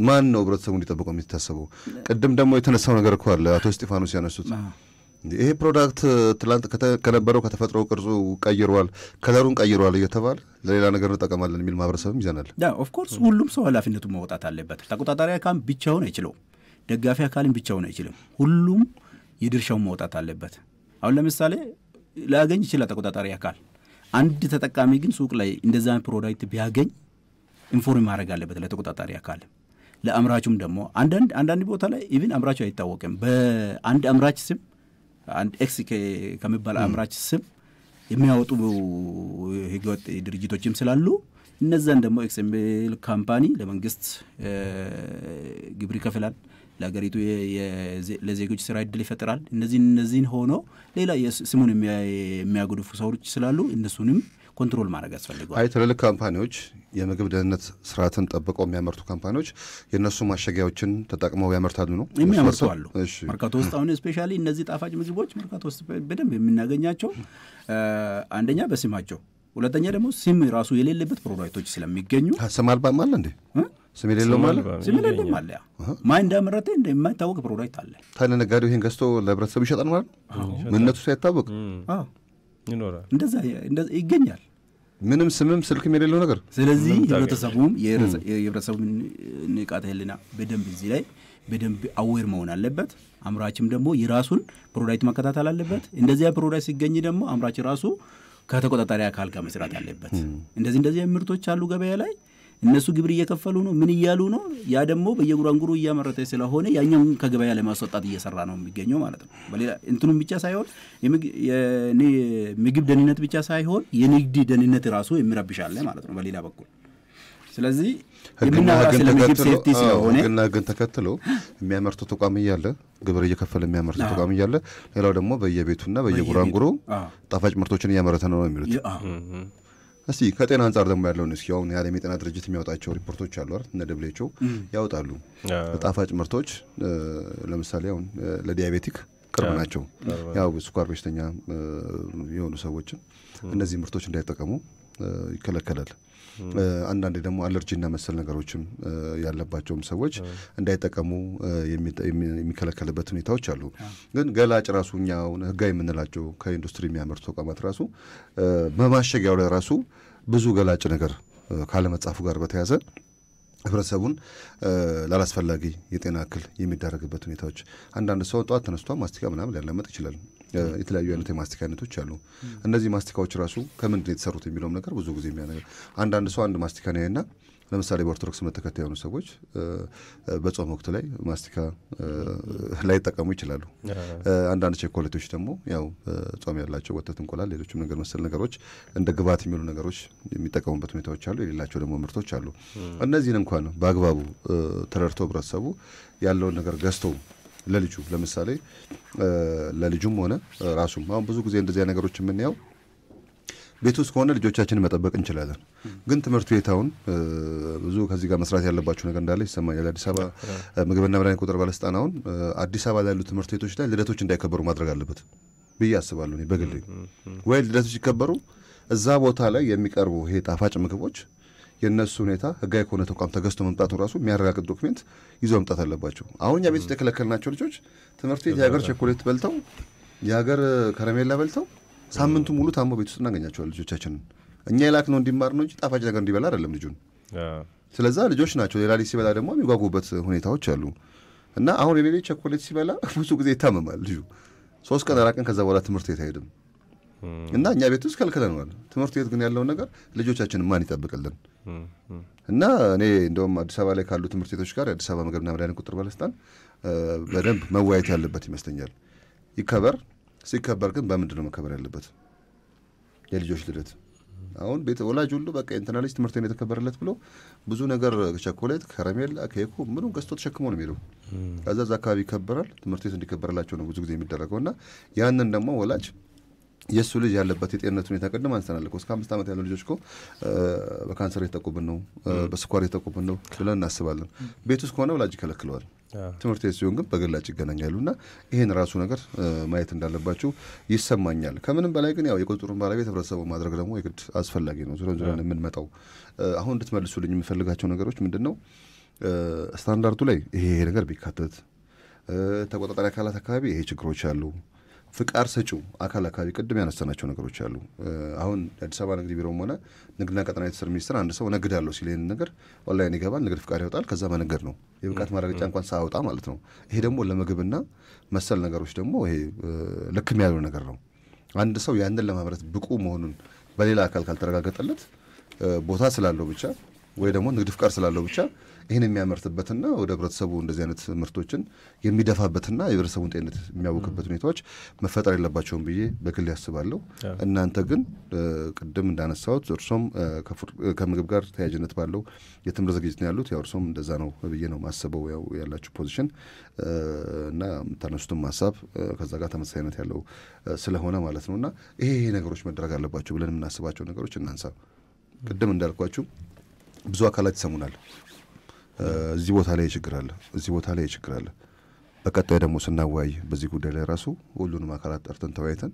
ማን ነው ህብረተሰቡ እንዲጠብቀው የሚታሰበው? ቅድም ደግሞ የተነሳው ነገር እኮ አለ አቶ እስጢፋኖስ ያነሱት ይሄ ፕሮዳክት ትላንት ከነበረው ከተፈጥሮ ቅርጹ ቀይሯል፣ ከለሩን ቀይሯል እየተባለ ለሌላ ነገር እንጠቀማለን የሚል ማህበረሰብም ይዘናል። ኦፍ ኮርስ ሁሉም ሰው ኃላፊነቱን መውጣት አለበት። ተቆጣጣሪ አካል ብቻውን አይችልም፣ ደጋፊ አካልም ብቻውን አይችልም። ሁሉም የድርሻውን መውጣት አለበት። አሁን ለምሳሌ ላገኝ ይችላል ተቆጣጣሪ አካል፣ አንድ ተጠቃሚ ግን ሱቅ ላይ እንደዛ ፕሮዳክት ቢያገኝ ኢንፎርም ማድረግ አለበት ለተቆጣጣሪ አካል። ለአምራቹም ደግሞ አንዳንድ ቦታ ላይ ኢቭን አምራቹ አይታወቅም። በአንድ አምራች ስም አንድ ኤክስ ከሚባል አምራች ስም የሚያወጡ ህገወጥ ድርጅቶችም ስላሉ እነዛን ደግሞ ኤክስኤምኤል ካምፓኒ ለመንግስት ግብር ይከፍላል፣ ለሀገሪቱ ለዜጎች ስራ እድል ይፈጥራል። እነዚህን ሆኖ ሌላ ስሙን የሚያጎድፉ ሰዎች ስላሉ እነሱንም ኮንትሮል ማድረግ ያስፈልጋል። አይ ትልልቅ ካምፓኒዎች የምግብ ደህንነት ስርዓትን ጠብቀው የሚያመርቱ ካምፓኒዎች የነሱ ማሸጊያዎችን ተጠቅመው ያመርታሉ ነው የሚያመርቱ አሉ። መርካቶ ውስጥ አሁን ስፔሻሊ እነዚህ ጣፋጭ ምግቦች መርካቶ ውስጥ በደንብ የምናገኛቸው አንደኛ በስማቸው፣ ሁለተኛ ደግሞ ስም ራሱ የሌለበት ፕሮዳክቶች ስለሚገኙ ስም አልባም አለ እንዴ? ስም የሌለው ማለት ስም የሌለው ማለት ያ ማን እንዳመረተ እንደማይታወቅ ፕሮዳክት አለ። ታዲያ ነጋዴው ይሄን ገዝቶ ለህብረተሰቡ ይሸጣል ማለት ምንነቱ ሳይታወቅ ይኖራል። እንደዛ ይገኛል፣ ምንም ስምም ስልክም የሌለው ነገር። ስለዚህ ህብረተሰቡም የህብረተሰቡን ንቃተ ህሊና በደንብ እዚህ ላይ በደንብ አዌር መሆን አለበት። አምራችም ደግሞ የራሱን ፕሮዳክት መከታተል አለበት። እንደዚያ ፕሮዳክት ሲገኝ ደግሞ አምራች ራሱ ከተቆጣጣሪ አካል ጋር መስራት አለበት። እንደዚህ ምርቶች አሉ ገበያ ላይ እነሱ ግብር እየከፈሉ ነው ምን እያሉ ነው። ያ ደግሞ በየጉራንጉሩ እያመረተ ስለሆነ ያኛውን ከገበያ ለማስወጣት እየሰራ ነው የሚገኘው ማለት ነው። በሌላ እንትኑም ብቻ ሳይሆን የምግብ ደህንነት ብቻ ሳይሆን የንግድ ደህንነት ራሱ የሚረብሻል ማለት ነው በሌላ በኩል። ስለዚህ የምናወራ ስለ ምግብ ሴፍቲ ስለሆነ ግን ተከትሎ የሚያመርቱ ተቋም እያለ ግብር እየከፈለ የሚያመርቱ ተቋም እያለ ሌላው ደግሞ በየቤቱና በየጉራንጉሩ ጣፋጭ ምርቶችን እያመረተ ነው የሚሉት። እስቲ ከጤና አንጻር ደግሞ ያለውን እስኪ አሁን የዓለም የጤና ድርጅት የሚያወጣቸው ሪፖርቶች አሉ አይደል? እነ ደብሊውኤችኦ ያወጣሉ። ጣፋጭ ምርቶች ለምሳሌ አሁን ለዲያቤቲክ ቅርብ ናቸው። ያው ስኳር በሽተኛ የሆኑ ሰዎችን እነዚህ ምርቶች እንዳይጠቀሙ ይከለከላል። አንዳንዴ ደግሞ አለርጂና መሰል ነገሮችም ያለባቸውም ሰዎች እንዳይጠቀሙ የሚከለከልበት ሁኔታዎች አሉ። ግን ገላጭ ራሱ እኛው ህጋዊ የምንላቸው ከኢንዱስትሪ የሚያመርቱ ተቋማት ራሱ በማሸጊያው ላይ ራሱ ብዙ ገላጭ ነገር ካለመጻፉ ጋር በተያያዘ ህብረተሰቡን ላላስፈላጊ የጤና እክል የሚዳረግበት ሁኔታዎች አንዳንድ ሰው ጠዋት ተነስቶ ማስቲካ ምናምን ሊያላመጥ ይችላል። የተለያዩ አይነት የማስቲካ አይነቶች አሉ። እነዚህ ማስቲካዎች ራሱ ከምንድን ነው የተሰሩት የሚለውም ነገር ብዙ ጊዜ የሚያነገር አንዳንድ ሰው አንድ ማስቲካ ነው ያይና ለምሳሌ በኦርቶዶክስ እምነት ተከታይ የሆኑ ሰዎች በጾም ወቅት ላይ ማስቲካ ላይጠቀሙ ይችላሉ። አንዳንድ ቸኮሌቶች ደግሞ ያው ጾም ያላቸው ወተት፣ እንቁላል፣ ሌሎችም ነገር መሰል ነገሮች እንደ ግብዓት የሚሉ ነገሮች የሚጠቀሙበት ሁኔታዎች አሉ። የሌላቸው ደግሞ ምርቶች አሉ። እነዚህን እንኳን በአግባቡ ተረድቶ ህብረተሰቡ ያለውን ነገር ገዝቶ ለልጁ ለምሳሌ ለልጁም ሆነ ራሱም አሁን ብዙ ጊዜ እንደዚህ ነገሮች የምናየው ቤት ውስጥ ከሆነ ልጆቻችንን መጠበቅ እንችላለን። ግን ትምህርት ቤታውን ብዙ ከዚህ ጋር መስራት ያለባቸው ነገር እንዳለ ይሰማኛል። አዲስ አበባ ምግብና መድኃኒት ቁጥጥር ባለስልጣን አሁን አዲስ አበባ ያሉ ትምህርት ቤቶች ላይ ልደቶች እንዳይከበሩ ማድረግ አለበት ብዬ አስባለሁ። እኔ በግሌ ወይ ልደቶች ሲከበሩ እዛ ቦታ ላይ የሚቀርቡ ይሄ ጣፋጭ ምግቦች የነሱ ሁኔታ ህጋዊ ከሆነ ተቋም ተገዝቶ መምጣቱን ራሱ የሚያረጋግጥ ዶክሜንት ይዘው መምጣት አለባቸው። አሁን እኛ ቤት ውስጥ የከለከልናቸው ልጆች ትምህርት ቤት የሀገር ቸኮሌት በልተው የሀገር ከረሜላ በልተው ሳምንቱ ሙሉ ታሞ ቤት ውስጥ እናገኛቸዋለን ልጆቻችንን። እኛ የላክነው እንዲማር ነው እንጂ ጣፋጭ ነገር እንዲበላ አይደለም ልጁን። ስለዛ ልጆች ናቸው ሌላ ልጅ ሲበላ ደግሞ የሚጓጉበት ሁኔታዎች አሉ። እና አሁን የሌላ ቸኮሌት ሲበላ ብዙ ጊዜ ይታመማል ልጁ። 3 ቀን 4 ቀን ከዛ በኋላ ትምህርት ቤት አይሄድም። እና እኛ ቤት ውስጥ ከልክለናል። ትምህርት ቤት ግን ያለውን ነገር ልጆቻችንን ማን ይጠብቅልን? እና እኔ እንደውም አዲስ አበባ ላይ ካሉ ትምህርት ቤቶች ጋር የአዲስ አበባ ምግብና መድኃኒት ቁጥጥር ባለስልጣን በደንብ መወያየት ያለበት ይመስለኛል። ይከበር። ሲከበር ግን በምንድን ነው መከበር ያለበት? የልጆች ልደት አሁን ቤት ወላጅ ሁሉ በቃ እንትና ልጅ ትምህርት ቤት የተከበረለት ብሎ ብዙ ነገር ቸኮሌት፣ ከረሜላ፣ ኬኩ ምኑን ገዝቶ ተሸክሞ ነው የሚሄደው። ከዛ አካባቢ ይከበራል። ትምህርት ቤት እንዲከበርላቸው ነው ብዙ ጊዜ የሚደረገውና ያንን ደግሞ ወላጅ የሱ ልጅ ያለበት የጤንነት ሁኔታ ቀደም አንስተናል እኮ እስከ 5 ዓመት ያለው ልጆች እኮ በካንሰር የተጠቁብን ነው በስኳር የተጠቁብን ነው ብለን እናስባለን። ቤት ውስጥ ከሆነ ወላጅ ይከለክለዋል። ትምህርት ቤት ሲሆን ግን በግላጭ ይገናኛሉና ይሄን ራሱ ነገር ማየት እንዳለባችሁ ይሰማኛል። ከምንም በላይ ግን ያው የቁጥጥሩን ባለቤት ህብረተሰቡ ማድረግ ደግሞ የግድ አስፈላጊ ነው። ዙሪያ የምንመጣው አሁን እንድትመልሱልኝ የምፈልጋቸው ነገሮች ምንድነው? ስታንዳርዱ ላይ ይሄ ነገር ቢካተት፣ ተቆጣጣሪ አካላት አካባቢ ይሄ ችግሮች አሉ፣ ፍቃድ ሰጪው አካል አካባቢ ቅድም ያነሳናቸው ነገሮች አሉ። አሁን የአዲስ አበባ ንግድ ቢሮም ሆነ ንግድና ቀጠናዊ ትስስር ሚኒስቴር አንድ ሰው ነግዳለሁ ሲል ይሄን ነገር ኦንላይን ይገባል፣ ንግድ ፍቃድ ያወጣል። ከዛ መነገድ ነው የብቃት ማረጋገጫ እንኳን ሳያወጣ ማለት ነው። ይሄ ደግሞ ለምግብና መሰል ነገሮች ደግሞ ይሄ ልክም ያለው ነገር ነው። አንድ ሰው ያንን ለማምረት ብቁ መሆኑን በሌላ አካል ካልተረጋገጠለት ቦታ ስላለው ብቻ ወይ ደግሞ ንግድ ፍቃድ ስላለው ብቻ ይህን የሚያመርትበትና ወደ ህብረተሰቡ እንደዚህ አይነት ምርቶችን የሚደፋበትና የህብረተሰቡን ጤንነት የሚያውክበት ሁኔታዎች መፈጠር የለባቸውም ብዬ በግል ያስባለሁ። እናንተ ግን ቅድም እንዳነሳሁት እርሶም ከምግብ ጋር ተያያዥነት ባለው የትምህርት ዝግጅት ነው ያሉት። ያው እርሶም እንደዛ ነው ብዬ ነው ማስበው ያው ያላችሁ ፖዚሽን እና የምታነሱትም ሀሳብ ከዛ ጋር ተመሳሳይነት ያለው ስለሆነ ማለት ነውና ይሄ ነገሮች መደረግ አለባቸው ብለን የምናስባቸው ነገሮች እናንሳ። ቅድም እንዳልኳችሁ ብዙ አካላት ይሰሙናል። እዚህ ቦታ ላይ ችግር አለ፣ እዚህ ቦታ ላይ ችግር አለ። በቀጣይ ደግሞ ስናወያይ በዚህ ጉዳይ ላይ ራሱ ሁሉንም አካላት ጠርተን ተወያይተን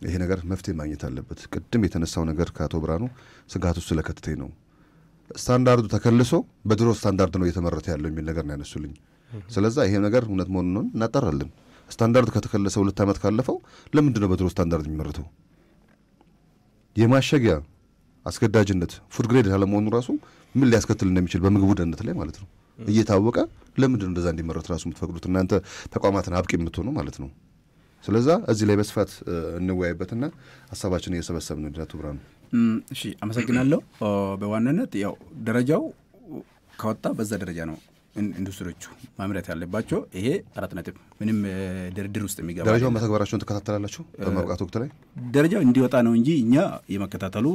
ይሄ ነገር መፍትሄ ማግኘት አለበት። ቅድም የተነሳው ነገር ከአቶ ብርሃኑ ስጋት ውስጥ ስለከተተኝ ነው። ስታንዳርዱ ተከልሶ በድሮ ስታንዳርድ ነው እየተመረተ ያለው የሚል ነገር ነው ያነሱልኝ። ስለዚህ ይሄ ነገር እውነት መሆኑን እናጣራለን። ስታንዳርዱ ከተከለሰ 2 ዓመት ካለፈው ለምንድን ነው በድሮ ስታንዳርድ የሚመረተው? የማሸጊያ አስገዳጅነት ፉድ ግሬድ አለመሆኑ ራሱ ምን ሊያስከትል እንደሚችል በምግቡ ደህንነት ላይ ማለት ነው እየታወቀ ለምንድን ነው እንደዛ እንዲመረት ራሱ የምትፈቅዱት እናንተ ተቋማትን አብቂ የምትሆኑ ማለት ነው? ስለዚህ እዚህ ላይ በስፋት እንወያይበትና ሐሳባችንን እየሰበሰብን እንደቱ ብራኑ። እሺ አመሰግናለሁ። በዋናነት ያው ደረጃው ከወጣ በዛ ደረጃ ነው ኢንዱስትሪዎቹ ማምረት ያለባቸው። ይሄ 4 ነጥብ ምንም ድርድር ውስጥ የሚገባ ደረጃው መተግበራቸውን ተከታተላላችሁ በማብቃት ወቅት ላይ ደረጃው እንዲወጣ ነው እንጂ እኛ የመከታተሉ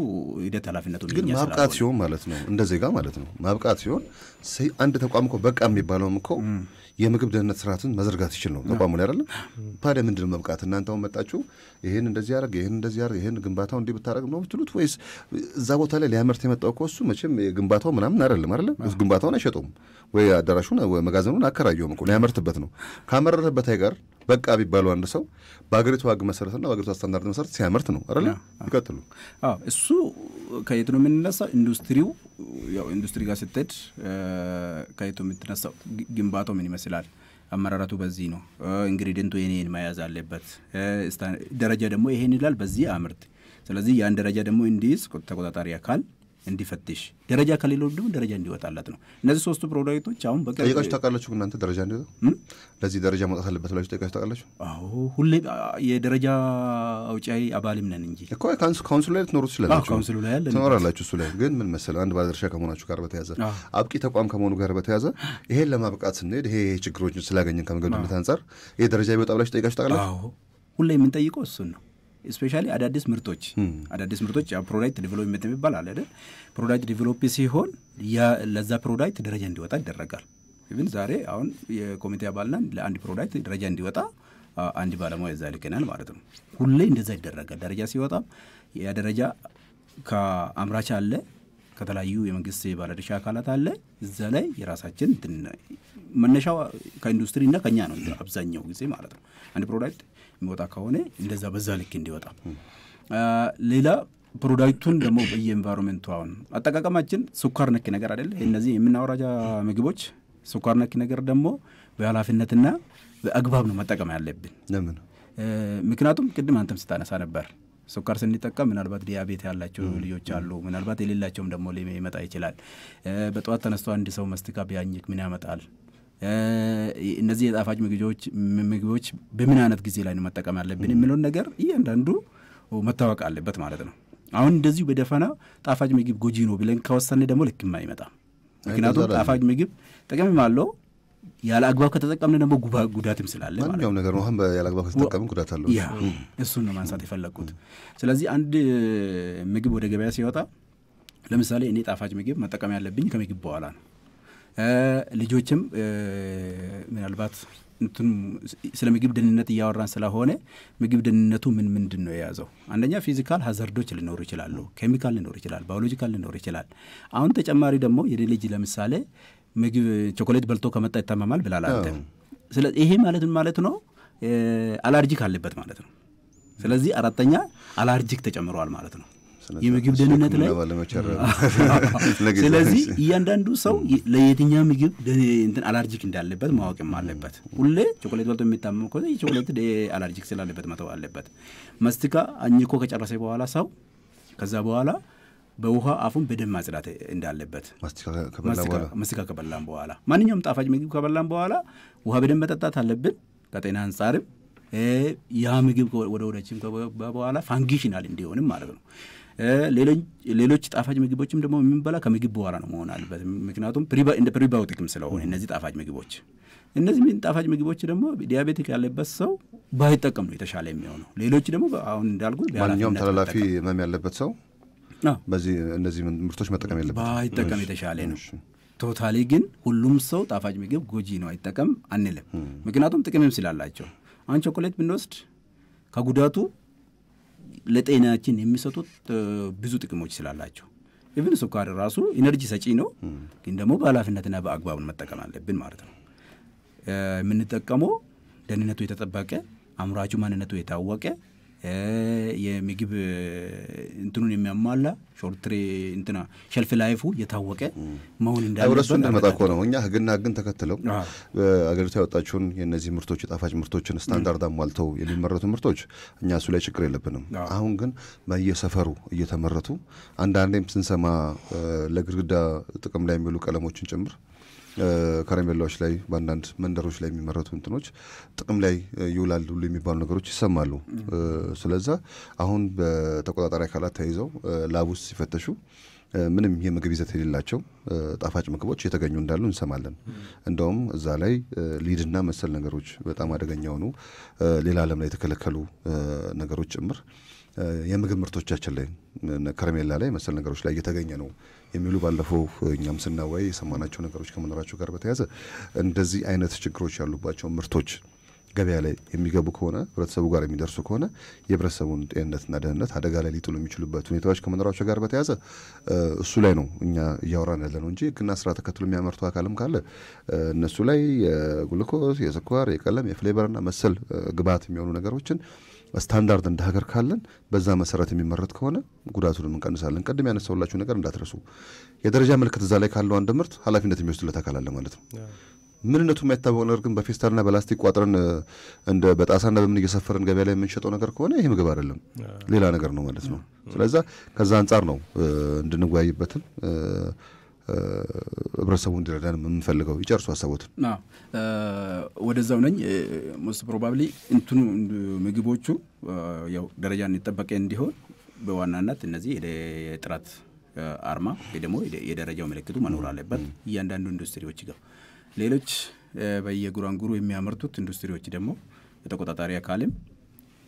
ሂደት ኃላፊነቱ ነው። ግን ማብቃት ሲሆን ማለት ነው እንደ ዜጋ ማለት ነው ማብቃት ሲሆን አንድ ተቋም እኮ በቃ የሚባለውም እኮ የምግብ ደህንነት ስርዓትን መዘርጋት ይችላል ነው ተቋሙ ላይ አይደል? ታዲያ ምንድነው መብቃት? እናንተው መጣችሁ ይሄን እንደዚህ ያርግ ይሄን እንደዚህ ያርግ ይሄን ግንባታው እንዲህ ብታረግ ነው ብትሉት ወይስ እዛ ቦታ ላይ ሊያመርት የመጣው እኮ እሱ መቼም ግንባታው ምናምን አይደለም አይደል? ግንባታውን አይሸጡም ወይ አዳራሹን ወይ መጋዘኑን አከራየውም እኮ ሊያመርትበት ነው። ካመረተበት አይቀር በቃ ቢባለው አንድ ሰው በአገሪቱ ሕግ መሰረትና በአገሪቱ ስታንዳርድ መሰረት ሲያመርት ነው አይደል? ይቀጥሉ። እሱ ከየት ነው የምንነሳው? ኢንዱስትሪው ያው ኢንዱስትሪ ጋር ስትሄድ ከየት ነው የምትነሳው? ግንባታው ምን ይመስላል? አመራረቱ በዚህ ነው። ኢንግሪዲየንቱ ይሄን መያዝ አለበት። ደረጃ ደግሞ ይሄን ይላል በዚህ አምርት። ስለዚህ ያን ደረጃ ደግሞ እንዲይዝ ተቆጣጣሪ አካል እንዲፈትሽ ደረጃ ከሌለው ደግሞ ደረጃ እንዲወጣለት ነው። እነዚህ 3 ፕሮዳክቶች አሁን በቃ ጠይቃችሁ ታውቃላችሁ? እናንተ ደረጃ እንዲወጣ ለዚህ ደረጃ መውጣት አለበት ብላችሁ ጠይቃችሁ ታውቃላችሁ? አዎ ሁሌ የደረጃ አውጪ አባልም ነን እንጂ እኮ ካውንስሉ ላይ ትኖሩ ትችላላችሁ። ካውንስሉ ላይ ያለ ትኖራላችሁ። እሱ ላይ ግን ምን መሰለህ አንድ ባለድርሻ ከመሆናችሁ ጋር በተያዘ አብቂ ተቋም ከመሆኑ ጋር በተያዘ ይሄን ለማብቃት ስንሄድ ይሄ ችግሮችን ስላገኘን ከምግብ ደህንነት አንጻር ይሄ ደረጃ ይወጣ ብላችሁ ጠይቃችሁ ታውቃላችሁ? አዎ ሁሌ የምንጠይቀው እሱን ነው። ስፔሻሊ አዳዲስ ምርቶች ፕሮዳክት ዲቨሎፕመንት የሚባል አለ አይደል? ፕሮዳክት ዲቨሎፕ ሲሆን ለዛ ፕሮዳክት ደረጃ እንዲወጣ ይደረጋል። ኢቭን ዛሬ አሁን የኮሚቴ አባልና ለአንድ ፕሮዳክት ደረጃ እንዲወጣ አንድ ባለሙያ እዛ ልከናል ማለት ነው። ሁሌ እንደዛ ይደረጋል። ደረጃ ሲወጣ ያ ደረጃ ከአምራች አለ፣ ከተለያዩ የመንግስት ባለድርሻ አካላት አለ። እዛ ላይ የራሳችን መነሻው ከኢንዱስትሪና ከኛ ነው አብዛኛው ጊዜ ማለት ነው። አንድ ፕሮዳክት የሚወጣ ከሆነ እንደዛ በዛ ልክ እንዲወጣ ሌላ ፕሮዳክቱን ደግሞ በየኤንቫይሮንመንቱ አሁን አጠቃቀማችን ስኳር ነክ ነገር አይደል? እነዚህ የምናወራጃ ምግቦች ስኳር ነክ ነገር ደግሞ በኃላፊነትና በአግባብ ነው መጠቀም ያለብን። ለምን? ምክንያቱም ቅድም አንተም ስታነሳ ነበር ስኳር ስንጠቀም ምናልባት ዲያቤት ያላቸው ልጆች አሉ፣ ምናልባት የሌላቸውም ደግሞ ሊመጣ ይችላል። በጠዋት ተነስቶ አንድ ሰው መስቲካ ቢያኝክ ምን ያመጣል? እነዚህ የጣፋጭ ምግቦች በምን አይነት ጊዜ ላይ ነው መጠቀም ያለብን የሚለውን ነገር እያንዳንዱ መታወቅ አለበት ማለት ነው። አሁን እንደዚሁ በደፈና ጣፋጭ ምግብ ጎጂ ነው ብለን ከወሰነ ደግሞ ልክም አይመጣም። ምክንያቱም ጣፋጭ ምግብ ጥቅምም አለው፣ ያለ አግባብ ከተጠቀምን ደግሞ ጉዳትም ስላለ ማለት ነው። ነገር ነው አሁን ያለ አግባብ ከተጠቀምን ጉዳት አለው። እሱን ነው ማንሳት የፈለኩት። ስለዚህ አንድ ምግብ ወደ ገበያ ሲወጣ ለምሳሌ እኔ ጣፋጭ ምግብ መጠቀም ያለብኝ ከምግብ በኋላ ነው። ልጆችም ምናልባት ስለ ምግብ ደህንነት እያወራን ስለሆነ ምግብ ደህንነቱ ምንድን ነው የያዘው? አንደኛ ፊዚካል ሀዛርዶች ሊኖሩ ይችላሉ፣ ኬሚካል ሊኖር ይችላል፣ ባዮሎጂካል ሊኖር ይችላል። አሁን ተጨማሪ ደግሞ የልጅ ለምሳሌ ምግብ ቾኮሌት በልቶ ከመጣ ይታመማል ብላል አንተ። ስለዚህ ይሄ ማለት ነው አላርጂክ አለበት ማለት ነው። ስለዚህ አራተኛ አላርጂክ ተጨምሯል ማለት ነው የምግብ ደህንነት ላይ። ስለዚህ እያንዳንዱ ሰው ለየትኛው ምግብ እንትን አላርጂክ እንዳለበት ማወቅም አለበት። ሁሌ ቾኮሌት በልቶ የሚታመም ከሆነ የቾኮሌት አላርጂክ ስላለበት መተው አለበት። መስቲካ አኝኮ ከጨረሰ በኋላ ሰው ከዛ በኋላ በውሃ አፉን በደም ማጽዳት እንዳለበት። መስቲካ ከበላን በኋላ ማንኛውም ጣፋጭ ምግብ ከበላን በኋላ ውሃ በደም መጠጣት አለብን። ከጤና አንጻርም ያ ምግብ ወደ ወዳችን በኋላ ፋንክሽናል እንዲሆንም ማለት ነው። ሌሎች ጣፋጭ ምግቦችም ደግሞ የምንበላ ከምግብ በኋላ ነው መሆን አለበት። ምክንያቱም እንደ ፕሪባዮቲክም ስለሆነ እነዚህ ጣፋጭ ምግቦች ጣፋጭ ምግቦች ደግሞ ዲያቤቲክ ያለበት ሰው ባይጠቀም ነው የተሻለ የሚሆነው። ሌሎች ደግሞ አሁን እንዳልኩት ማንኛውም ተላላፊ ህመም ያለበት ሰው በዚህ እነዚህ ምርቶች መጠቀም ያለበት ባይጠቀም የተሻለ ነው። ቶታሊ ግን ሁሉም ሰው ጣፋጭ ምግብ ጎጂ ነው አይጠቀም አንልም። ምክንያቱም ጥቅምም ስላላቸው። አሁን ቾኮሌት ብንወስድ ከጉዳቱ ለጤናችን የሚሰጡት ብዙ ጥቅሞች ስላላቸው ኢቭን ስኳር ራሱ ኢነርጂ ሰጪ ነው፣ ግን ደግሞ በኃላፊነትና በአግባቡ መጠቀም አለብን ማለት ነው። የምንጠቀመው ደህንነቱ የተጠበቀ አምራቹ ማንነቱ የታወቀ የምግብ እንትኑን የሚያሟላ ሾርትሬ እንትና ሸልፍ ላይፉ የታወቀ መሆን እንዳለበት አብረሱ እንደመጣቆ ነው። እኛ ህግና ህግን ተከትለው አገሪቱ ያወጣችውን የነዚህ ምርቶች የጣፋጭ ምርቶችን ስታንዳርድ አሟልተው የሚመረቱ ምርቶች እኛ እሱ ላይ ችግር የለብንም። አሁን ግን በየሰፈሩ እየተመረቱ አንዳንዴም ስንሰማ ለግድግዳ ጥቅም ላይ የሚውሉ ቀለሞችን ጭምር ከረሜላዎች ላይ በአንዳንድ መንደሮች ላይ የሚመረቱ እንትኖች ጥቅም ላይ ይውላሉ የሚባሉ ነገሮች ይሰማሉ። ስለዚህ አሁን በተቆጣጣሪ አካላት ተይዘው ላብ ውስጥ ሲፈተሹ ምንም የምግብ ይዘት የሌላቸው ጣፋጭ ምግቦች የተገኙ እንዳሉ እንሰማለን። እንደውም እዛ ላይ ሊድና መሰል ነገሮች በጣም አደገኛ ሆኑ ሌላ ዓለም ላይ የተከለከሉ ነገሮች ጭምር የምግብ ምርቶቻችን ላይ ከረሜላ ላይ መሰል ነገሮች ላይ እየተገኘ ነው የሚሉ ባለፈው እኛም ስናወይ የሰማናቸው ነገሮች ከመኖራቸው ጋር በተያያዘ እንደዚህ አይነት ችግሮች ያሉባቸው ምርቶች ገበያ ላይ የሚገቡ ከሆነ ህብረተሰቡ ጋር የሚደርሱ ከሆነ የህብረተሰቡን ጤንነትና ደህንነት አደጋ ላይ ሊጥሉ የሚችሉበት ሁኔታዎች ከመኖራቸው ጋር በተያያዘ እሱ ላይ ነው እኛ እያወራን ያለ ነው እንጂ ህግና ስራ ተከትሎ የሚያመርቱ አካልም ካለ እነሱ ላይ የግሉኮስ፣ የስኳር፣ የቀለም፣ የፍሌቨርና መሰል ግብዓት የሚሆኑ ነገሮችን ስታንዳርድ እንደ ሀገር ካለን በዛ መሰረት የሚመረት ከሆነ ጉዳቱንም እንቀንሳለን። ቀድም ያነሳውላችሁ ነገር እንዳትረሱ። የደረጃ ምልክት እዛ ላይ ካለው አንድ ምርት ኃላፊነት የሚወስድለት አካል አለ ማለት ነው። ምንነቱ የማይታወቅ ነገር ግን በፌስታልና በላስቲክ ቋጥረን እንደ በጣሳና በምን እየሰፈረን ገበያ ላይ የምንሸጠው ነገር ከሆነ ይሄ ምግብ አይደለም፣ ሌላ ነገር ነው ማለት ነው። ስለዚህ ከዛ አንጻር ነው እንድንወያይበትም ህብረተሰቡ እንዲረዳን የምንፈልገው። ይጨርሱ ሀሳቦትን። ወደዛው ነኝ። ሞስት ፕሮባብሊ እንትኑ ምግቦቹ ያው ደረጃን የተጠበቀ እንዲሆን በዋናነት እነዚህ የጥራት አርማ ወይ ደግሞ የደረጃው ምልክቱ መኖር አለበት እያንዳንዱ ኢንዱስትሪዎች ጋር። ሌሎች በየጉራንጉሩ የሚያመርቱት ኢንዱስትሪዎች ደግሞ የተቆጣጣሪ አካልም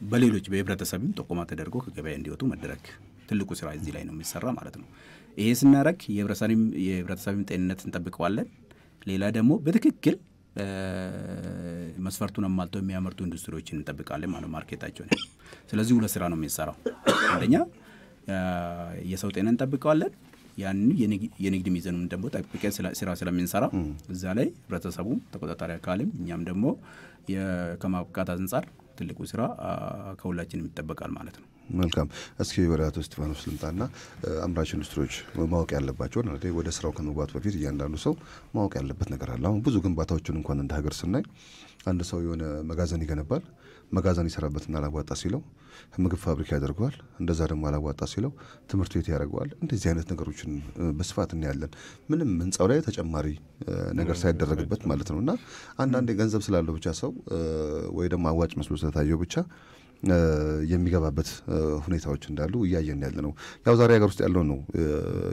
በሌሎች በህብረተሰብም ጥቆማ ተደርጎ ከገበያ እንዲወጡ መደረግ ትልቁ ስራ እዚህ ላይ ነው የሚሰራ ማለት ነው። ይሄ ስናረግ የህብረተሰብም ጤንነት እንጠብቀዋለን። ሌላ ደግሞ በትክክል መስፈርቱን አሟልተው የሚያመርቱ ኢንዱስትሪዎችን እንጠብቃለን ማለት ማርኬታቸው ነው። ስለዚህ ሁለት ስራ ነው የሚሰራው። አንደኛ የሰው ጤና እንጠብቀዋለን፣ ያን የንግድ ሚዛኑን ደግሞ ጠብቀን ስራ ስለምንሰራ እዛ ላይ ህብረተሰቡ ተቆጣጣሪ አካልም እኛም ደግሞ ከማብቃት አንፃር ትልቁ ስራ ከሁላችንም ይጠበቃል ማለት ነው። መልካም። እስኪ ወደ አቶ እስጢፋኖስ ልምጣና አምራች ኢንዱስትሪዎች ማወቅ ያለባቸው ነው ወደ ስራው ከመግባቱ በፊት እያንዳንዱ ሰው ማወቅ ያለበት ነገር አለ። አሁን ብዙ ግንባታዎችን እንኳን እንደ ሀገር ስናይ አንድ ሰው የሆነ መጋዘን ይገነባል። መጋዘን ይሰራበትና አላዋጣ ሲለው ምግብ ፋብሪካ ያደርገዋል። እንደዛ ደግሞ አላዋጣ ሲለው ትምህርት ቤት ያደርገዋል። እንደዚህ አይነት ነገሮችን በስፋት እናያለን። ምንም ህንጻው ላይ ተጨማሪ ነገር ሳይደረግበት ማለት ነውና አንዳንዴ ገንዘብ ስላለው ብቻ ሰው ወይ ደግሞ አዋጭ መስሎ ስለታየው ብቻ የሚገባበት ሁኔታዎች እንዳሉ እያየን ያለ ነው። ያው ዛሬ ሀገር ውስጥ ያለው ነው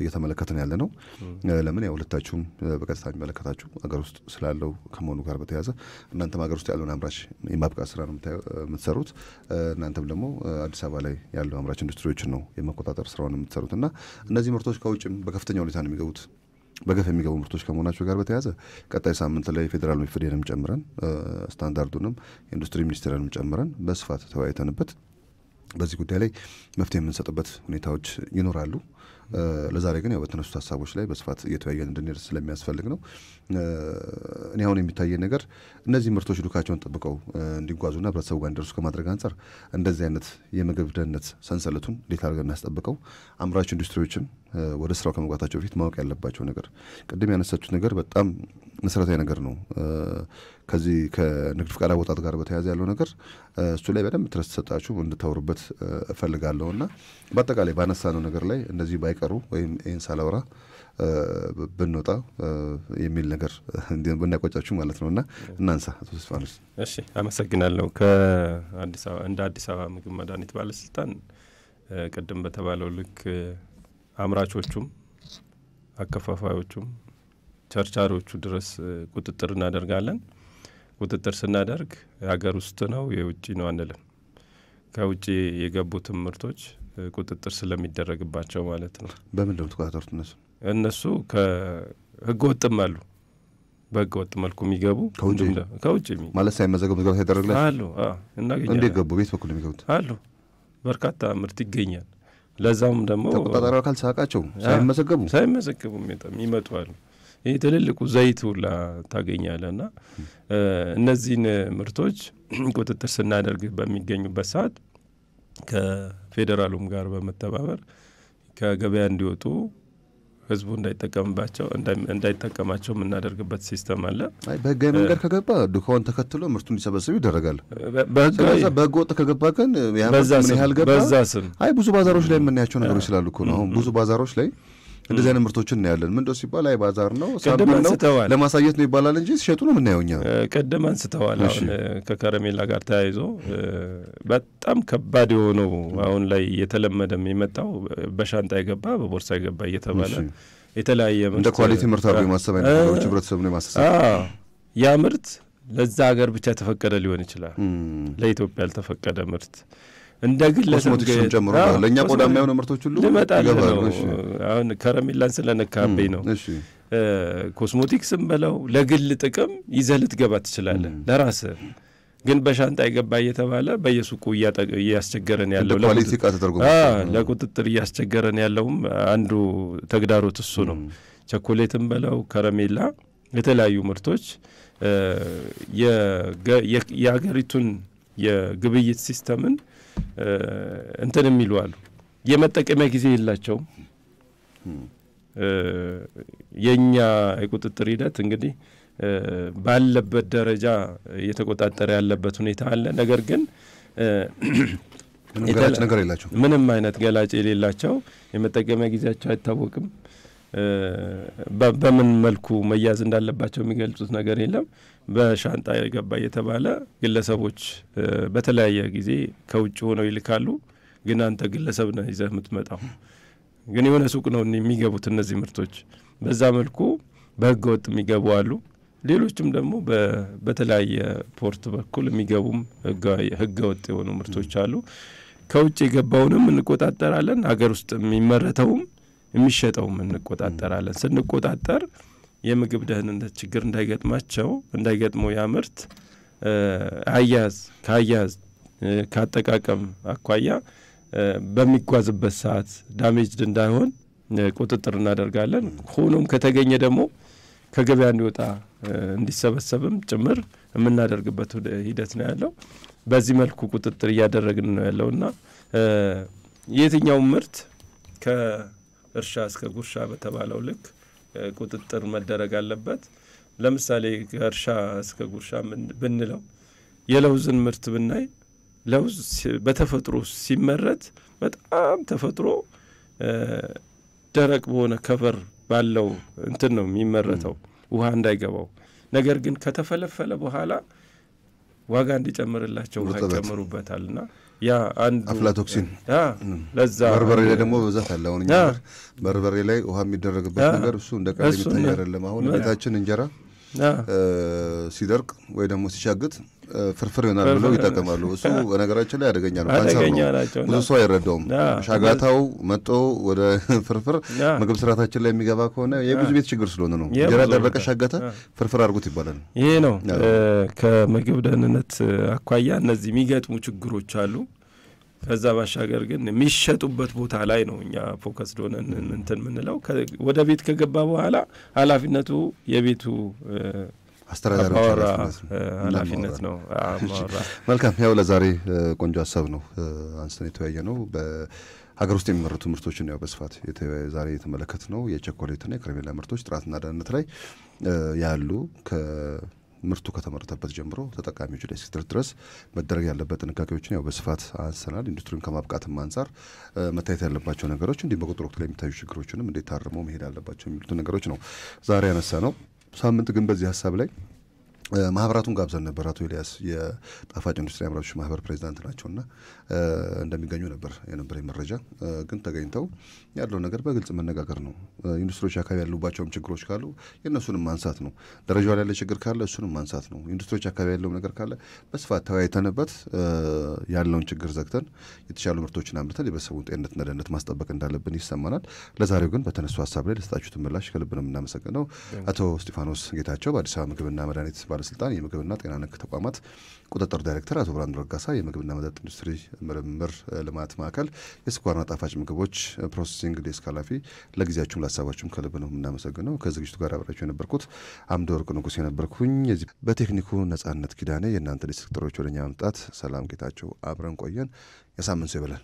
እየተመለከተን ያለ ነው። ለምን ያው ሁለታችሁም በቀጥታ የሚመለከታችሁ ሀገር ውስጥ ስላለው ከመሆኑ ጋር በተያያዘ እናንተም ሀገር ውስጥ ያለውን አምራች የማብቃት ስራ ነው የምትሰሩት። እናንተም ደግሞ አዲስ አበባ ላይ ያለው አምራች ኢንዱስትሪዎችን ነው የመቆጣጠር ስራውን የምትሰሩትና እነዚህ ምርቶች ከውጭም በከፍተኛ ሁኔታ ነው የሚገቡት። በገፍ የሚገቡ ምርቶች ከመሆናቸው ጋር በተያያዘ ቀጣይ ሳምንት ላይ ፌዴራል ሚኒስትርንም ጨምረን ስታንዳርዱንም ኢንዱስትሪ ሚኒስትርንም ጨምረን በስፋት ተወያይተንበት በዚህ ጉዳይ ላይ መፍትሄ የምንሰጥበት ሁኔታዎች ይኖራሉ። ለዛሬ ግን ያው በተነሱት ሀሳቦች ላይ በስፋት እየተወያየን እንድንሄድ ስለሚያስፈልግ ነው። እኔ አሁን የሚታየኝ ነገር እነዚህ ምርቶች ዱካቸውን ጠብቀው እንዲጓዙና ህብረተሰቡ ጋር እንዲደርሱ ከማድረግ አንጻር እንደዚህ አይነት የምግብ ደህንነት ሰንሰለቱን እንዴት አድርገን እናስጠብቀው፣ አምራች ኢንዱስትሪዎችም ወደ ስራው ከመግባታቸው በፊት ማወቅ ያለባቸው ነገር ቅድም ያነሳችሁት ነገር በጣም መሰረታዊ ነገር ነው። ከዚህ ከንግድ ፍቃድ አወጣጥ ጋር በተያያዘ ያለው ነገር እሱ ላይ በደንብ ትረስት ሰጣችሁ እንድታወሩበት እፈልጋለሁና በአጠቃላይ ባነሳነው ነገር ላይ እንደዚህ ባይቀሩ ወይም ይህን ሳላወራ ብንወጣ የሚል ነገር ብናቆጫችሁ ማለት ነውና እናንሳ። አቶ እስጢፋኖስ። እሺ፣ አመሰግናለሁ። ከአዲስ አበባ እንደ አዲስ አበባ ምግብ መድኃኒት ባለስልጣን ቅድም በተባለው ልክ አምራቾቹም አከፋፋዮቹም ቸርቻሪዎቹ ድረስ ቁጥጥር እናደርጋለን። ቁጥጥር ስናደርግ የሀገር ውስጥ ነው የውጭ ነው አንልም። ከውጭ የገቡትን ምርቶች ቁጥጥር ስለሚደረግባቸው ማለት ነው። በምን ነው ተቆጣጣሩት? እነሱ ከህገ ወጥም አሉ። በህገ ወጥ መልኩ የሚገቡ ከውጭ ማለት ሳይመዘገቡ ምግብ ሳይደረግላቸው አሉ። እናገኛለን። እንዴት ገቡ? ቤት በኩል የሚገቡት አሉ። በርካታ ምርት ይገኛል። ለዛውም ደግሞ ተቆጣጣሪው አካል ሳቃቸው ሳይመዘገቡ የሚመጡ አሉ። ይሄ ትልልቁ ዘይት ሁላ ታገኛለና እነዚህን ምርቶች ቁጥጥር ስናደርግ በሚገኙበት ሰዓት ከፌዴራሉም ጋር በመተባበር ከገበያ እንዲወጡ ህዝቡ እንዳይጠቀማቸው የምናደርግበት ሲስተም አለ። በህጋዊ መንገድ ከገባ ዱካውን ተከትሎ ምርቱን እንዲሰበስብ ይደረጋል። በህገ ወጥ ከገባ ግን ምን ያህል ገባ? ብዙ ባዛሮች ላይ የምናያቸው ነገሮች ስላሉ እኮ ነው። አሁን ብዙ ባዛሮች ላይ እንደዚህ አይነት ምርቶችን እናያለን። ምን እንደው ሲባል አይ ባዛር ነው ሳምፕል ነው ለማሳየት ነው ይባላል እንጂ ሲሸጡ ነው የምናየው እኛ። ቀደም አንስተዋል። አሁን ከከረሜላ ጋር ተያይዞ በጣም ከባድ የሆነው አሁን ላይ የተለመደም የመጣው በሻንጣ የገባ በቦርሳ የገባ እየተባለ የተለያየ ምርት እንደ ኳሊቲ ምርት አድርጎ ማሰብ አይነት ነገሮች ህብረተሰቡ ነው ማሰብ። ያ ምርት ለዛ ሀገር ብቻ ተፈቀደ ሊሆን ይችላል። ለኢትዮጵያ ያልተፈቀደ ምርት እንደ ግለሰብ ኮስሞቲክስን ጨምሮ ለኛ ቆዳ የማይሆኑ ምርቶች ሁሉ ይገባሉ። አሁን ከረሜላን ስለነካበኝ ነው። ኮስሞቲክስም በለው ለግል ጥቅም ይዘህ ልትገባ ትችላለህ ለራስህ። ግን በሻንጣ የገባ እየተባለ በየሱቁ እያስቸገረን ያለው ለቁጥጥር እያስቸገረን ያለውም አንዱ ተግዳሮት እሱ ነው። ቸኮሌትም በለው ከረሜላ የተለያዩ ምርቶች የሀገሪቱን የግብይት ሲስተምን እንትን የሚሉ አሉ። የመጠቀሚያ ጊዜ የላቸውም። የኛ የቁጥጥር ሂደት እንግዲህ ባለበት ደረጃ እየተቆጣጠረ ያለበት ሁኔታ አለ። ነገር ግን ምንም አይነት ገላጭ የሌላቸው የመጠቀሚያ ጊዜያቸው አይታወቅም። በምን መልኩ መያዝ እንዳለባቸው የሚገልጹት ነገር የለም። በሻንጣ የገባ እየተባለ ግለሰቦች በተለያየ ጊዜ ከውጭ ሆነው ይልካሉ። ግን አንተ ግለሰብ ነህ ይዘህ የምትመጣው። ግን የሆነ ሱቅ ነው የሚገቡት እነዚህ ምርቶች። በዛ መልኩ በህገ ወጥ የሚገቡ አሉ። ሌሎችም ደግሞ በተለያየ ፖርት በኩል የሚገቡም ህገ ወጥ የሆኑ ምርቶች አሉ። ከውጭ የገባውንም እንቆጣጠራለን። ሀገር ውስጥ የሚመረተውም የሚሸጠውም እንቆጣጠራለን። ስንቆጣጠር የምግብ ደህንነት ችግር እንዳይገጥመው ያ ምርት ከአያያዝ ካጠቃቀም አኳያ በሚጓዝበት ሰዓት ዳሜጅድ እንዳይሆን ቁጥጥር እናደርጋለን። ሆኖም ከተገኘ ደግሞ ከገበያ እንዲወጣ እንዲሰበሰብም ጭምር የምናደርግበት ሂደት ነው ያለው። በዚህ መልኩ ቁጥጥር እያደረግን ነው ያለውና የትኛው ምርት ከእርሻ እስከ ጉርሻ በተባለው ልክ ቁጥጥር መደረግ አለበት። ለምሳሌ ከእርሻ እስከ ጉርሻ ብንለው የለውዝን ምርት ብናይ ለውዝ በተፈጥሮ ሲመረት በጣም ተፈጥሮ ደረቅ በሆነ ከቨር ባለው እንትን ነው የሚመረተው ውሃ እንዳይገባው። ነገር ግን ከተፈለፈለ በኋላ ዋጋ እንዲጨምርላቸው ውሃ ይጨምሩበታልና ያ አንዱ አፍላቶክሲን ለዛ በርበሬ ላይ ደግሞ በዛት አለ። አሁን በርበሬ ላይ ውሃ የሚደረግበት ነገር እሱ እንደ ቀለም የሚታይ አይደለም። አሁን ቤታችን እንጀራ ሲደርቅ ወይ ደግሞ ሲሻግት ፍርፍር ይሆናል ብለው ይጠቀማሉ። እሱ በነገራችን ላይ አደገኛ ነው። ካንሰር ነው። ብዙ ሰው አይረዳውም። ሻጋታው መጥቶ ወደ ፍርፍር ምግብ ስርዓታችን ላይ የሚገባ ከሆነ የብዙ ቤት ችግር ስለሆነ ነው። እንጀራ ደረቀ ሻጋታ ፍርፍር አድርጉት ይባላል። ይሄ ነው ከምግብ ደህንነት አኳያ እነዚህ የሚገጥሙ ችግሮች አሉ። ከዛ ባሻገር ግን የሚሸጡበት ቦታ ላይ ነው እኛ ፎከስ ሆነን እንትን ምንለው። ወደ ቤት ከገባ በኋላ ኃላፊነቱ የቤቱ አስተዳዳሪ ኃላፊነት ነው። መልካም። ያው ለዛሬ ቆንጆ ሀሳብ ነው አንስተን የተወያየ ነው። በሀገር ውስጥ የሚመረቱ ምርቶችን ያው በስፋት ዛሬ የተመለከትነው የቸኮሌትና የከረሜላ ምርቶች ጥራትና ደህንነት ላይ ያሉ ምርቱ ከተመረተበት ጀምሮ ተጠቃሚዎች ላይ እስኪደርስ ድረስ መደረግ ያለበት ጥንቃቄዎችን ያው በስፋት አንስተናል። ኢንዱስትሪውን ከማብቃትም አንጻር መታየት ያለባቸው ነገሮች እንዲህ በቁጥር ወቅት ላይ የሚታዩ ችግሮችንም እንዴት ታርመው መሄድ አለባቸው የሚሉት ነገሮች ነው ዛሬ ያነሳ ነው። ሳምንት ግን በዚህ ሀሳብ ላይ ማህበራቱን ጋብዘን ነበር። አቶ ኤልያስ የጣፋጭ ኢንዱስትሪ አምራቾች ማህበር ፕሬዚዳንት ናቸውና እንደሚገኙ ነበር የነበረኝ መረጃ። ግን ተገኝተው ያለው ነገር በግልጽ መነጋገር ነው። ኢንዱስትሪዎች አካባቢ ያሉባቸውም ችግሮች ካሉ የእነሱንም ማንሳት ነው። ደረጃው ላይ ያለ ችግር ካለ እሱንም ማንሳት ነው። ኢንዱስትሪዎች አካባቢ ያለው ነገር ካለ በስፋት ተወያይተንበት ያለውን ችግር ዘግተን የተሻሉ ምርቶችን አምርተን የቤተሰቡን ጤንነትና ደህንነት ማስጠበቅ እንዳለብን ይሰማናል። ለዛሬው ግን በተነሱ ሀሳብ ላይ ለሰጣችሁት ምላሽ ከልብ ነው የምናመሰግነው። አቶ እስጢፋኖስ ጌታቸው በአዲስ አበባ ምግብና መድኃኒት ባለስልጣን የምግብና ጤና ነክ ተቋማት ቁጥጥር ዳይሬክተር፣ አቶ ብርሃኑ ረጋሳ የምግብና መጠጥ ኢንዱስትሪ ምርምር ልማት ማዕከል የስኳርና ጣፋጭ ምግቦች ፕሮሰሲንግ ዴስክ ኃላፊ፣ ለጊዜያችሁም ለሀሳባችሁም ከልብ ነው የምናመሰግነው። ከዝግጅቱ ጋር አብራችሁ የነበርኩት አምደ ወርቅ ንጉስ የነበርኩኝ። በቴክኒኩ ነጻነት ኪዳኔ፣ የእናንተ ዲስትሪክተሮች ወደኛ መምጣት ሰላም ጌታቸው፣ አብረን ቆየን። የሳምንት ሰው ይበለን።